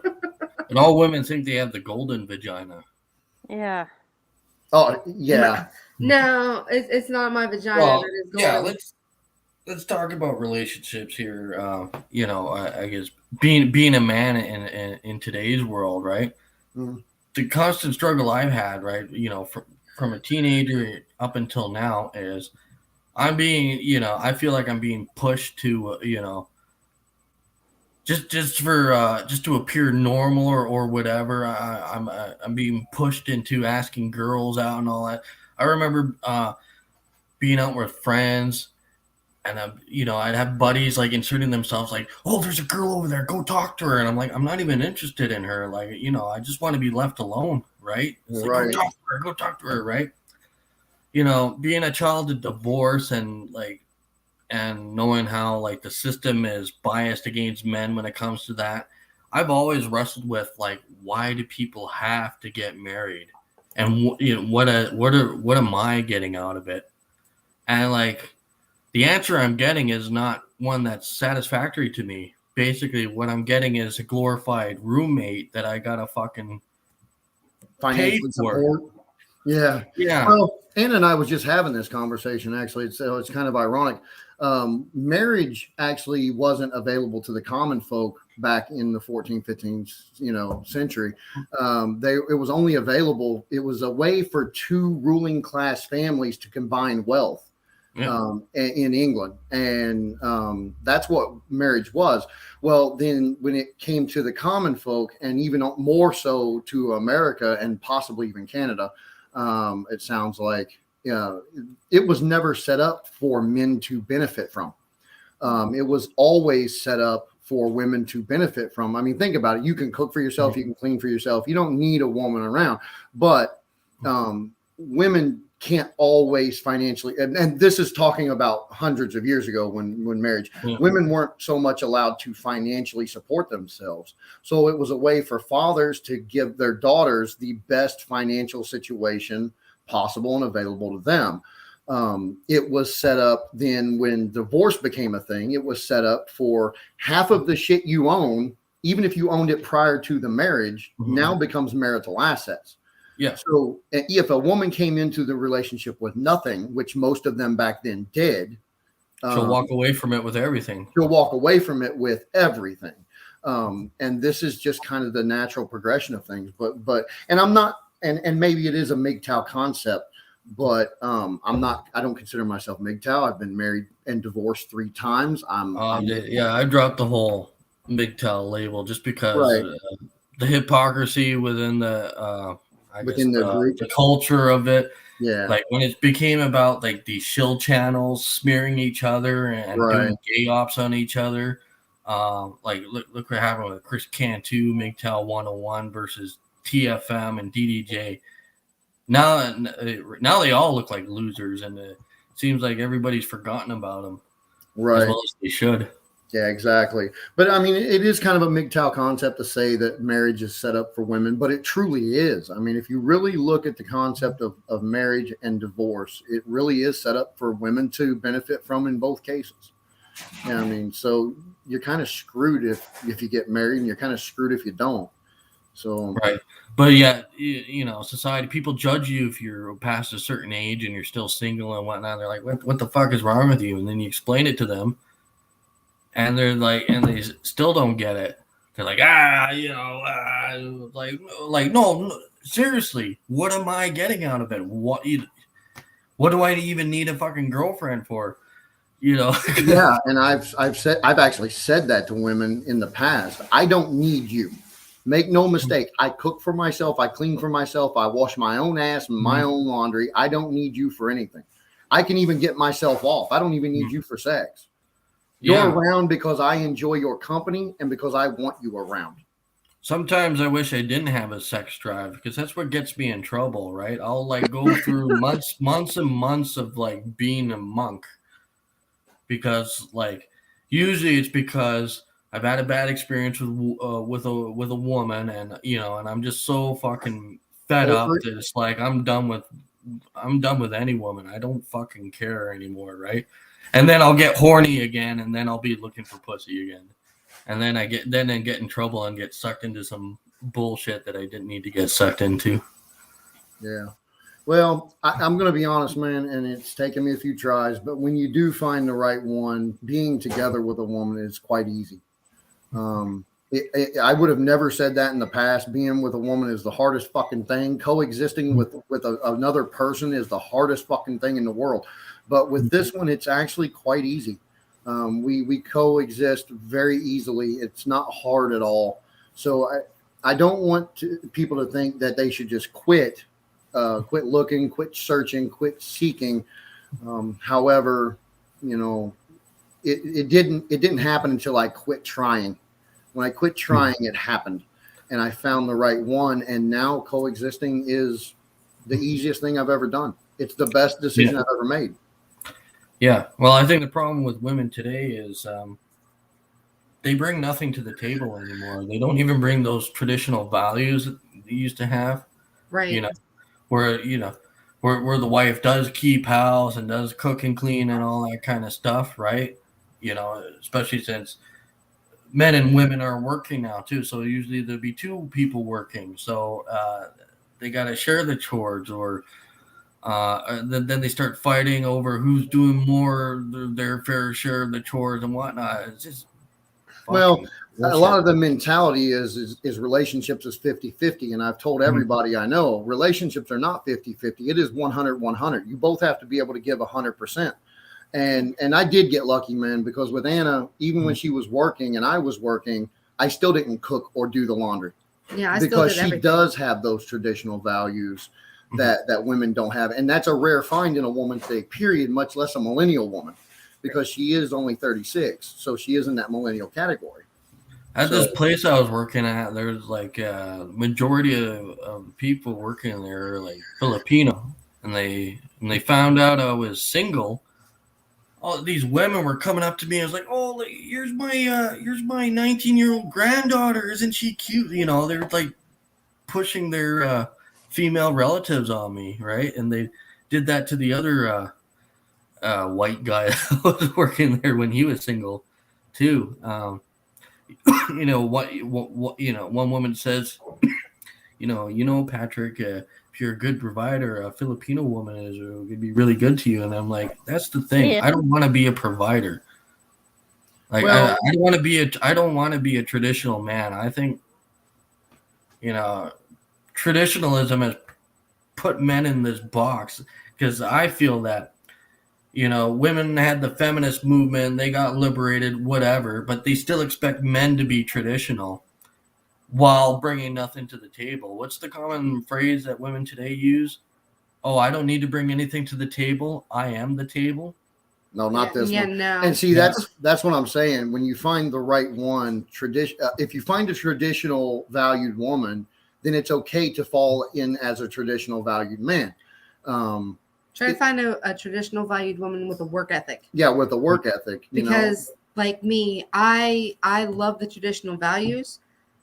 And all women think they have the golden vagina. Yeah. Oh yeah, No, it's not my vagina. Well, that is yeah, golden. let's talk about relationships here. You know, I guess being a man in today's world, right? Mhm. The constant struggle I've had, right? You know, from a teenager up until now is I'm being, you know, I feel like I'm being pushed to, you know, just to appear normal or whatever. I'm being pushed into asking girls out and all that. I remember being out with friends, and you know, I'd have buddies like inserting themselves like, "Oh, there's a girl over there, go talk to her," and I'm like, I'm not even interested in her. Like, you know, I just want to be left alone, right? It's like, Right. go talk to her, right? You know, being a child of divorce and knowing how like the system is biased against men when it comes to that, I've always wrestled with like, why do people have to get married, and you know, what am I getting out of it? And like, the answer I'm getting is not one that's satisfactory to me. Basically, what I'm getting is a glorified roommate that I gotta fucking financially Paid for. support. Yeah. yeah. Well, Anna and I was just having this conversation. Actually, it's kind of ironic. Marriage actually wasn't available to the common folk back in the 14th, 15th, century. It was only available. It was a way for two ruling class families to combine wealth. Yeah. In England, and that's what marriage was. Well, then when it came to the common folk, and even more so to America and possibly even Canada, it sounds like it was never set up for men to benefit from. It was always set up for women to benefit from. I mean, think about it. You can cook for yourself. You can clean for yourself. You don't need a woman around. But women can't always financially, and this is talking about hundreds of years ago when marriage, women weren't so much allowed to financially support themselves. So it was a way for fathers to give their daughters the best financial situation possible and available to them. It was set up then when divorce became a thing. It was set up for half of the shit you own, even if you owned it prior to the marriage, now becomes marital assets. Yeah. So if a woman came into the relationship with nothing, which most of them back then did, She'll walk away from it with everything. She'll walk away from it with everything. And this is just kind of the natural progression of things. And I'm not, and maybe it is a MGTOW concept, but I don't consider myself MGTOW. I've been married and divorced 3 times. I dropped the whole MGTOW label just because Right. The hypocrisy within the group, the culture of it. Yeah. Like when it became about like these shill channels smearing each other and doing gay ops on each other. Like look what happened with Chris Cantu, MGTOW 101 versus TFM and DDJ. Now they all look like losers, and it seems like everybody's forgotten about them. Right. As well as they should. Yeah, exactly. But I mean, it is kind of a MGTOW concept to say that marriage is set up for women, but it truly is. I mean, if you really look at the concept of marriage and divorce, it really is set up for women to benefit from in both cases. Yeah, I mean, so you're kind of screwed if you get married, and you're kind of screwed if you don't. So Right. But yeah, you know, society, people judge you if you're past a certain age and you're still single and whatnot. They're like, what the fuck is wrong with you? And then you explain it to them, and they're like, and they still don't get it. They're like, no, seriously, what am I getting out of it? What do I even need a fucking girlfriend for? You know? yeah, and I've actually said that to women in the past. I don't need you. Make no mistake. I cook for myself. I clean for myself. I wash my own ass and my own laundry. I don't need you for anything. I can even get myself off. I don't even need you for sex. You're around because I enjoy your company and because I want you around. Sometimes I wish I didn't have a sex drive because that's what gets me in trouble, right? I'll like go through months and months of like being a monk because like usually it's because I've had a bad experience with a woman, and you know, and I'm just so fucking fed up that it's like I'm done with any woman. I don't fucking care anymore, right? And then I'll get horny again, and then I'll be looking for pussy again, and then I get in trouble and get sucked into some bullshit that I didn't need to get sucked into. Yeah. Well, I'm going to be honest, man, and it's taken me a few tries, but when you do find the right one, being together with a woman is quite easy. I would have never said that in the past. Being with a woman is the hardest fucking thing. Coexisting with another person is the hardest fucking thing in the world. But with this one, it's actually quite easy. We coexist very easily. It's not hard at all. So I don't want people to think that they should just quit looking, quit searching, quit seeking. However, you know, it didn't happen until I quit trying. When I quit trying, it happened, and I found the right one. And now coexisting is the easiest thing I've ever done. It's the best decision I've ever made. Yeah. Well, I think the problem with women today is they bring nothing to the table anymore. They don't even bring those traditional values that they used to have. Right. You know, where the wife does keep house and does cook and clean and all that kind of stuff, right? You know, especially since men and women are working now too. So usually there'll be two people working. So they got to share the chores, or then they start fighting over who's doing more their fair share of the chores and whatnot. It's just well, a lot of the mentality is relationships is 50-50. And I've told everybody I know relationships are not 50-50. It is 100-100. You both have to be able to give 100%. And I did get lucky, man, because with Anna, even when she was working and I was working, I still didn't cook or do the laundry. Yeah, because she does have those traditional values that women don't have. And that's a rare find in a woman today, period, much less a millennial woman, because she is only 36. So she is in that millennial category. At this place I was working at, there's like a majority of people working there are like Filipino. And when they found out I was single, all these women were coming up to me. I was like, "Oh, here's my 19-year-old granddaughter. Isn't she cute?" You know, they were like pushing their female relatives on me, right? And they did that to the other white guy that was working there when he was single, too. You know what? You know, one woman says, you know, Patrick. If you're a good provider, a Filipino woman is going to be really good to you. And I'm like, that's the thing. Yeah. I don't want to be a provider. Like, I don't want to be a traditional man. I think, you know, traditionalism has put men in this box because I feel that, you know, women had the feminist movement, they got liberated, whatever, but they still expect men to be traditional while bringing nothing to the table. What's the common phrase that women today use? Oh, I don't need to bring anything to the table. I am the table. No, not this one. No. And see, that's what I'm saying. When you find the right one, if you find a traditional valued woman, then it's okay to fall in as a traditional valued man. Try to find a traditional valued woman with a work ethic. Yeah, with a work ethic. Because like me, I love the traditional values,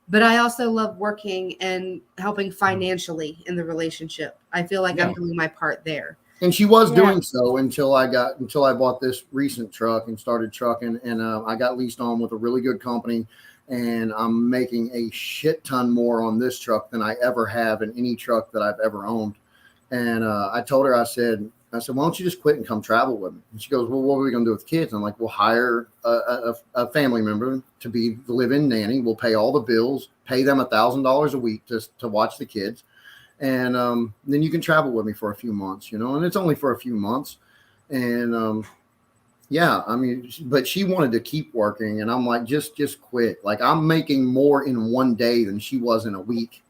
but I also love working and helping financially in the relationship. I feel like I'm doing my part there. And she was Yeah. doing so until I bought this recent truck and started trucking, and I got leased on with a really good company, and I'm making a shit ton more on this truck than I ever have in any truck that I've ever owned. And I told her, I said, why don't you just quit and come travel with me? And she goes, well, what are we going to do with kids? I'm like, we'll hire a family member to be the live-in nanny. We'll pay all the bills, pay them $1,000 a week to watch the kids. And then you can travel with me for a few months, and it's only for a few months. And yeah, I mean, but she wanted to keep working, and I'm like, just quit. Like, I'm making more in one day than she was in a week.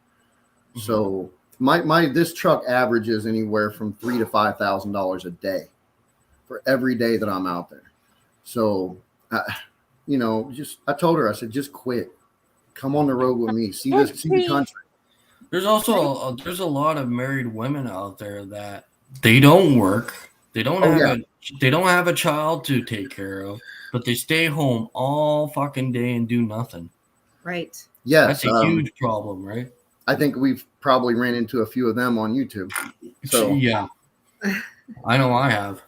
Mhm. So my this truck averages anywhere from $3,000 to $5,000 a day for every day that I'm out there. So I told her, I said, just quit, come on the road with me, see the country. There's also there's a lot of married women out there that they don't work, they don't have a child to take care of, but they stay home all fucking day and do nothing. Right. Yes, That's a huge problem, right? I think we've probably ran into a few of them on YouTube. So Yeah, I know I have.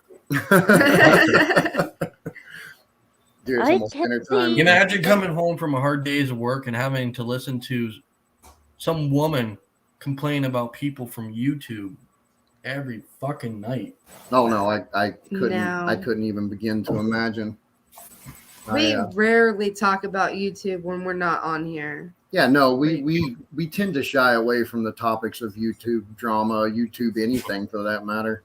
Dude, it's I almost can dinner time. see- Imagine coming home from a hard day's of work and having to listen to some woman complain about people from YouTube every fucking night. Oh no, I couldn't. No. I couldn't even begin to imagine. We I, rarely talk about YouTube when we're not on here. yeah, no, we tend to shy away from the topics of YouTube drama, YouTube anything for that matter.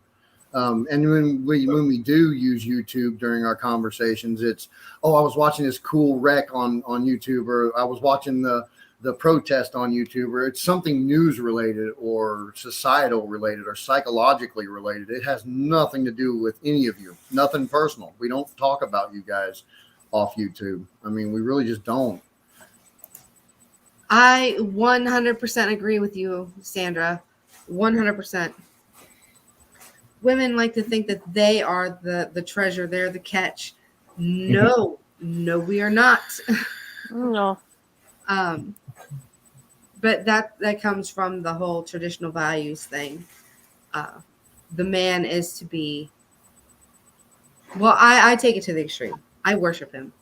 And when we do use YouTube during our conversations, it's, oh, I was watching this cool wreck on YouTube, or I was watching the protest on YouTube, or it's something news related or societal related or psychologically related. It has nothing to do with any of you, nothing personal. We don't talk about you guys off YouTube. I mean, we really just don't. I 100% agree with you, Sandra. 100%. Women like to think that they are the treasure, they're the catch. No, we are not. No. But that comes from the whole traditional values thing. The man is to be. Well, I take it to the extreme. I worship him.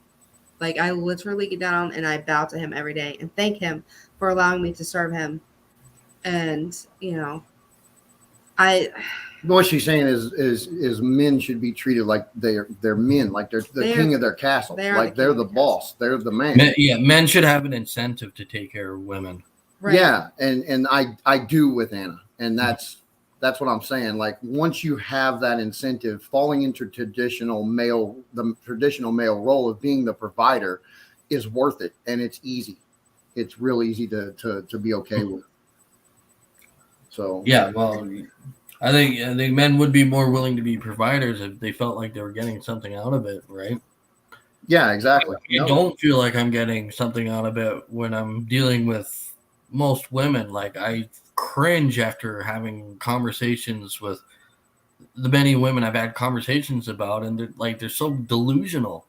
Like, I literally get down and I bow to him every day and thank him for allowing me to serve him. And What she's saying is men should be treated like they're men, like they're the king of their castle, like they're the boss, they're the man. Men should have an incentive to take care of women. right. Yeah, and I do with Anna, and that's what I'm saying. Like, once you have that incentive, falling into the traditional male role of being the provider is worth it, and it's easy. It's real easy to be okay with. So Yeah, well, I think men would be more willing to be providers if they felt like they were getting something out of it, right? yeah, exactly. I don't feel like I'm getting something out of it when I'm dealing with most women. Like, I cringe after having conversations with the many women I've had conversations about, and they're so delusional.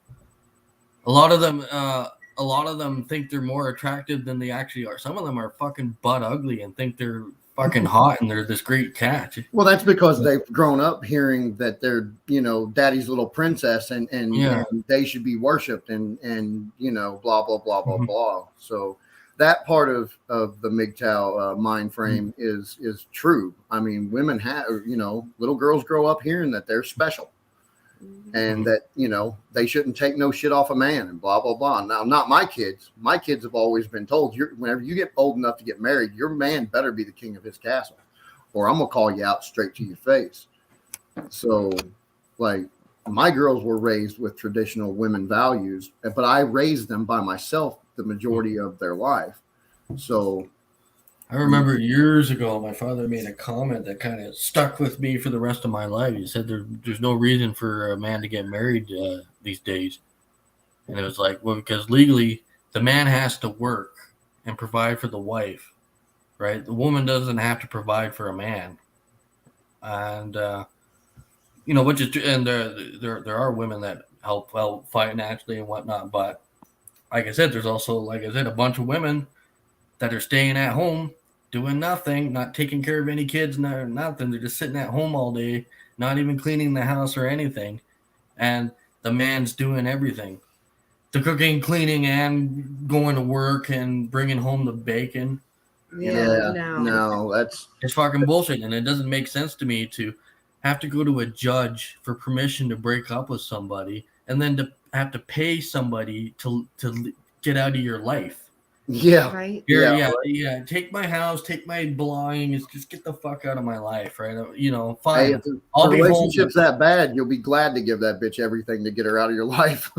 A lot of them think they're more attractive than they actually are. Some of them are fucking butt ugly and think they're fucking hot and they're this great catch. Well, that's because they've grown up hearing that they're, daddy's little princess and Yeah. and they should be worshipped and blah, blah, blah, blah, Mhm. blah. So that part of the MGTOW mind frame is true. I mean, women have, little girls grow up hearing that they're special and that, they shouldn't take no shit off a man and blah, blah, blah. Now, not my kids. My kids have always been told, whenever you get old enough to get married, your man better be the king of his castle, or I'm going to call you out straight to your face. So, like, my girls were raised with traditional women values, but I raised them by myself the majority of their life. So I remember years ago, my father made a comment that kind of stuck with me for the rest of my life. He said there's no reason for a man to get married these days. And it was like, well, because legally the man has to work and provide for the wife, right? The woman doesn't have to provide for a man. And, which is, and there are women that help out financially and whatnot. But like I said, there's also, a bunch of women that are staying at home doing nothing, not taking care of any kids, nothing. They're just sitting at home all day, not even cleaning the house or anything, and the man's doing everything. The cooking, cleaning, and going to work and bringing home the bacon. Yeah, no, that's It's fucking bullshit, and it doesn't make sense to me to have to go to a judge for permission to break up with somebody, and then to have to pay somebody to get out of your life. yeah. right. Yeah. Take my house, take my belongings, just get the fuck out of my life, right? Hey, Fine. if the I'll be relationship's homeless. that bad, you'll be glad to give that bitch everything to get her out of your life.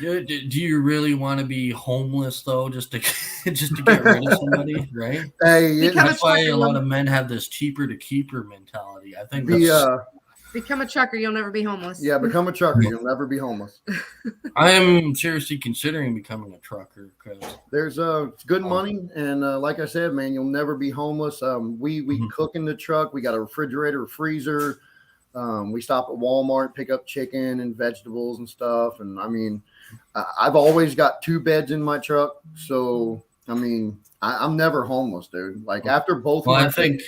Do you really want to be homeless though, just to get rid of somebody, right? Hey, Become That's why a trucker, lot you'll- of men have this cheaper to keeper mentality. I think be that's. Become a trucker, you'll never be homeless. yeah, become a trucker. You'll never be homeless. I am seriously considering becoming a trucker because There's it's good money, and like I said, man, you'll never be homeless. We Mhm. cook in the truck. We got a refrigerator, a freezer. We stop at Walmart, pick up chicken and vegetables and stuff. And I mean, I've always got 2 beds in my truck, so I mean, I'm never homeless, dude. Like after both. well, my I think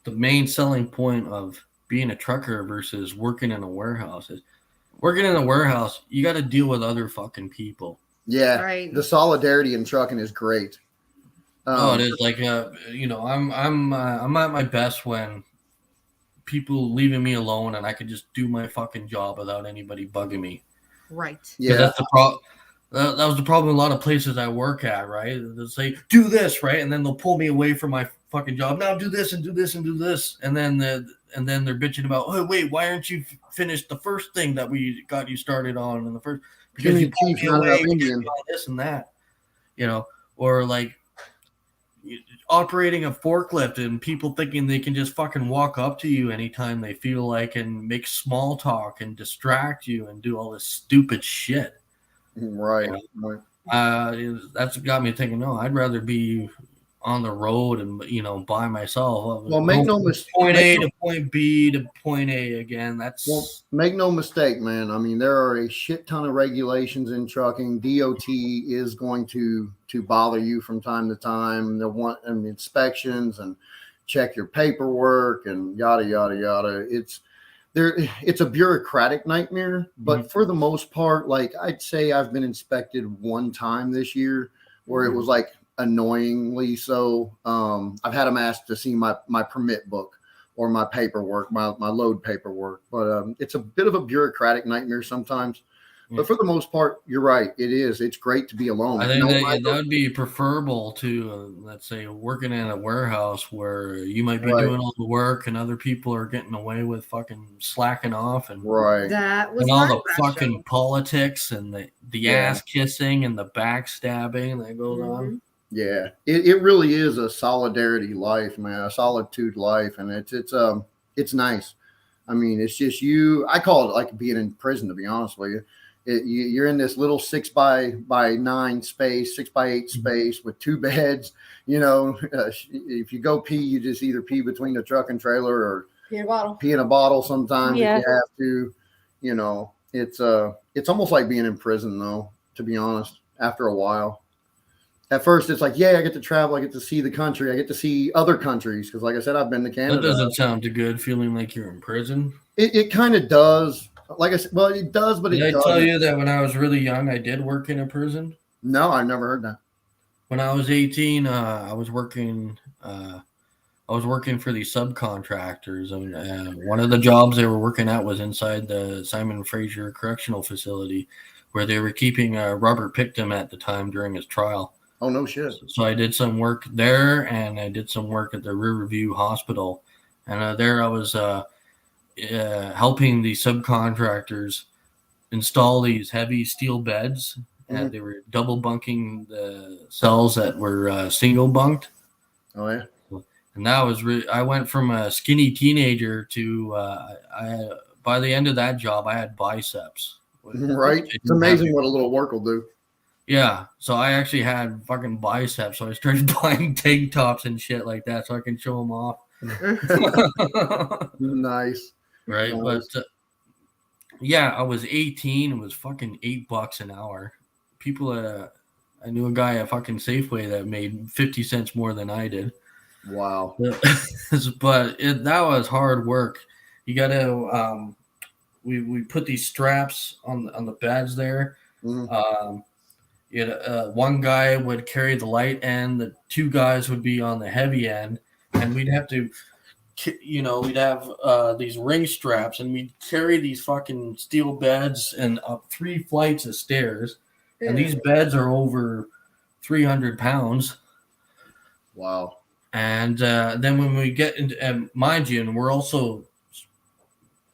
the main selling point of being a trucker versus working in a warehouse is working in a warehouse. You got to deal with other fucking people. yeah, Right. the solidarity in trucking is great. It is like I'm at my best when people leaving me alone and I can just do my fucking job without anybody bugging me. Right. 'Cause Yeah, that's the problem. That was the problem. A lot of places I work at, right? They'll say, "Do this," right, and then they'll pull me away from my fucking job. Now do this and do this and do this, and then they're bitching about, "Oh, wait, why aren't you finished the first thing that we got you started on in the first?" Because Jimmy you pulled Chief's me not away, enough because Indian. you all this and that, or like operating a forklift and people thinking they can just fucking walk up to you anytime they feel like and make small talk and distract you and do all this stupid shit. right. Yeah. right. That's got me thinking, no, I'd rather be on the road and by myself. Well, make no mistake. Point A to point B to point A again. That's Well, make no mistake, man. I mean, there are a shit ton of regulations in trucking. DOT is going to bother you from time to time. They'll want inspections and check your paperwork and yada yada yada. It's a bureaucratic nightmare, but for the most part, like I'd say I've been inspected one time this year where it was like annoyingly so. I've had them ask to see my permit book or my paperwork, my load paperwork, but it's a bit of a bureaucratic nightmare sometimes. But for the most part, you're right. It's great to be alone. I think that would be preferable to, let's say, working in a warehouse where you might be doing all the work and other people are getting away with fucking slacking off and right. That was and all my the fucking politics and the ass kissing and the backstabbing that goes on. Yeah, it really is a solidarity life, man, a solitude life, and it's nice. I mean, it's just you. I call it like being in prison, to be honest with you. You're in this little 6x9 space, 6x8 space with 2 beds. If you go pee, you just either pee between the truck and trailer or pee in a bottle sometimes if you have to. It's almost like being in prison, though, to be honest, after a while. At first, it's like, yeah, I get to travel. I get to see the country. I get to see other countries. Because like I said, I've been to Canada. That doesn't sound too good, feeling like you're in prison. It kind of does. Like I said, well, it does, but Did it I doesn't. tell you that when I was really young, I did work in a prison? No, I've never heard that. When I was 18, I was working for these subcontractors, and one of the jobs they were working at was inside the Simon Fraser Correctional Facility, where they were keeping Robert Picton at the time during his trial. Oh, no shit. So I did some work there, and I did some work at the Riverview Hospital, and there I was helping the subcontractors install these heavy steel beds, and they were double bunking the cells that were single bunked. Oh yeah. And that was really, I went from a skinny teenager to by the end of that job, I had biceps. Right. It's amazing what a little work will do. Yeah. So I actually had fucking biceps. So I started buying tank tops and shit like that so I can show them off. Nice. Right. Nice. But yeah, I was 18. It was fucking $8 an hour. People, I knew a guy at fucking Safeway that made 50 cents more than I did. Wow. But that was hard work. You gotta we put these straps on the beds there. Mhm. One guy would carry the light end, the two guys would be on the heavy end, and we'd have to, we'd have these ring straps, and we'd carry these fucking steel beds and up 3 flights of stairs, and these beds are over 300 pounds. Wow. And then when we get into, and mind you, and we're also,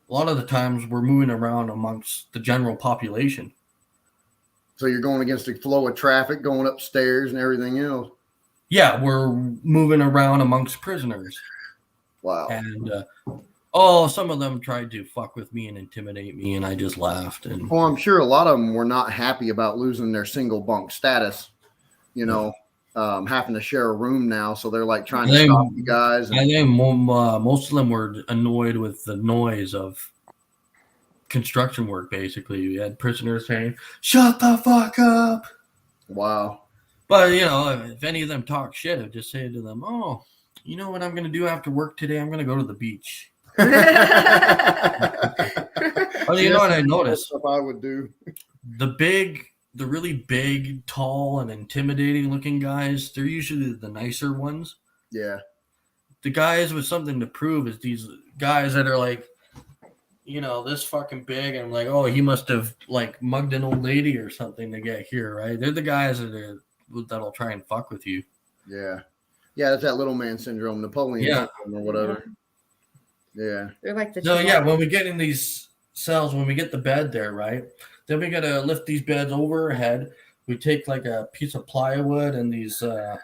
a lot of the times we're moving around amongst the general population. So you're going against the flow of traffic, going upstairs and everything else. Yeah, we're moving around amongst prisoners. Wow. And some of them tried to fuck with me and intimidate me, and I just laughed. And Well, I'm sure a lot of them were not happy about losing their single bunk status, having to share a room now. So they're like trying to stop you guys. I think most of them were annoyed with the noise of construction work. Basically, we had prisoners saying, "Shut the fuck up." Wow. But if any of them talk shit, I'd just say to them, "Oh, you know what I'm going to do after work today? I'm going to go to the beach." Oh, you know what I noticed? Stuff I would do. The really big, tall, and intimidating looking guys, they're usually the nicer ones. Yeah. The guys with something to prove is these guys that are like, this fucking big, and I'm like, oh, he must have like mugged an old lady or something to get here, right? They're the guys that'll try and fuck with you. Yeah. Yeah, that's that little man syndrome, Napoleon syndrome or whatever. Yeah. They're like the No, yeah, when we get in these cells, when we get the bed there, right? Then we gotta lift these beds over our head. We take like a piece of plywood and these two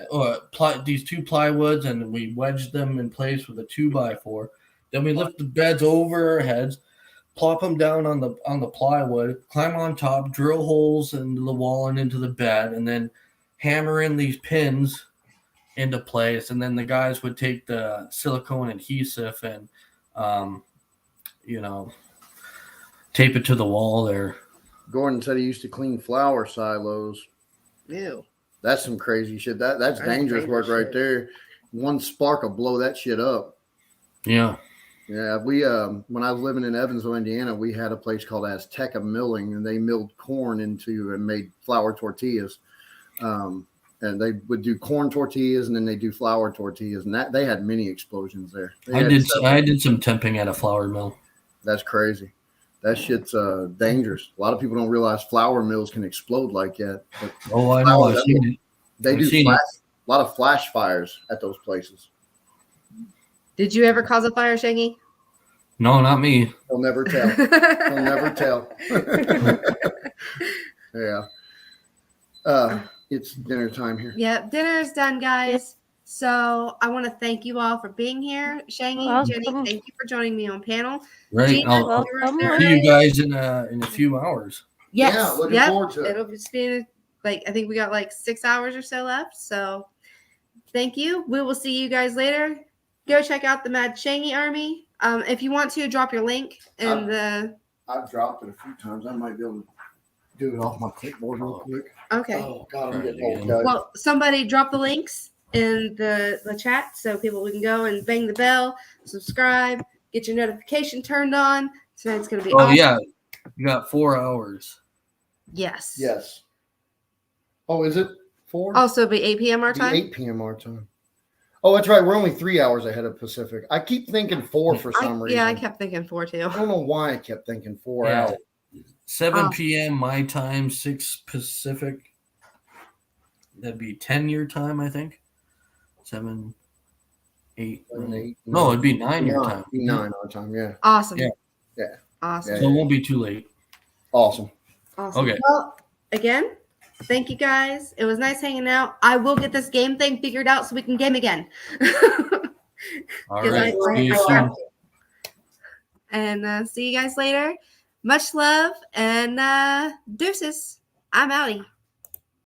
plywoods, and we wedge them in place with a 2x4. Then we lift the beds over our heads, plop them down on the plywood, climb on top, drill holes into the wall and into the bed, and then hammer in these pins into place. And then the guys would take the silicone adhesive and tape it to the wall there. Gordon said he used to clean flour silos. Ew. That's some crazy shit. That's dangerous work right there. One spark will blow that shit up. Yeah. Yeah, we when I was living in Evansville, Indiana, we had a place called Azteca Milling, and they milled corn into and made flour tortillas. And they would do corn tortillas, and then they do flour tortillas, and that they had many explosions there. I did some temping at a flour mill. That's crazy. That shit's dangerous. A lot of people don't realize flour mills can explode like that. But Oh, I know. I've seen it. they I've do seen a lot of flash fires at those places. Did you ever cause a fire, Shaggy? No, not me. They'll never tell. They'll never tell. Yeah. It's dinner time here. Yep, dinner is done, guys. So I want to thank you all for being here. Shaggy, Jenny, Welcome. thank you for joining me on panel. Right. Gina, I'll Welcome. see you guys in a few hours. Yes. Yeah, looking yep. forward to it. It'll just be I think we got like 6 hours or so left. So thank you. We will see you guys later. Go check out the Mad Shaggy Army. If you want to, drop your link in the. I've dropped it a few times. I might be able to do it off my clipboard real quick. Okay. Oh, God, I'm getting Right, old, guys. Well, somebody drop the links in the chat so people can go and bang the bell, subscribe, get your notification turned on. Tonight's going to be Oh awesome. yeah, you got 4 hours. Yes. Yes. Oh, is it 4? Also, it'll be 8 p.m. our It'll be time. 8 p.m. our time. Oh, that's right. We're only 3 hours ahead of Pacific. I keep thinking 4 for some reason. Yeah, I kept thinking 4 too. I don't know why I kept thinking 4 Yeah. hours. 7 Oh. p.m. my time, 6 Pacific. That'd be 10 your time, I think. 7, 8. 7, 8, No, it'd be 9 your time. 9 our time. Yeah. Awesome. Yeah. Yeah. Awesome. So it won't be too late. Awesome. Awesome. Okay. Well, again, thank you guys. It was nice hanging out. I will get this game thing figured out so we can game again. All 'Cause right. I- See you I soon. have to. And see you guys later. Much love and deuces. I'm outie.